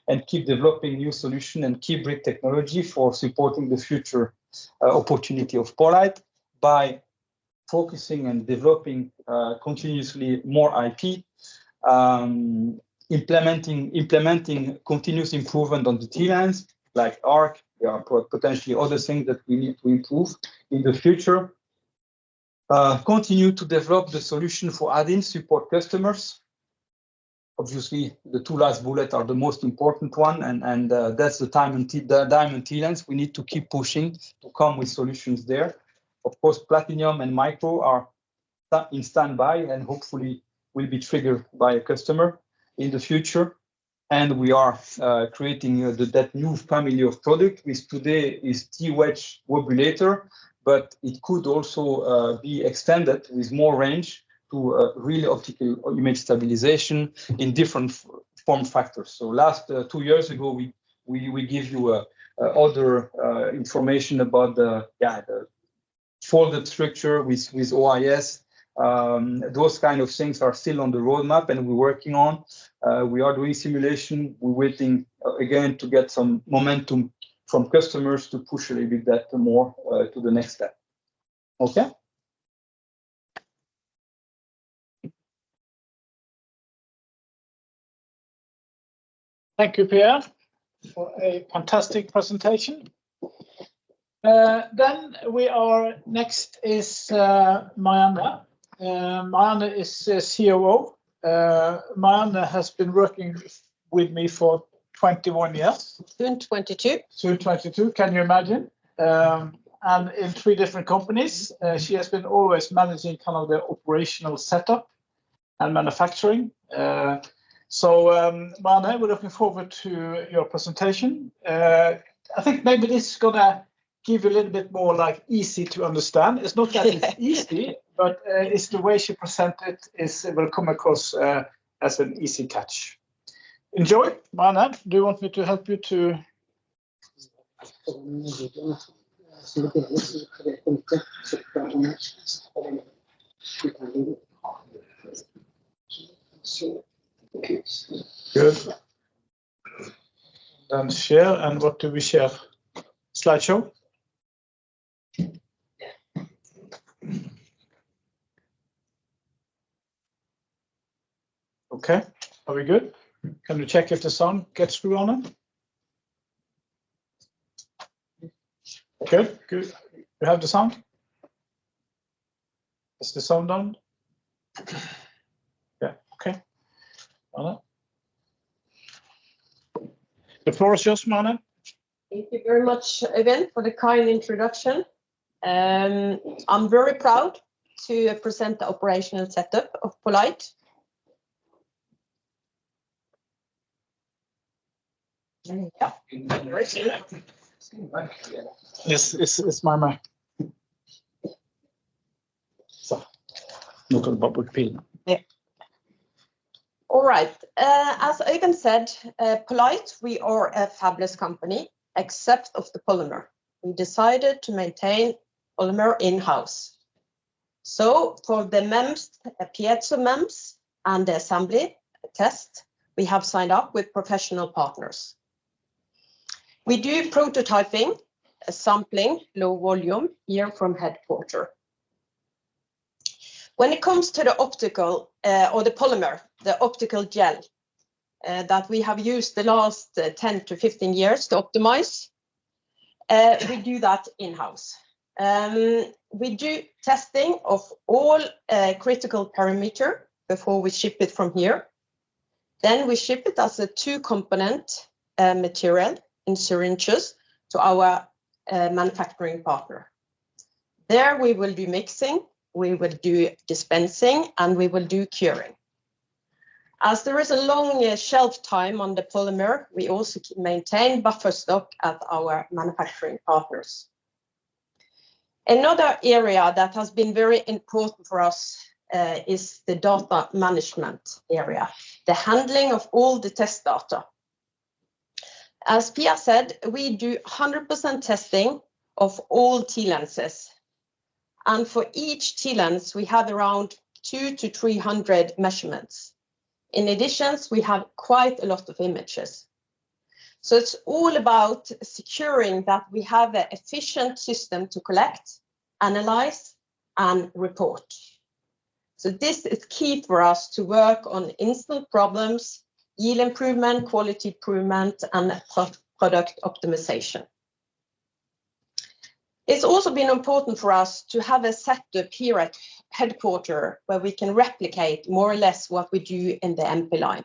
and keep developing new solution and key brick technology for supporting the future opportunity of poLight by focusing and developing continuously more IP, implementing continuous improvement on the T-lens, like ARC. There are potentially other things that we need to improve in the future. Continue to develop the solution for add-in support customers. Obviously, the 2 last bullets are the most important one, and that's the diamond T-lens. We need to keep pushing to come with solutions there. Of course, platinum and micro are in standby and hopefully will be triggered by a customer in the future. And we are creating that new family of product, which today is T-wedge wobulator, but it could also be extended with more range to really optical image stabilization in different form factors. So last 2 years ago, we give you other information about the folded structure with OIS. Those kind of things are still on the roadmap and we're working on. We are doing simulation. We're waiting again to get some momentum from customers to push a little bit that more to the next step. Okay. Thank you, Pierre, for a fantastic presentation. Then next is Marianne. Marianne is COO. Marianne has been working with me for 21 years. Soon 22. Soon 22, can you imagine? And in 3 different companies. She has been always managing kind of the operational setup and manufacturing. So Marianne, we're looking forward to your presentation. I think maybe this is gonna give you a little bit more like easy to understand. It's not that it's easy, but it's the way she presented will come across as an easy catch. Enjoy, Marianne. Do you want me to help you to? Good. Then share, and what do we share? Slideshow? Okay, are we good? Can you check if the sound gets through on it? Good, good. You have the sound? Is the sound on? Yeah, okay. Anna? The floor is yours, Mana. Thank you very much, again, for the kind introduction. I'm very proud to present the operational setup of poLight. Yeah. It's my mic. Så. Nu kan du bara bruka pilen. Yeah. All right. As Øyvind said, poLight, we are a fabless company, except of the polymer. We decided to maintain polymer in-house. So for the MEMS, piezo MEMS, and the assembly test, we have signed up with professional partners. We do prototyping, sampling, low volume, here from headquarters. When it comes to the optical or the polymer, the optical gel that we have used the last 10 to 15 years to optimize, we do that in-house. We do testing of all critical parameter before we ship it from here. Then we ship it as a 2-component material in syringes to our manufacturing partner. There we will do mixing, we will do dispensing, and we will do curing. As there is a long shelf time on the polymer, we also maintain buffer stock at our manufacturing partners. Another area that has been very important for us is the data management area, the handling of all the test data. As Pia said, we do 100% testing of all T-lenses. And for each T-lens, we have around 200 to 300 measurements. In addition, we have quite a lot of images. So it's all about securing that we have an efficient system to collect, analyze, and report. So this is key for us to work on instant problems, yield improvement, quality improvement, and product optimization. It's also been important for us to have a setup here at headquarters where we can replicate more or less what we do in the MP line.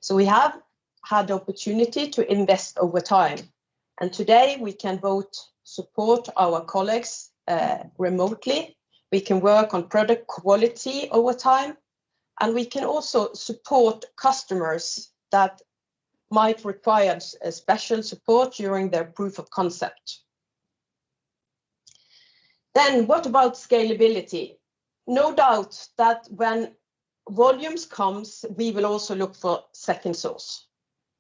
So we have had the opportunity to invest over time. And today we can both support our colleagues remotely, we can work on product quality over time, and we can also support customers that might require a special support during their proof of concept. Then what about scalability? No doubt that when volumes comes, we will also look for second source.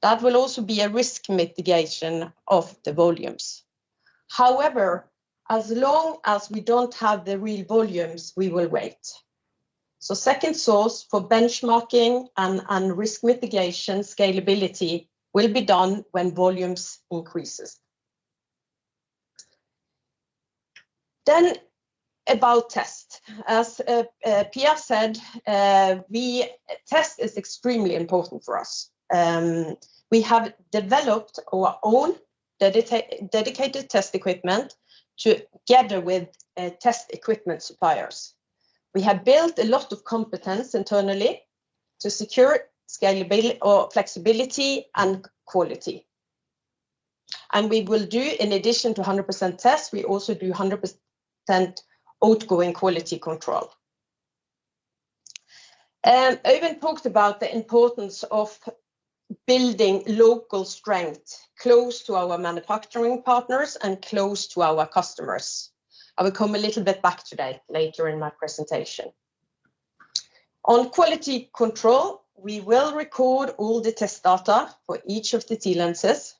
That will also be a risk mitigation of the volumes. However, as long as we don't have the real volumes, we will wait. So second source for benchmarking and risk mitigation scalability will be done when volumes increases. Then about test, as Pia said, test is extremely important for us. We have developed our own dedicated test equipment together with test equipment suppliers. We have built a lot of competence internally to secure scalability or flexibility and quality. And we will do, in addition to 100% test, we also do 100% outgoing quality control. Øyvind talked about the importance of building local strength close to our manufacturing partners and close to our customers. I will come a little bit back to that later in my presentation. On quality control, we will record all the test data for each of the T-lenses.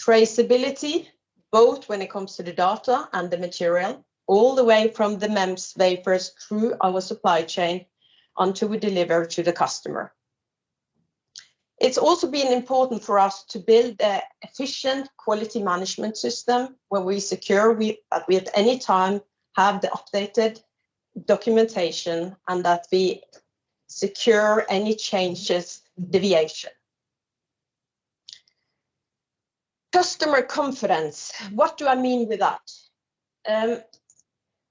Traceability, both when it comes to the data and the material, all the way from the MEMS wafers through our supply chain until we deliver to the customer. It's also been important for us to build an efficient quality management system where we secure that we at any time have the updated documentation and that we secure any changes deviation. Customer confidence. What do I mean with that?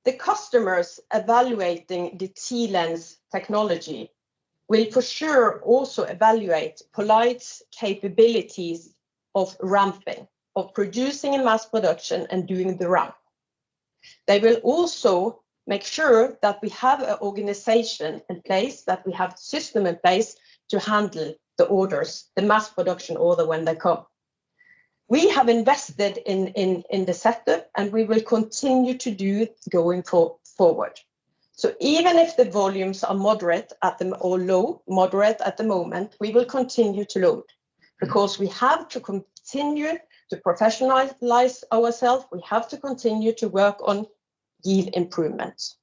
The customers evaluating the TLens technology will for sure also evaluate poLight's capabilities of ramping, of producing in mass production and doing the ramp. They will also make sure that we have an organization in place, that we have a system in place to handle the orders, the mass production order when they come. We have invested in the setup, and we will continue to do it going forward. So even if the volumes are moderate at the moderate at the moment, we will continue to load, because we have to continue to professionalize ourselves. We have to continue to work on yield improvements.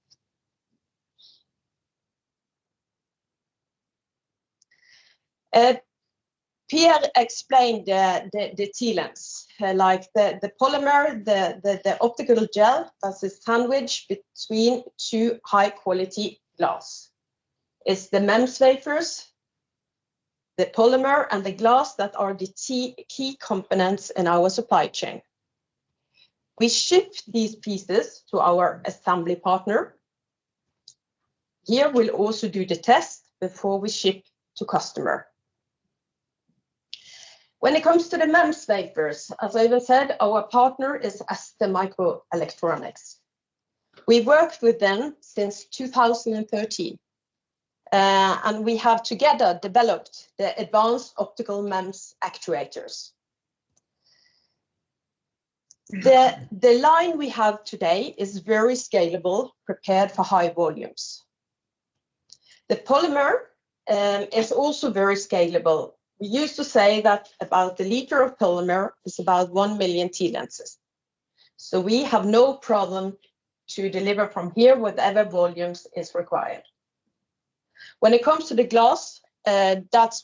Pierre explained the TLens, like the polymer, the optical gel that's a sandwich between two high quality glass. It's the MEMS wafers, the polymer and the glass that are the key components in our supply chain. We ship these pieces to our assembly partner. Here we'll also do the test before we ship to customer. When it comes to the MEMS wafers, as I said, our partner is ST Microelectronics. We worked with them since 2013, and we have together developed the advanced optical MEMS actuators. The line we have today is very scalable, prepared for high volumes. The polymer is also very scalable. We used to say that about the liter of polymer is about 1 million TLenses. So we have no problem to deliver from here whatever volumes is required. When it comes to the glass,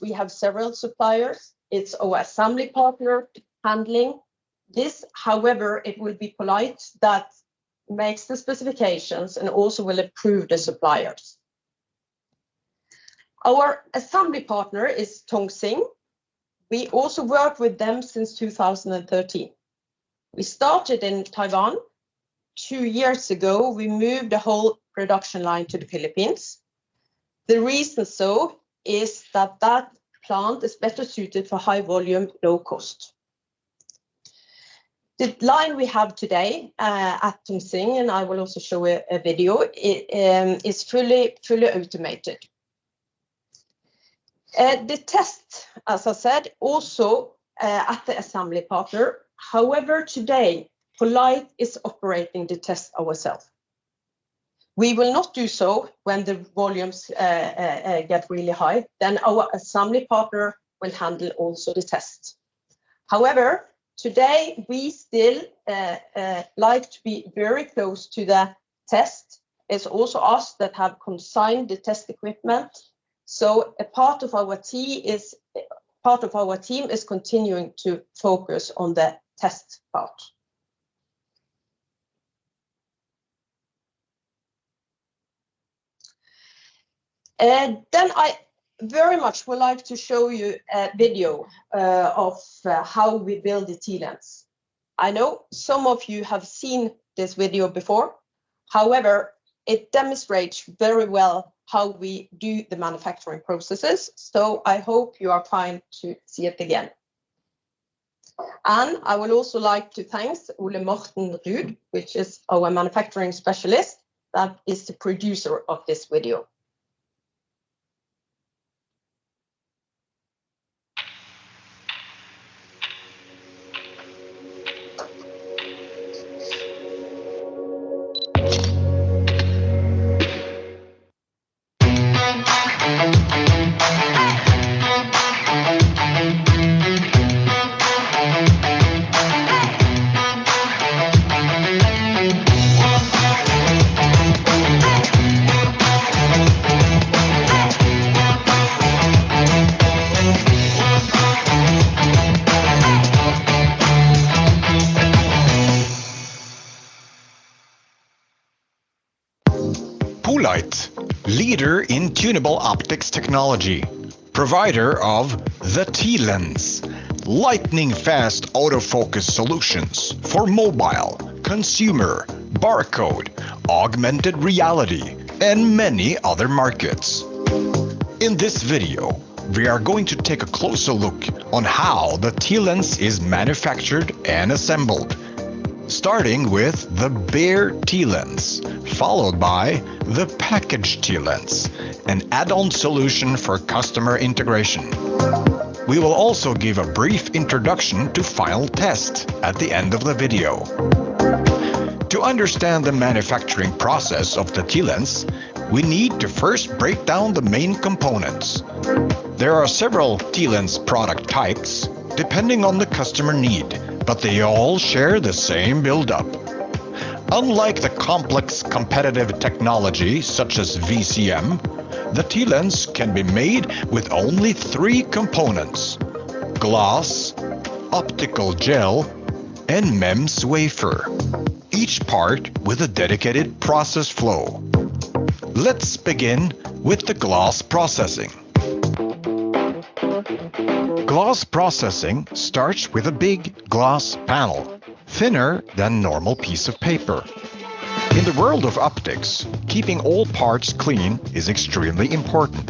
we have several suppliers. It's our assembly partner handling this. However, it will be poLight that makes the specifications and also will approve the suppliers. Our assembly partner is Tongxing. We also work with them since 2013. We started in Taiwan. 2 years ago, we moved the whole production line to the Philippines. The reason so is that that plant is better suited for high volume, low cost. The line we have today at Tongxing, and I will also show a video, is fully automated. The test, as I said, also at the assembly partner. However, today, poLight is operating the test ourselves. We will not do so when the volumes get really high. Then our assembly partner will handle also the test. However, today we still like to be very close to the test. It's also us that have consigned the test equipment. So a part of our team is continuing to focus on the test part. Then I very much would like to show you a video of how we build the TLens. I know some of you have seen this video before. However, it demonstrates very well how we do the manufacturing processes. So I hope you are fine to see it again. And I would also like to thank Ole Morten Ruud, which is our manufacturing specialist, that is the producer of this video. poLight, leader in tunable optics technology, provider of the T-Lens, lightning-fast autofocus solutions for mobile, consumer, barcode, augmented reality, and many other markets. In this video, we are going to take a closer look on how the T-Lens is manufactured and assembled, starting with the bare T-Lens, followed by the packaged T-Lens, an add-on solution for customer integration. We will also give a brief introduction to final test at the end of the video. To understand the manufacturing process of the T-Lens, we need to first break down the main components. There are several T-Lens product types, depending on the customer need, but they all share the same build-up. Unlike the complex competitive technology such as VCM, the T-Lens can be made with only 3 components: glass, optical gel, and MEMS wafer, each part with a dedicated process flow. Let's begin with the glass processing. Glass processing starts with a big glass panel, thinner than normal piece of paper. In the world of optics, keeping all parts clean is extremely important.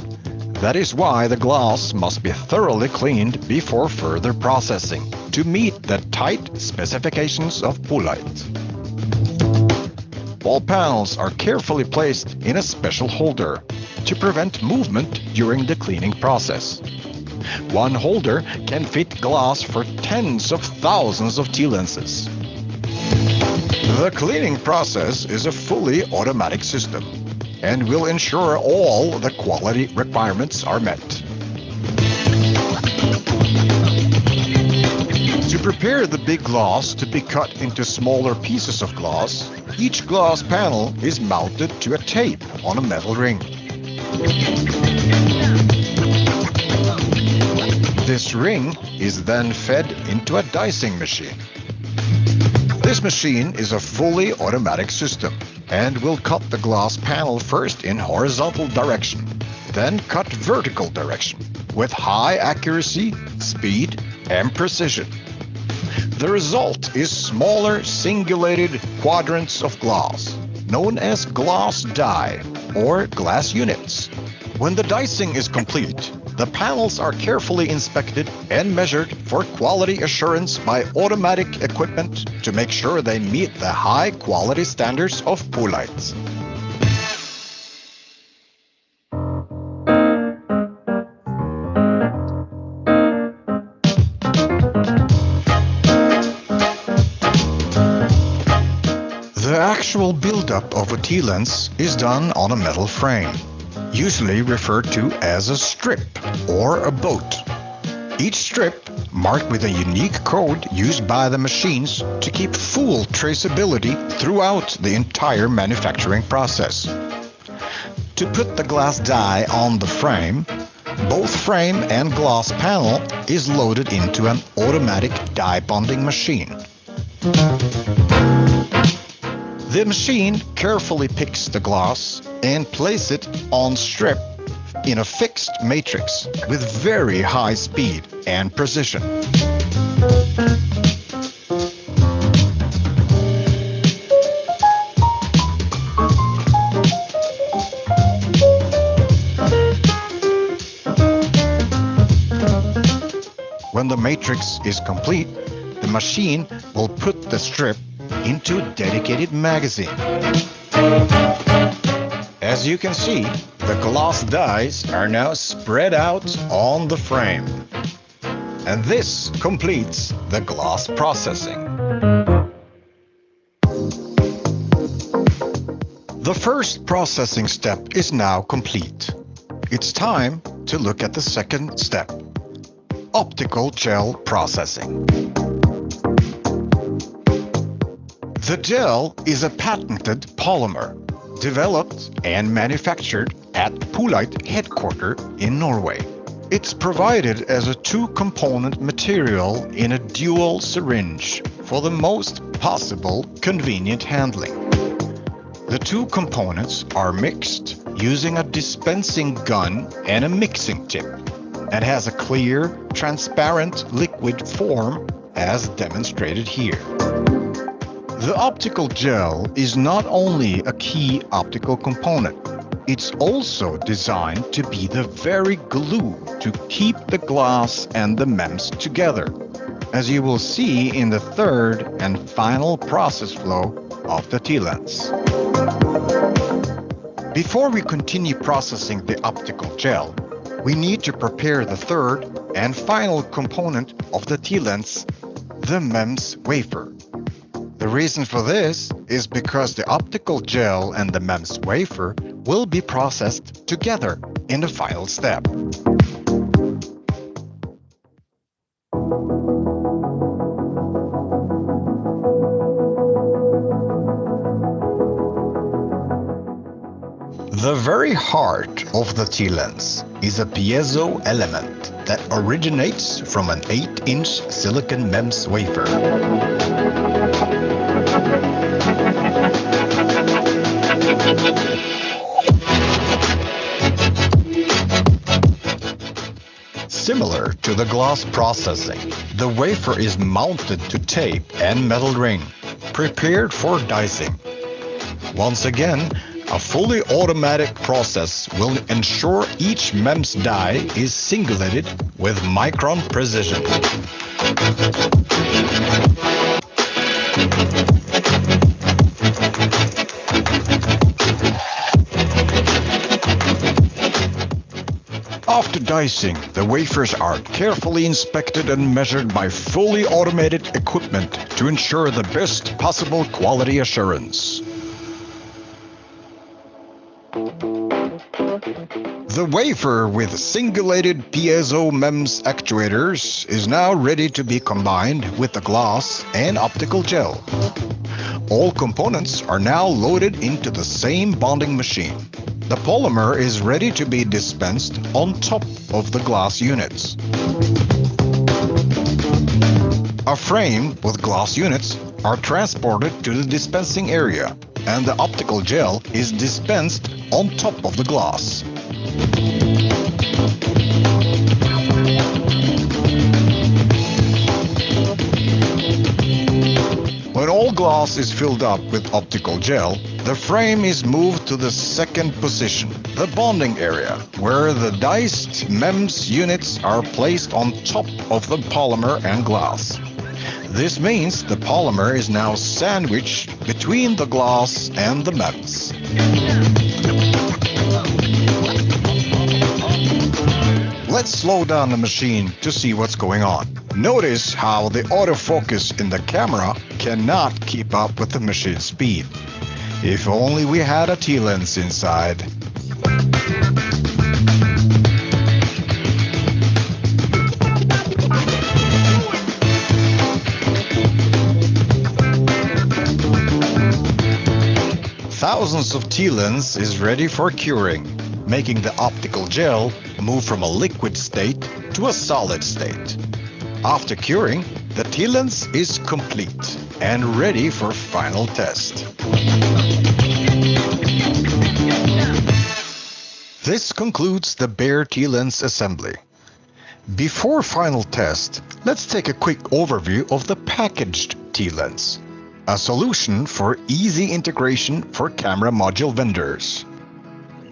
That is why the glass must be thoroughly cleaned before further processing to meet the tight specifications of poLight. All panels are carefully placed in a special holder to prevent movement during the cleaning process. One holder can fit glass for tens of thousands of T-lenses. The cleaning process is a fully automatic system and will ensure all the quality requirements are met. To prepare the big glass to be cut into smaller pieces of glass, each glass panel is mounted to a tape on a metal ring. This ring is then fed into a dicing machine. This machine is a fully automatic system and will cut the glass panel first in horizontal direction, then cut vertical direction with high accuracy, speed, and precision. The result is smaller singulated quadrants of glass, known as glass die or glass units. When the dicing is complete, the panels are carefully inspected and measured for quality assurance by automatic equipment to make sure they meet the high quality standards of poLight. The actual buildup of a T-lens is done on a metal frame, usually referred to as a strip or a boat. Each strip marked with a unique code used by the machines to keep full traceability throughout the entire manufacturing process. To put the glass die on the frame, both frame and glass panel is loaded into an automatic die bonding machine. The machine carefully picks the glass and places it on strip in a fixed matrix with very high speed and precision. When the matrix is complete, the machine will put the strip into a dedicated magazine. As you can see, the glass dies are now spread out on the frame. And this completes the glass processing. The first processing step is now complete. It's time to look at the second step: optical gel processing. The gel is a patented polymer developed and manufactured at poLight headquarters in Norway. It's provided as a 2-component material in a dual syringe for the most possible convenient handling. The 2 components are mixed using a dispensing gun and a mixing tip. and has a clear, transparent liquid form as demonstrated here. The optical gel is not only a key optical component, it's also designed to be the very glue to keep the glass and the MEMS together, as you will see in the third and final process flow of the T-lens. Before we continue processing the optical gel, we need to prepare the third and final component of the T-lens, the MEMS wafer. The reason for this is because the optical gel and the MEMS wafer will be processed together in the final step. The very heart of the T-lens is a piezo element that originates from an 8-inch silicon MEMS wafer. Similar to the glass processing, the wafer is mounted to tape and metal ring, prepared for dicing. Once again, a fully automatic process will ensure each MEMS die is singulated with micron precision. After dicing, the wafers are carefully inspected and measured by fully automated equipment to ensure the best possible quality assurance. The wafer with singulated piezo MEMS actuators is now ready to be combined with the glass and optical gel. All components are now loaded into the same bonding machine. The polymer is ready to be dispensed on top of the glass units. A frame with glass units are transported to the dispensing area, and the optical gel is dispensed on top of the glass. When all glass is filled up with optical gel, the frame is moved to the second position, the bonding area, where the diced MEMS units are placed on top of the polymer and glass. This means the polymer is now sandwiched between the glass and the MEMS. Let's slow down the machine to see what's going on. Notice how the autofocus in the camera cannot keep up with the machine speed. If only we had a T-lens inside. Thousands of T-lens is ready for curing, making the optical gel move from a liquid state to a solid state. After curing, the T-lens is complete and ready for final test. This concludes the bare T-lens assembly. Before final test, let's take a quick overview of the packaged T-lens, a solution for easy integration for camera module vendors.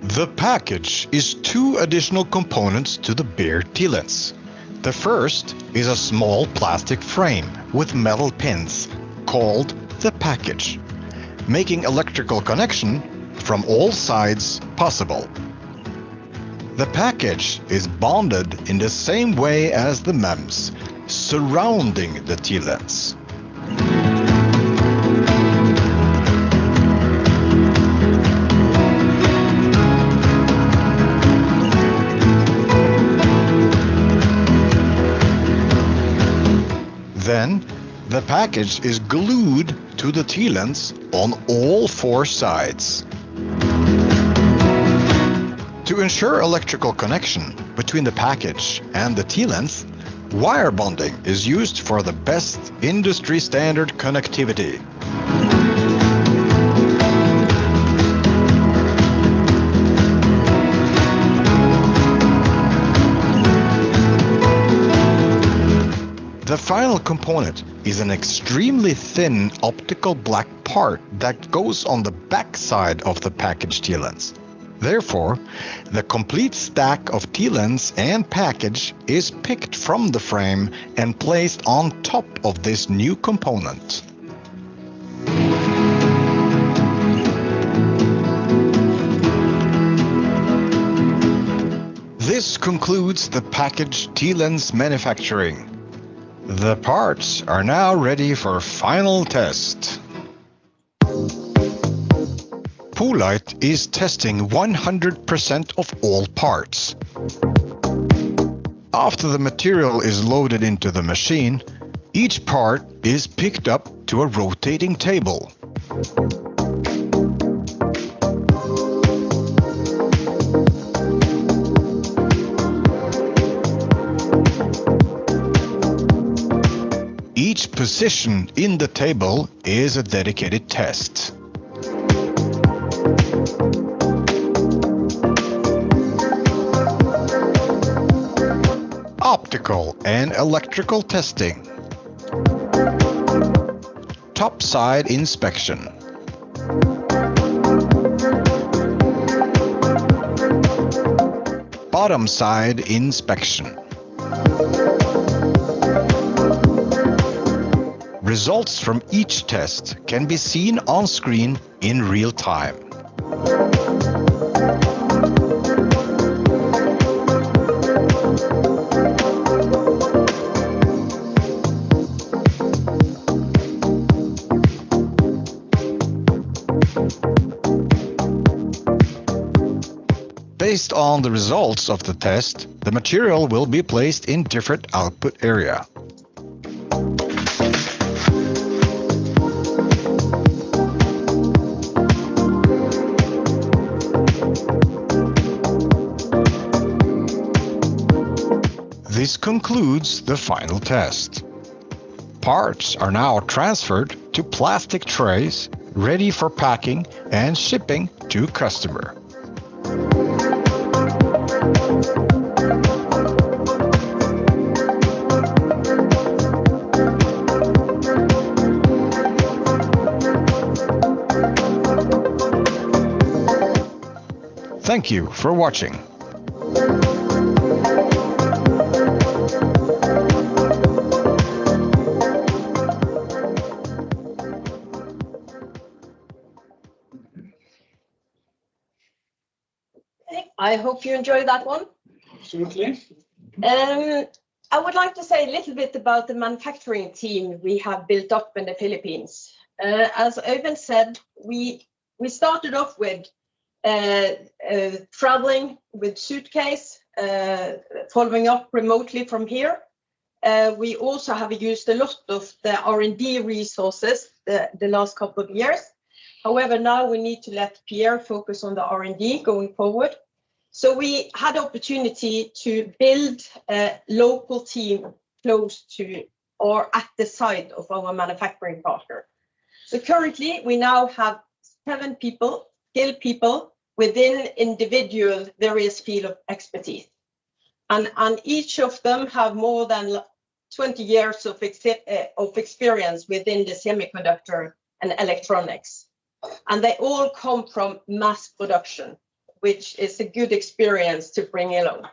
The package is two additional components to the bare T-lens. The first is a small plastic frame with metal pins called the package, making electrical connection from all sides possible. The package is bonded in the same way as the MEMS, surrounding the T-lens. Then, the package is glued to the T-lens on all four sides. To ensure electrical connection between the package and the T-lens, wire bonding is used for the best industry standard connectivity. The final component is an extremely thin optical black part that goes on the back side of the package T-lens. Therefore, the complete stack of T-lens and package is picked from the frame and placed on top of this new component. This concludes the package T-lens manufacturing. The parts are now ready for final test. poLight is testing 100% of all parts. After the material is loaded into the machine, each part is picked up to a rotating table. Each position in the table is a dedicated test. Optical and electrical testing. Top side inspection. Bottom side inspection. Results from each test can be seen on screen in real time. Based on the results of the test, the material will be placed in different output area. This concludes the final test. Parts are now transferred to plastic trays, ready for packing and shipping to customer. Thank you for watching. I hope you enjoyed that one. Absolutely. I would like to say a little bit about the manufacturing team we have built up in the Philippines. As Øyvind said, we started off with traveling with suitcase, following up remotely from here. We also have used a lot of the R&D resources the last couple of years. However, now we need to let Pierre focus on the R&D going forward. So we had opportunity to build a local team close to or at the side of our manufacturing partner. So currently we now have 7 people, skilled people within individual various field of expertise. And each of them have more than 20 years of experience within the semiconductor and electronics. And they all come from mass production, which is a good experience to bring along.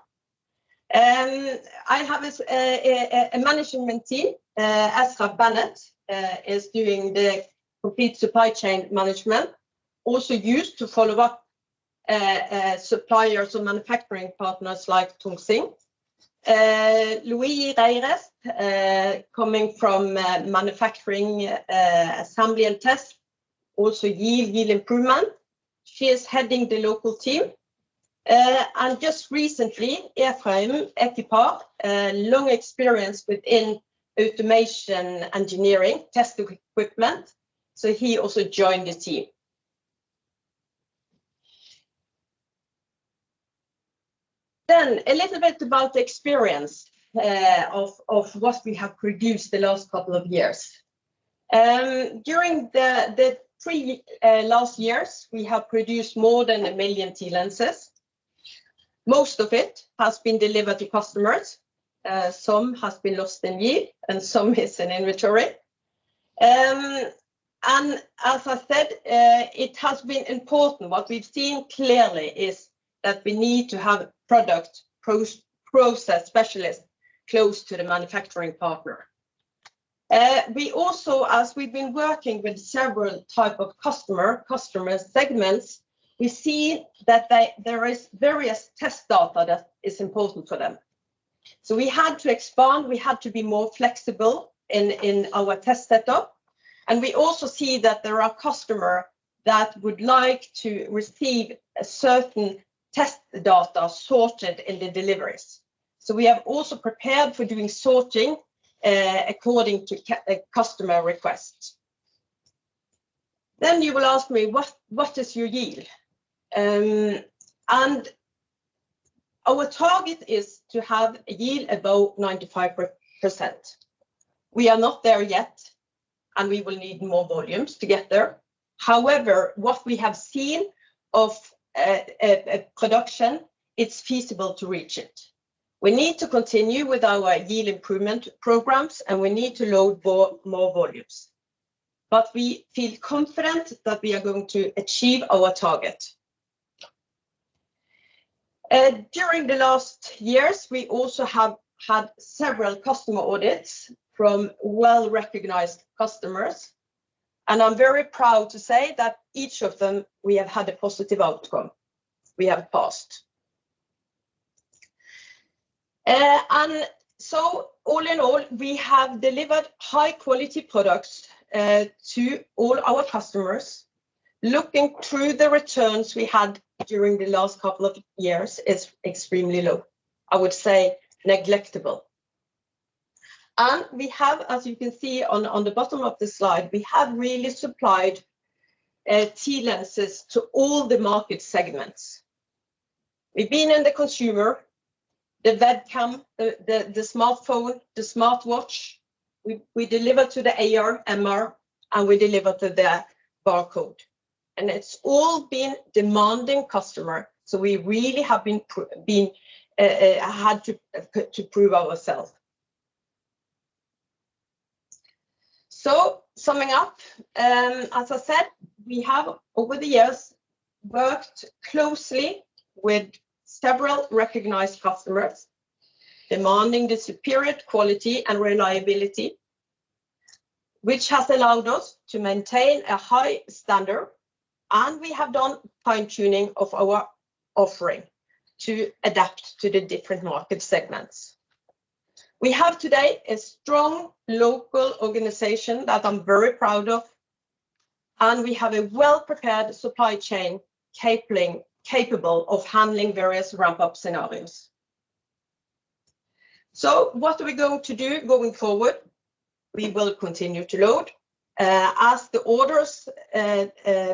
I have a management team. Ezra Bennett is doing the complete supply chain management, also used to follow up suppliers or manufacturing partners like Tungsing. Louis Reires, coming from manufacturing, assembly and test, also yield improvement. She is heading the local team. And just recently, Ephraim Ekipar, long experience within automation engineering, test equipment. So he also joined the team. Then a little bit about the experience of what we have produced the last couple of years. During the 3 last years, we have produced more than 1 million T-lenses. Most of it has been delivered to customers. Some has been lost in yield and some is in inventory. And as I said, it has been important. What we've seen clearly is that we need to have product process specialists close to the manufacturing partner. We also, as we've been working with several type of customer segments, we see that there is various test data that is important for them. So we had to expand, we had to be more flexible in our test setup. And we also see that there are customers that would like to receive a certain test data sorted in the deliveries. So we have also prepared for doing sorting according to customer requests. Then you will ask me, what is your yield? And our target is to have a yield above 95%. We are not there yet, and we will need more volumes to get there. However, what we have seen of production, it's feasible to reach it. We need to continue with our yield improvement programs, and we need to load more volumes. But we feel confident that we are going to achieve our target. During the last years, we also have had several customer audits from well-recognized customers. And I'm very proud to say that each of them, we have had a positive outcome. We have passed. And so all in all, we have delivered high quality products to all our customers. Looking through the returns we had during the last couple of years is extremely low. I would say neglectable. And we have, as you can see on the bottom of the slide, we have really supplied T-lenses to all the market segments. We've been in the consumer, the webcam, the smartphone, the smartwatch. We deliver to the AR, MR, and we deliver to the barcode. And it's all been demanding customer. So we really have had to prove ourselves. So summing up, as I said, we have over the years worked closely with several recognized customers, demanding the superior quality and reliability, which has allowed us to maintain a high standard. And we have done fine-tuning of our offering to adapt to the different market segments. We have today a strong local organization that I'm very proud of, and we have a well-prepared supply chain capable of handling various ramp-up scenarios. So what are we going to do going forward? We will continue to load. As the orders,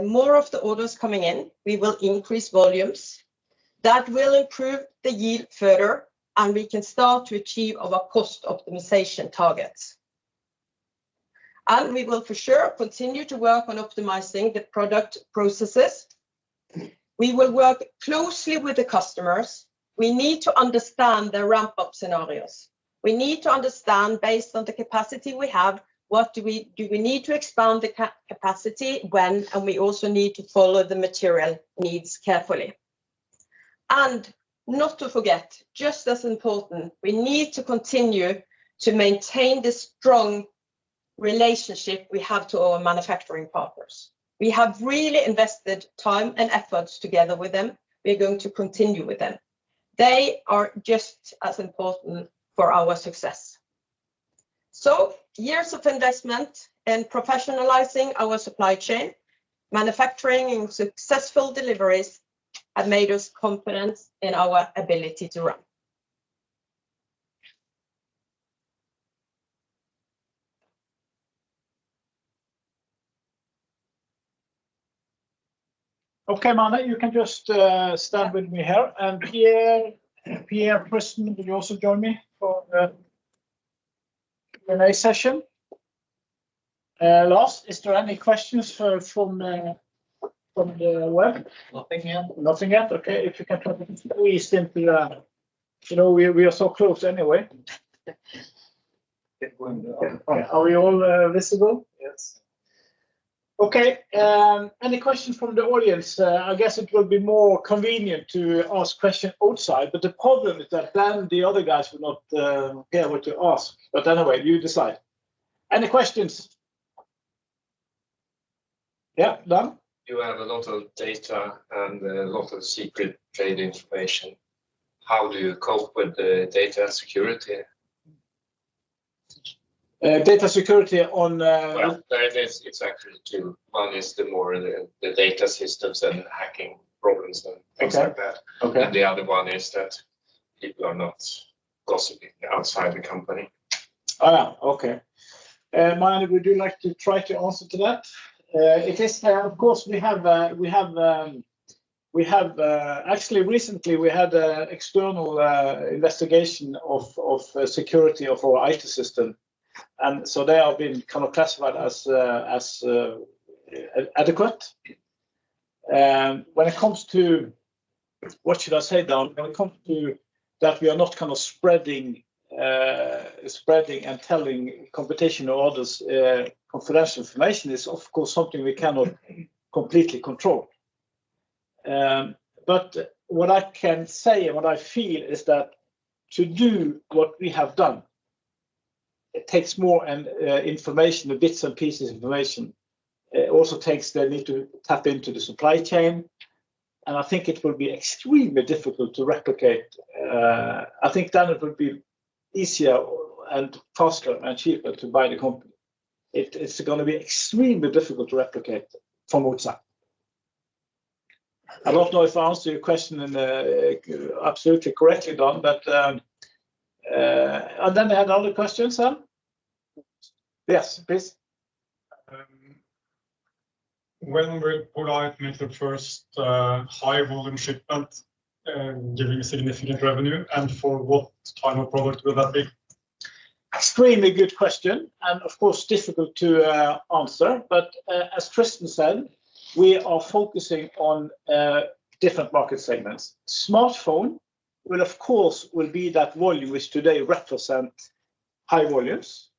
more of the orders coming in, we will increase volumes. That will improve the yield further, and we can start to achieve our cost optimization targets. And we will for sure continue to work on optimizing the product processes. We will work closely with the customers. We need to understand the ramp-up scenarios. We need to understand, based on the capacity we have, what do we need to expand the capacity when, and we also need to follow the material needs carefully. And not to forget, just as important, we need to continue to maintain the strong relationship we have to our manufacturing partners. We have really invested time and efforts together with them. We're going to continue with them. They are just as important for our success. So years of investment in professionalizing our supply chain, manufacturing and successful deliveries have made us confident in our ability to run. Okay, Mane, you can just stand with me here. And Pierre Preston, will you also join me for the Q&A session? Lars, is there any questions from the web? Nothing yet. Nothing yet. Okay, if you can try to squeeze into You know, we are so close anyway. Okay. Are we all visible? Yes. Okay. Any questions from the audience? I guess it will be more convenient to ask questions outside, but the problem is that then the other guys will not hear what you ask. But anyway, you decide. Any questions? Yeah, Dan? You have a lot of data and a lot of secret trade information. How do you cope with the data security? Data security on. Well, it's actually two. One is the data systems and hacking problems and things like that. Okay. And the other one is that people are not gossiping outside the company. Ah, okay. Marianne, would you like to try to answer to that? It is, of course, we have actually recently we had an external investigation of security of our IT system, and so they have been kind of classified as adequate. When it comes to, what should I say, Dan? When it comes to that, we are not kind of spreading and telling competition or others confidential information is of course something we cannot completely control. But what I can say and what I feel is that to do what we have done, it takes more and information, the bits and pieces of information. It also takes the need to tap into the supply chain. And I think it will be extremely difficult to replicate. I think then it will be easier and faster and cheaper to buy the company. It's going to be extremely difficult to replicate from outside. I don't know if I answered your question absolutely correctly, Don, but and then I had other questions, Sam? Yes, please. When will poLight make the first high volume shipment, giving significant revenue, and for what type of product will that be? Extremely good question, and of course difficult to answer. But as Tristan said, we are focusing on different market segments. Smartphone will, of course, be that volume which today represent high volumes.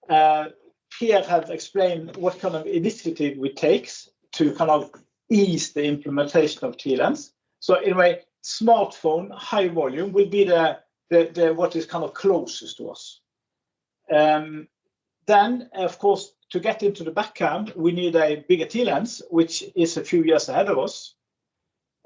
Pierre has explained what kind of initiative we take to kind of ease the implementation of TLens. So in a way, smartphone high volume will be the what is kind of closest to us. Then, of course, to get into the back cam, we need a bigger TLens, which is a few years ahead of us.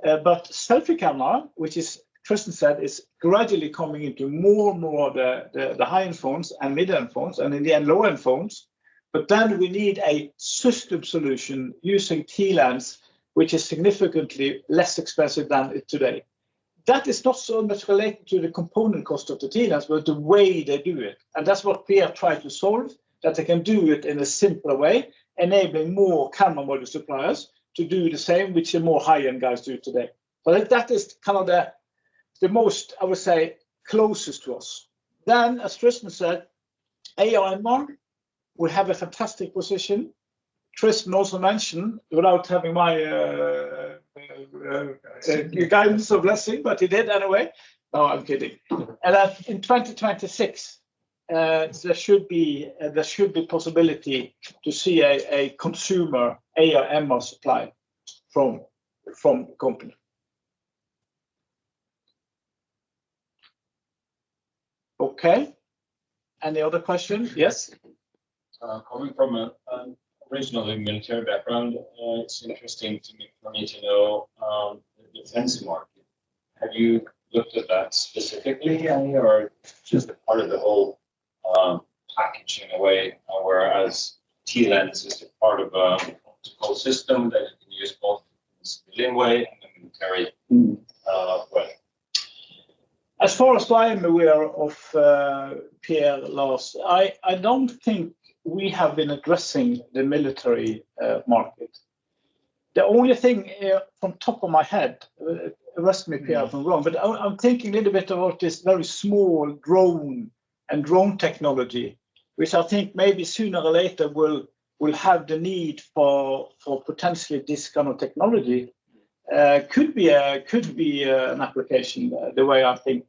But selfie camera, which is Tristan said, is gradually coming into more and more the high-end phones and mid-end phones, and in the end low-end phones. But then we need a system solution using TLens, which is significantly less expensive than it today. That is not so much related to the component cost of the TLens, but the way they do it. And that's what Pierre tried to solve, that they can do it in a simpler way, enabling more camera module suppliers to do the same, which the more high-end guys do today. So that is kind of the most, I would say, closest to us. Then, as Tristan said, AR/MR, we have a fantastic position. Tristan also mentioned, without having my guidance or blessing, but he did anyway. No, I'm kidding. And that in 2026, there should be possibility to see a consumer AR/MR supply from the company. Okay. Any other question? Yes. Coming from an originally military background, it's interesting for me to know the defense market. Have you looked at that specifically, or just a part of the whole package in a way, whereas TLens is a part of an optical system that you can use both in the civilian way and the military way? As far as I am aware of Pierre Lars, I don't think we have been addressing the military market. The only thing from top of my head, arrest me Pierre if I'm wrong, but I'm thinking a little bit about this very small drone technology, which I think maybe sooner or later will have the need for potentially this kind of technology. Could be an application the way I think.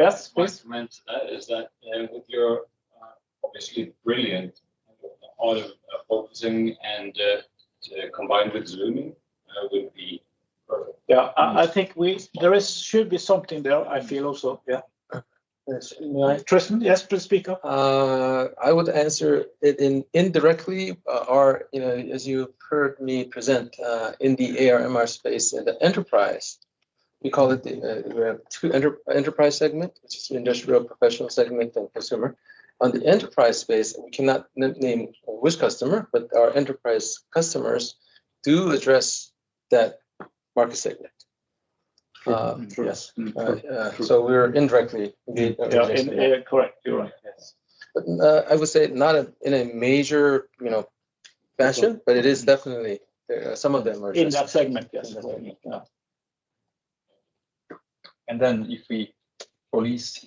Yes, my please. comment to that is that with your obviously brilliant art of focusing and combined with zooming would be perfect. Yeah, I think should be something there. I feel also. Yeah. Yes. Tristan, yes, please speak up. I would answer it indirectly, or as you heard me present in the AR/MR space in the enterprise. We call it we have two enterprise segment, which is the industrial professional segment and consumer. On the enterprise space, we cannot name which customer, but our enterprise customers do address that market segment. Yes. So we're indirectly engaged. Correct. You're right. Yes. But I would say not in a major, fashion, but it is definitely some of them are In that segment. Yes. Yeah. And then if police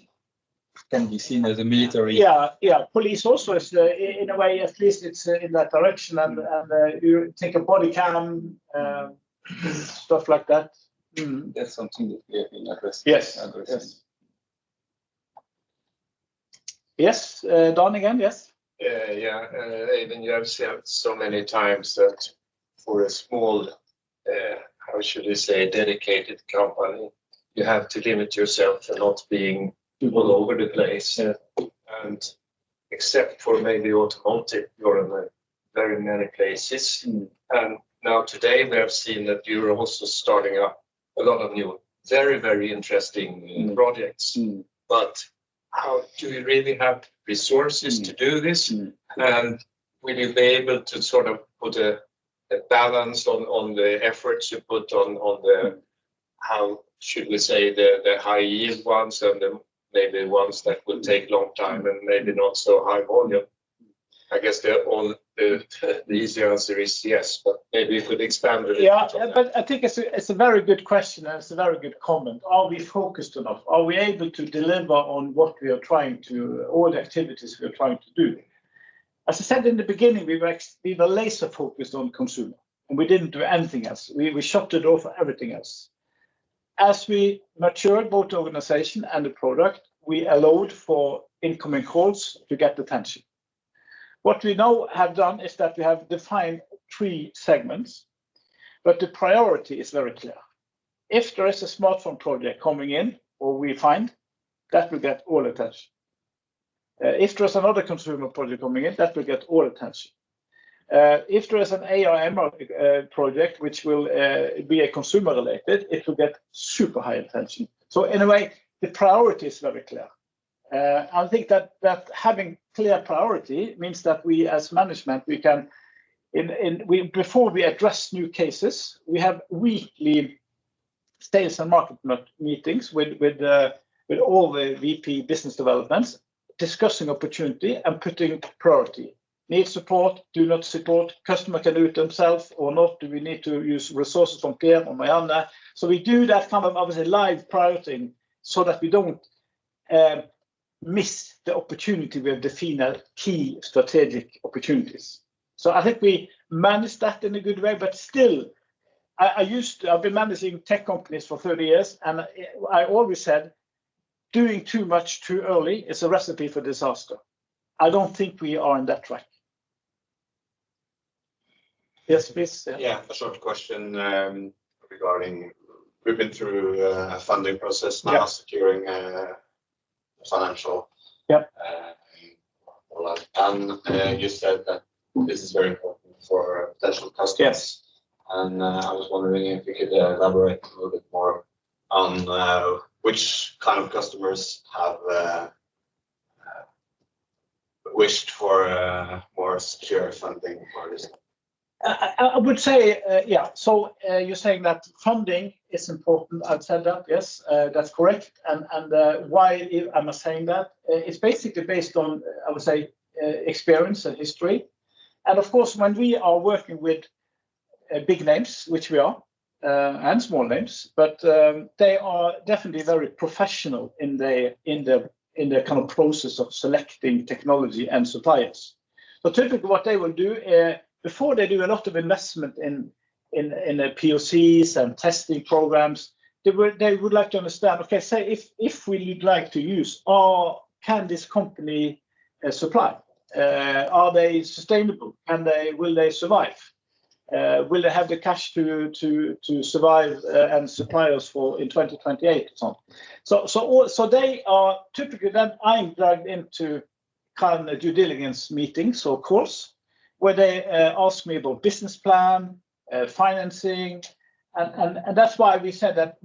can be seen as a military. Yeah. Police also is in a way, at least it's in that direction, and you take a body cam, stuff like that. That's something that we have been addressing. Yes. Yes. Don again. Yes. Even you have said so many times that for a small, how should we say, dedicated company, you have to limit yourself and not being all over the place. And except for maybe automotive, you're in very many places. And now today we have seen that you're also starting up a lot of new, very, very interesting projects. But how do you really have resources to do this? And will you be able to sort of put a balance on the efforts you put on the, how should we say, the high yield ones and the maybe ones that will take long time and maybe not so high volume? I guess the easy answer is yes, but maybe you could expand a little bit on that. But I think it's a very good question and it's a very good comment. Are we focused enough? Are we able to deliver on what we are trying to, all the activities we are trying to do? As I said in the beginning, we were laser focused on consumer, and we didn't do anything else. We shut the door for everything else. As we matured both the organization and the product, we allowed for incoming calls to get attention. What we now have done is that we have defined 3 segments, but the priority is very clear. If there is a smartphone project coming in, or we find, that will get all attention. If there's another consumer project coming in, that will get all attention. If there is an AR/MR project which will be a consumer related, it will get super high attention. So in a way, the priority is very clear. I think that having clear priority means that we as management, we can, before we address new cases, we have weekly sales and market meetings with all the VP business developments, discussing opportunity and putting priority. Need support, do not support, customer can do it themselves or not, do we need to use resources from Pierre or Marianne? So we do that kind of obviously live priority so that we don't miss the opportunity we have defined key strategic opportunities. So I think we managed that in a good way, but still, I've been managing tech companies for 30 years, and I always said, doing too much too early is a recipe for disaster. I don't think we are on that track. Yes, please. Yeah, a short question regarding, we've been through a funding process now, securing financial. And you said that this is very important for potential customers. Yes. And I was wondering if you could elaborate a little bit more on which kind of customers have wished for more secure funding for this. I would say, so you're saying that funding is important. I've said that, yes, that's correct. And why am I saying that? It's basically based on, I would say, experience and history. And of course, when we are working with big names, which we are, and small names, but they are definitely very professional in the kind of process of selecting technology and suppliers. So typically what they will do before they do a lot of investment in POCs and testing programs, they would like to understand, okay, say if we would like to use, can this company supply? Are they sustainable? Will they survive? Will they have the cash to survive and supply us for in 2028 or something? So they are typically, then I'm dragged into kind of due diligence meetings or calls where they ask me about business plan, financing, and that's why we said that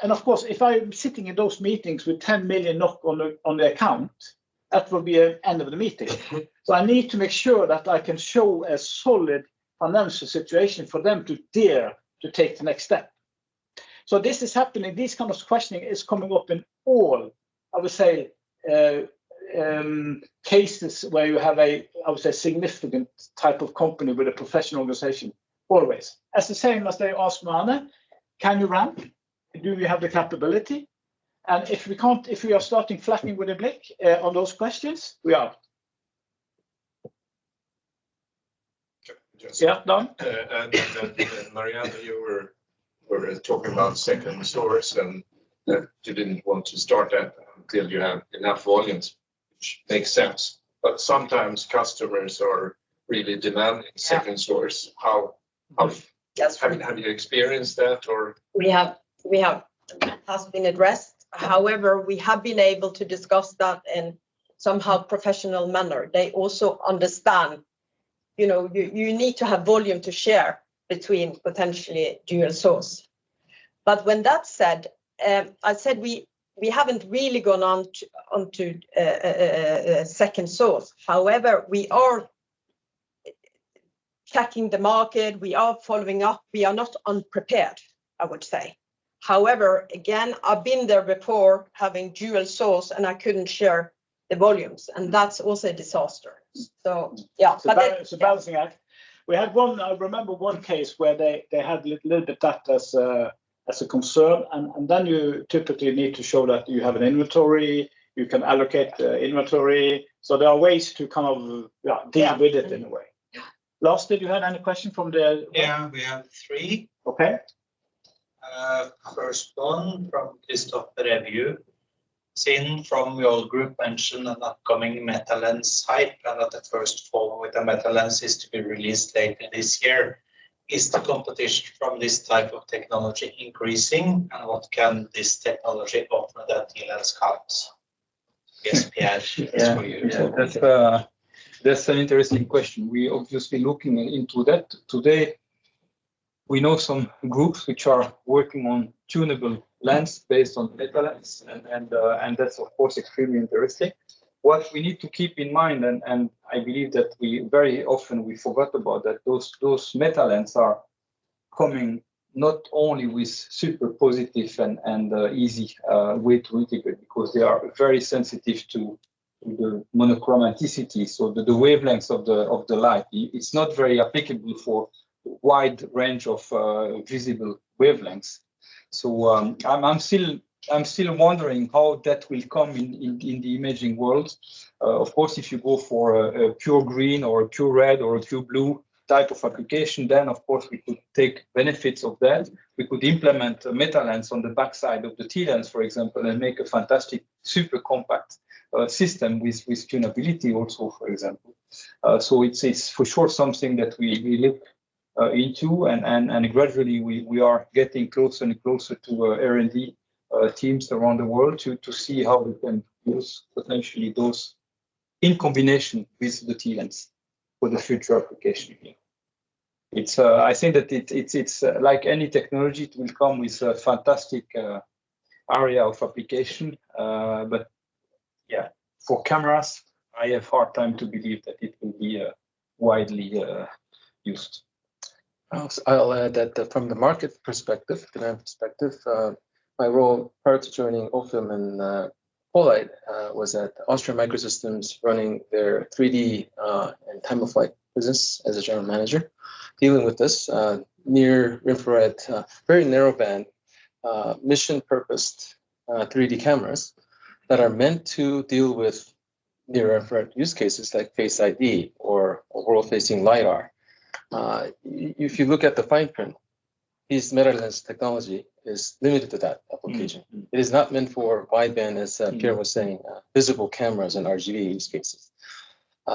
and of course, if I'm sitting in those meetings with 10 million NOK on the account, that will be the end of the meeting. So I need to make sure that I can show a solid financial situation for them to dare to take the next step. So this is happening. This kind of questioning is coming up in all, I would say, cases where you have I would say, significant type of company with a professional organization. Always, as the same as they ask Marianne, can you ramp? Do we have the capability? And if we are starting flapping with a blick on those questions, we are. Yeah, done. And Marianne, you were talking about second source and that you didn't want to start that until you have enough volumes, which makes sense. But sometimes customers are really demanding second source. How have you experienced that, or? We have that has been addressed. However, we have been able to discuss that in somehow professional manner. They also understand, you need to have volume to share between potentially dual source. But when that's said, I said we haven't really gone on to second source. However, we are checking the market, we are following up, we are not unprepared, I would say. However, again, I've been there before having dual source and I couldn't share the volumes, and that's also a disaster. So yeah, it's a balancing act. We had one. I remember one case where they had a little bit that as a concern, and then you typically need to show that you have an inventory, you can allocate the inventory. So there are ways to kind of deal with it in a way. Lars, did you have any question from the? Yeah, we have 3. Okay. First one from Christopher Review. Sin from your group mentioned an upcoming meta lens hype and that the first phone with a meta lens is to be released later this year. Is the competition from this type of technology increasing, and what can this technology offer that TLens can't? Yes, Pierre, for you. That's an interesting question. We're obviously looking into that. Today, we know some groups which are working on tunable lens based on meta lens, and that's of course extremely interesting. What we need to keep in mind, and I believe that we very often forgot about that, those meta lens are coming not only with super positive and easy way to integrate, because they are very sensitive to the monochromaticity, so the wavelengths of the light. It's not very applicable for wide range of visible wavelengths. So I'm still wondering how that will come in the imaging world. Of course, if you go for a pure green or a pure red or a pure blue type of application, then of course we could take benefits of that. We could implement a meta lens on the backside of the T-lens, for example, and make a fantastic super compact system with tunability also, for example. So it's for sure something that we look into, and gradually we are getting closer and closer to R&D teams around the world to see how we can use potentially those in combination with the T-lens for the future application. It's I think that it's like any technology, it will come with a fantastic area of application, but yeah, for cameras, I have hard time to believe that it will be widely used. I'll add that from the market perspective, demand perspective, my role prior to joining Ofilm and poLight was at Austrian Microsystems, running their 3D and time-of-flight business as a general manager, dealing with this near infrared, very narrowband, mission-purposed 3D cameras that are meant to deal with near infrared use cases like Face ID or world-facing LiDAR. If you look at the fine print, this meta lens technology is limited to that application. It is not meant for wideband, as Pierre was saying, visible cameras and RGB use cases.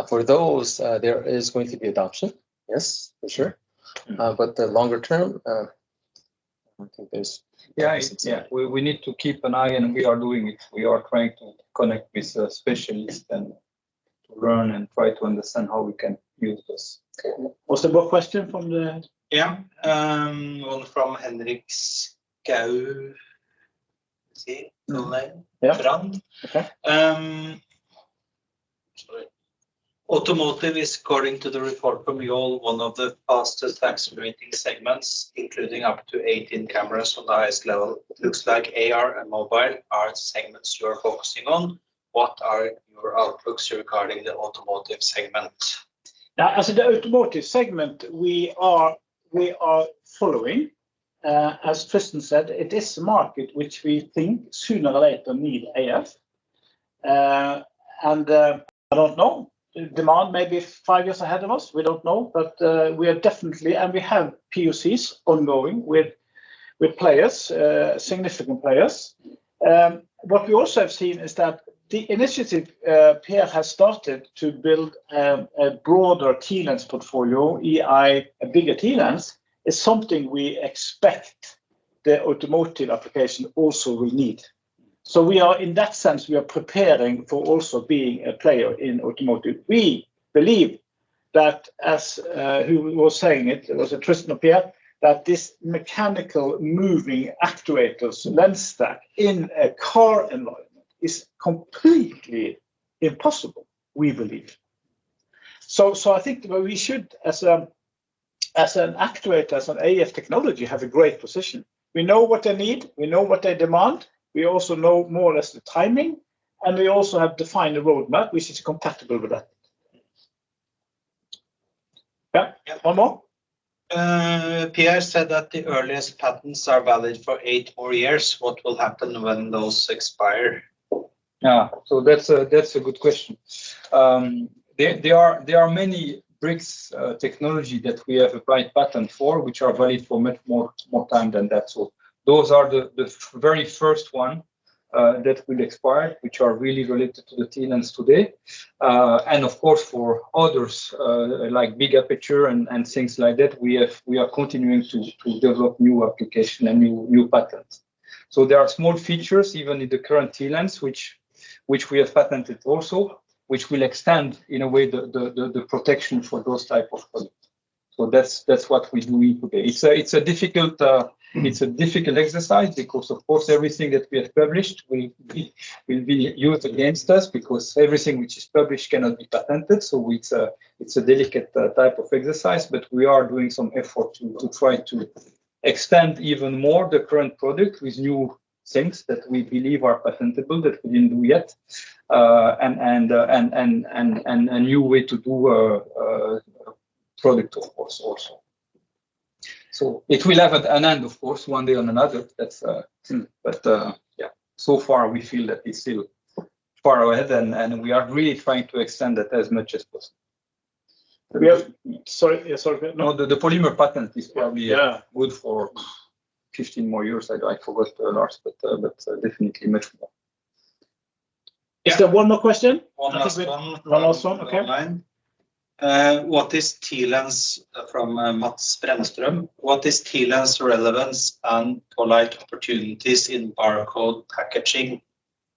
For those, there is going to be adoption, yes, for sure. But the longer term, I think there's we need to keep an eye, and we are doing it. We are trying to connect with specialists and to learn and try to understand how we can use this. Was there more question from the? Yeah, one from Henrik Skau. See, full name? Yeah. Brand. Okay. Sorry. Automotive is, according to the report from Yole, one of the fastest accelerating segments, including up to 18 cameras on the highest level. It looks like AR and mobile are segments you are focusing on. What are your outlooks regarding the automotive segment? Now, as in the automotive segment, we are following. As Tristan said, it is a market which we think sooner or later need AF. I don't know. Demand may be 5 years ahead of us. We don't know, but we are definitely, and we have POCs ongoing with players, significant players. What we also have seen is that the initiative Pierre has started to build a broader TLens portfolio, EI, a bigger TLens, is something we expect the automotive application also will need. So we are, in that sense, we are preparing for also being a player in automotive. We believe that, as who was saying it was a Tristan or Pierre, that this mechanical moving actuators lens stack in a car environment is completely impossible, we believe. So I think that we should, as an actuator, as an AF technology, have a great position. We know what they need, we know what they demand. We also know more or less the timing, and we also have defined a roadmap which is compatible with that. Yeah. One more. Pierre said that the earliest patents are valid for 8 more years. What will happen when those expire? Yeah, so that's a good question. There are many bricks technology that we have applied patent for, which are valid for much more time than that. So those are the very first one that will expire, which are really related to the TLens today. And of course, for others, like big aperture and things like that, we are continuing to develop new application and new patents. So there are small features, even in the current TLens, which we have patented also, which will extend, in a way, the protection for those type of products. So that's what we do today. It's a difficult exercise, because of course everything that we have published will be used against us, because everything which is published cannot be patented. So it's a delicate type of exercise, but we are doing some effort to try to extend even more the current product with new things that we believe are patentable that we didn't do yet, and a new way to do product, of course, also. So it will have an end, of course, one day or another. That's yeah. So far, we feel that it's still far ahead, and we are really trying to extend that as much as possible. We have, sorry. No, the polymer patent is probably good for 15 more years. I forgot Lars, but definitely much more. Is there one more question? One last one. Okay. Online. What is TLens from Mats Brännström? What is TLens relevance and poLight opportunities in barcode packaging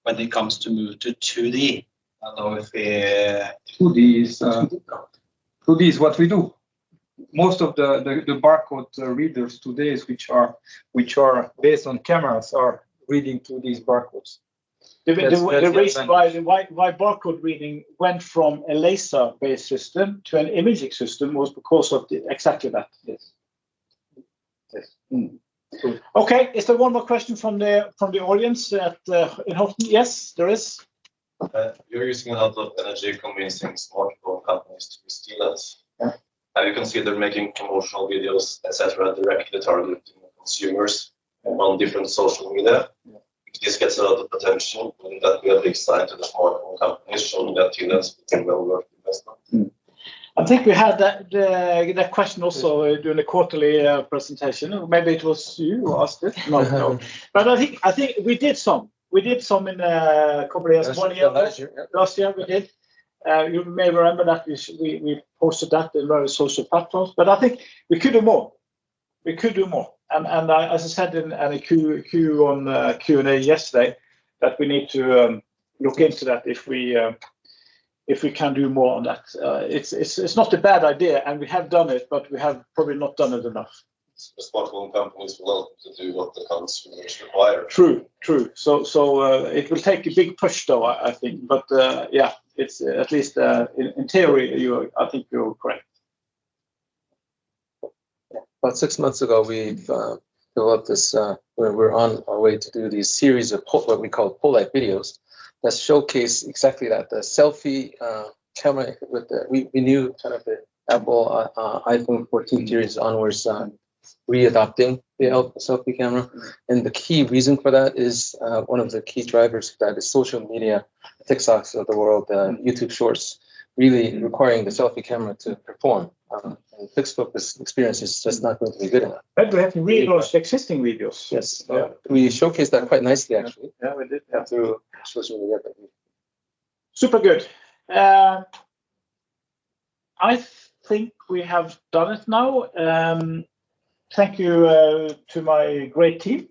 when it comes to move to 2D? I don't know if 2D is what we do. Most of the barcode readers today, which are based on cameras, are reading to these barcodes. The reason why barcode reading went from a laser-based system to an imaging system was because of exactly that. Yes. Cool. Okay. Is there one more question from the audience in Horten? Yes, there is. You're using a lot of energy convincing smartphone companies to use TLens. Yeah. Have you considered making promotional videos, etc., directly targeting consumers on different social media? Yeah. This gets a lot of attention, and that will be a big sign to the smartphone companies, showing that TLens is well worth investment. I think we had that question also during the quarterly presentation. Maybe it was you who asked it. No. But I think we did some. We did some in a couple of years. Last year we did. You may remember that we posted that in various social platforms. But I think we could do more. We could do more. And as I said in a Q on Q&A yesterday, that we need to look into that if we can do more on that. It's not a bad idea, and we have done it, but we have probably not done it enough. Responsible companies will to do what the consumers require. True. So it will take a big push, though, I think. But yeah, it's at least in theory, I think you're correct. About 6 months ago, we've developed this, where we're on our way to do these series of what we call poLight videos that showcase exactly that, the selfie camera with we knew kind of the Apple iPhone 14 series onwards re-adopting the selfie camera. And the key reason for that is one of the key drivers for that is social media, TikToks of the world, YouTube Shorts, really requiring the selfie camera to perform. And fixed focus experience is just not going to be good enough. But we have to relaunch existing videos. Yes, we showcased that quite nicely, actually. Yeah, we did. Through social media. Super good. I think we have done it now. Thank you to my great team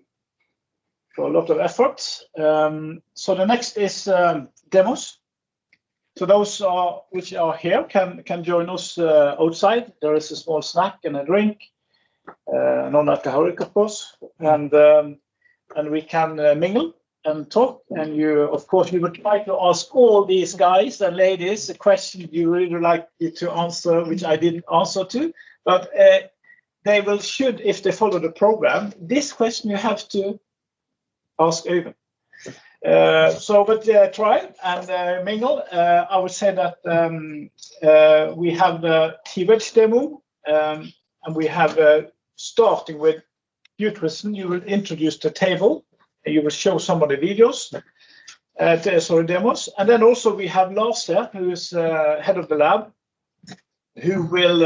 for a lot of effort. So the next is demos. So those which are here can join us outside. There is a small snack and a drink, non-alcoholic, of course, and we can mingle and talk. And of course, we will try to ask all these guys and ladies a question you really like to answer, which I didn't answer to, but they should, if they follow the program, this question you have to ask Øyvind. But try and mingle. I would say that we have the T-Wedge demo, and we have starting with you, Tristan. You will introduce the table, and you will show some of the videos, demos, and then also we have Lars here, who is head of the lab, who will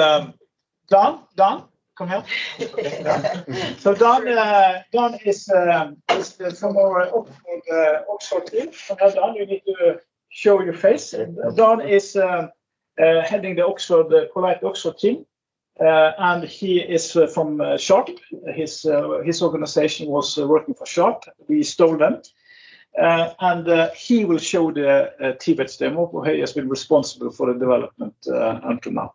Dan. Come here. So Dan is from our Oxford team. Come here, Dan. You need to show your face. Dan is heading the poLight Oxford team, and he is from Sharp. His organization was working for Sharp. We stole them, and he will show the T-Wedge demo, where he has been responsible for the development until now.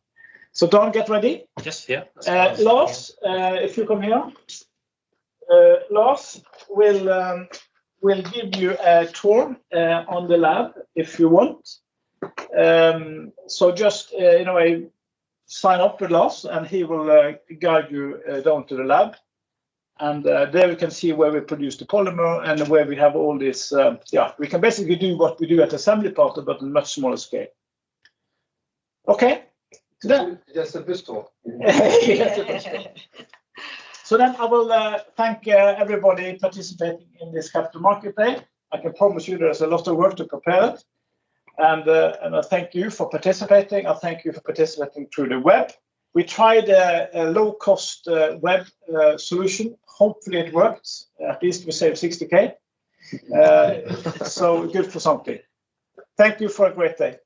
So Dan, get ready. Yes, yeah. Lars, if you come here, Lars will give you a tour on the lab if you want. So just sign up with Lars, and he will guide you down to the lab. And there you can see where we produce the polymer and where we have all this. We can basically do what we do at assembly part, but on a much smaller scale. Okay. Just a bus tour. So then I will thank everybody participating in this Capital Market Day. I can promise you there's a lot of work to prepare it. And I thank you for participating. I thank you for participating through the web. We tried a low-cost web solution. Hopefully it worked. At least we saved 60K. So good for something. Thank you for a great day.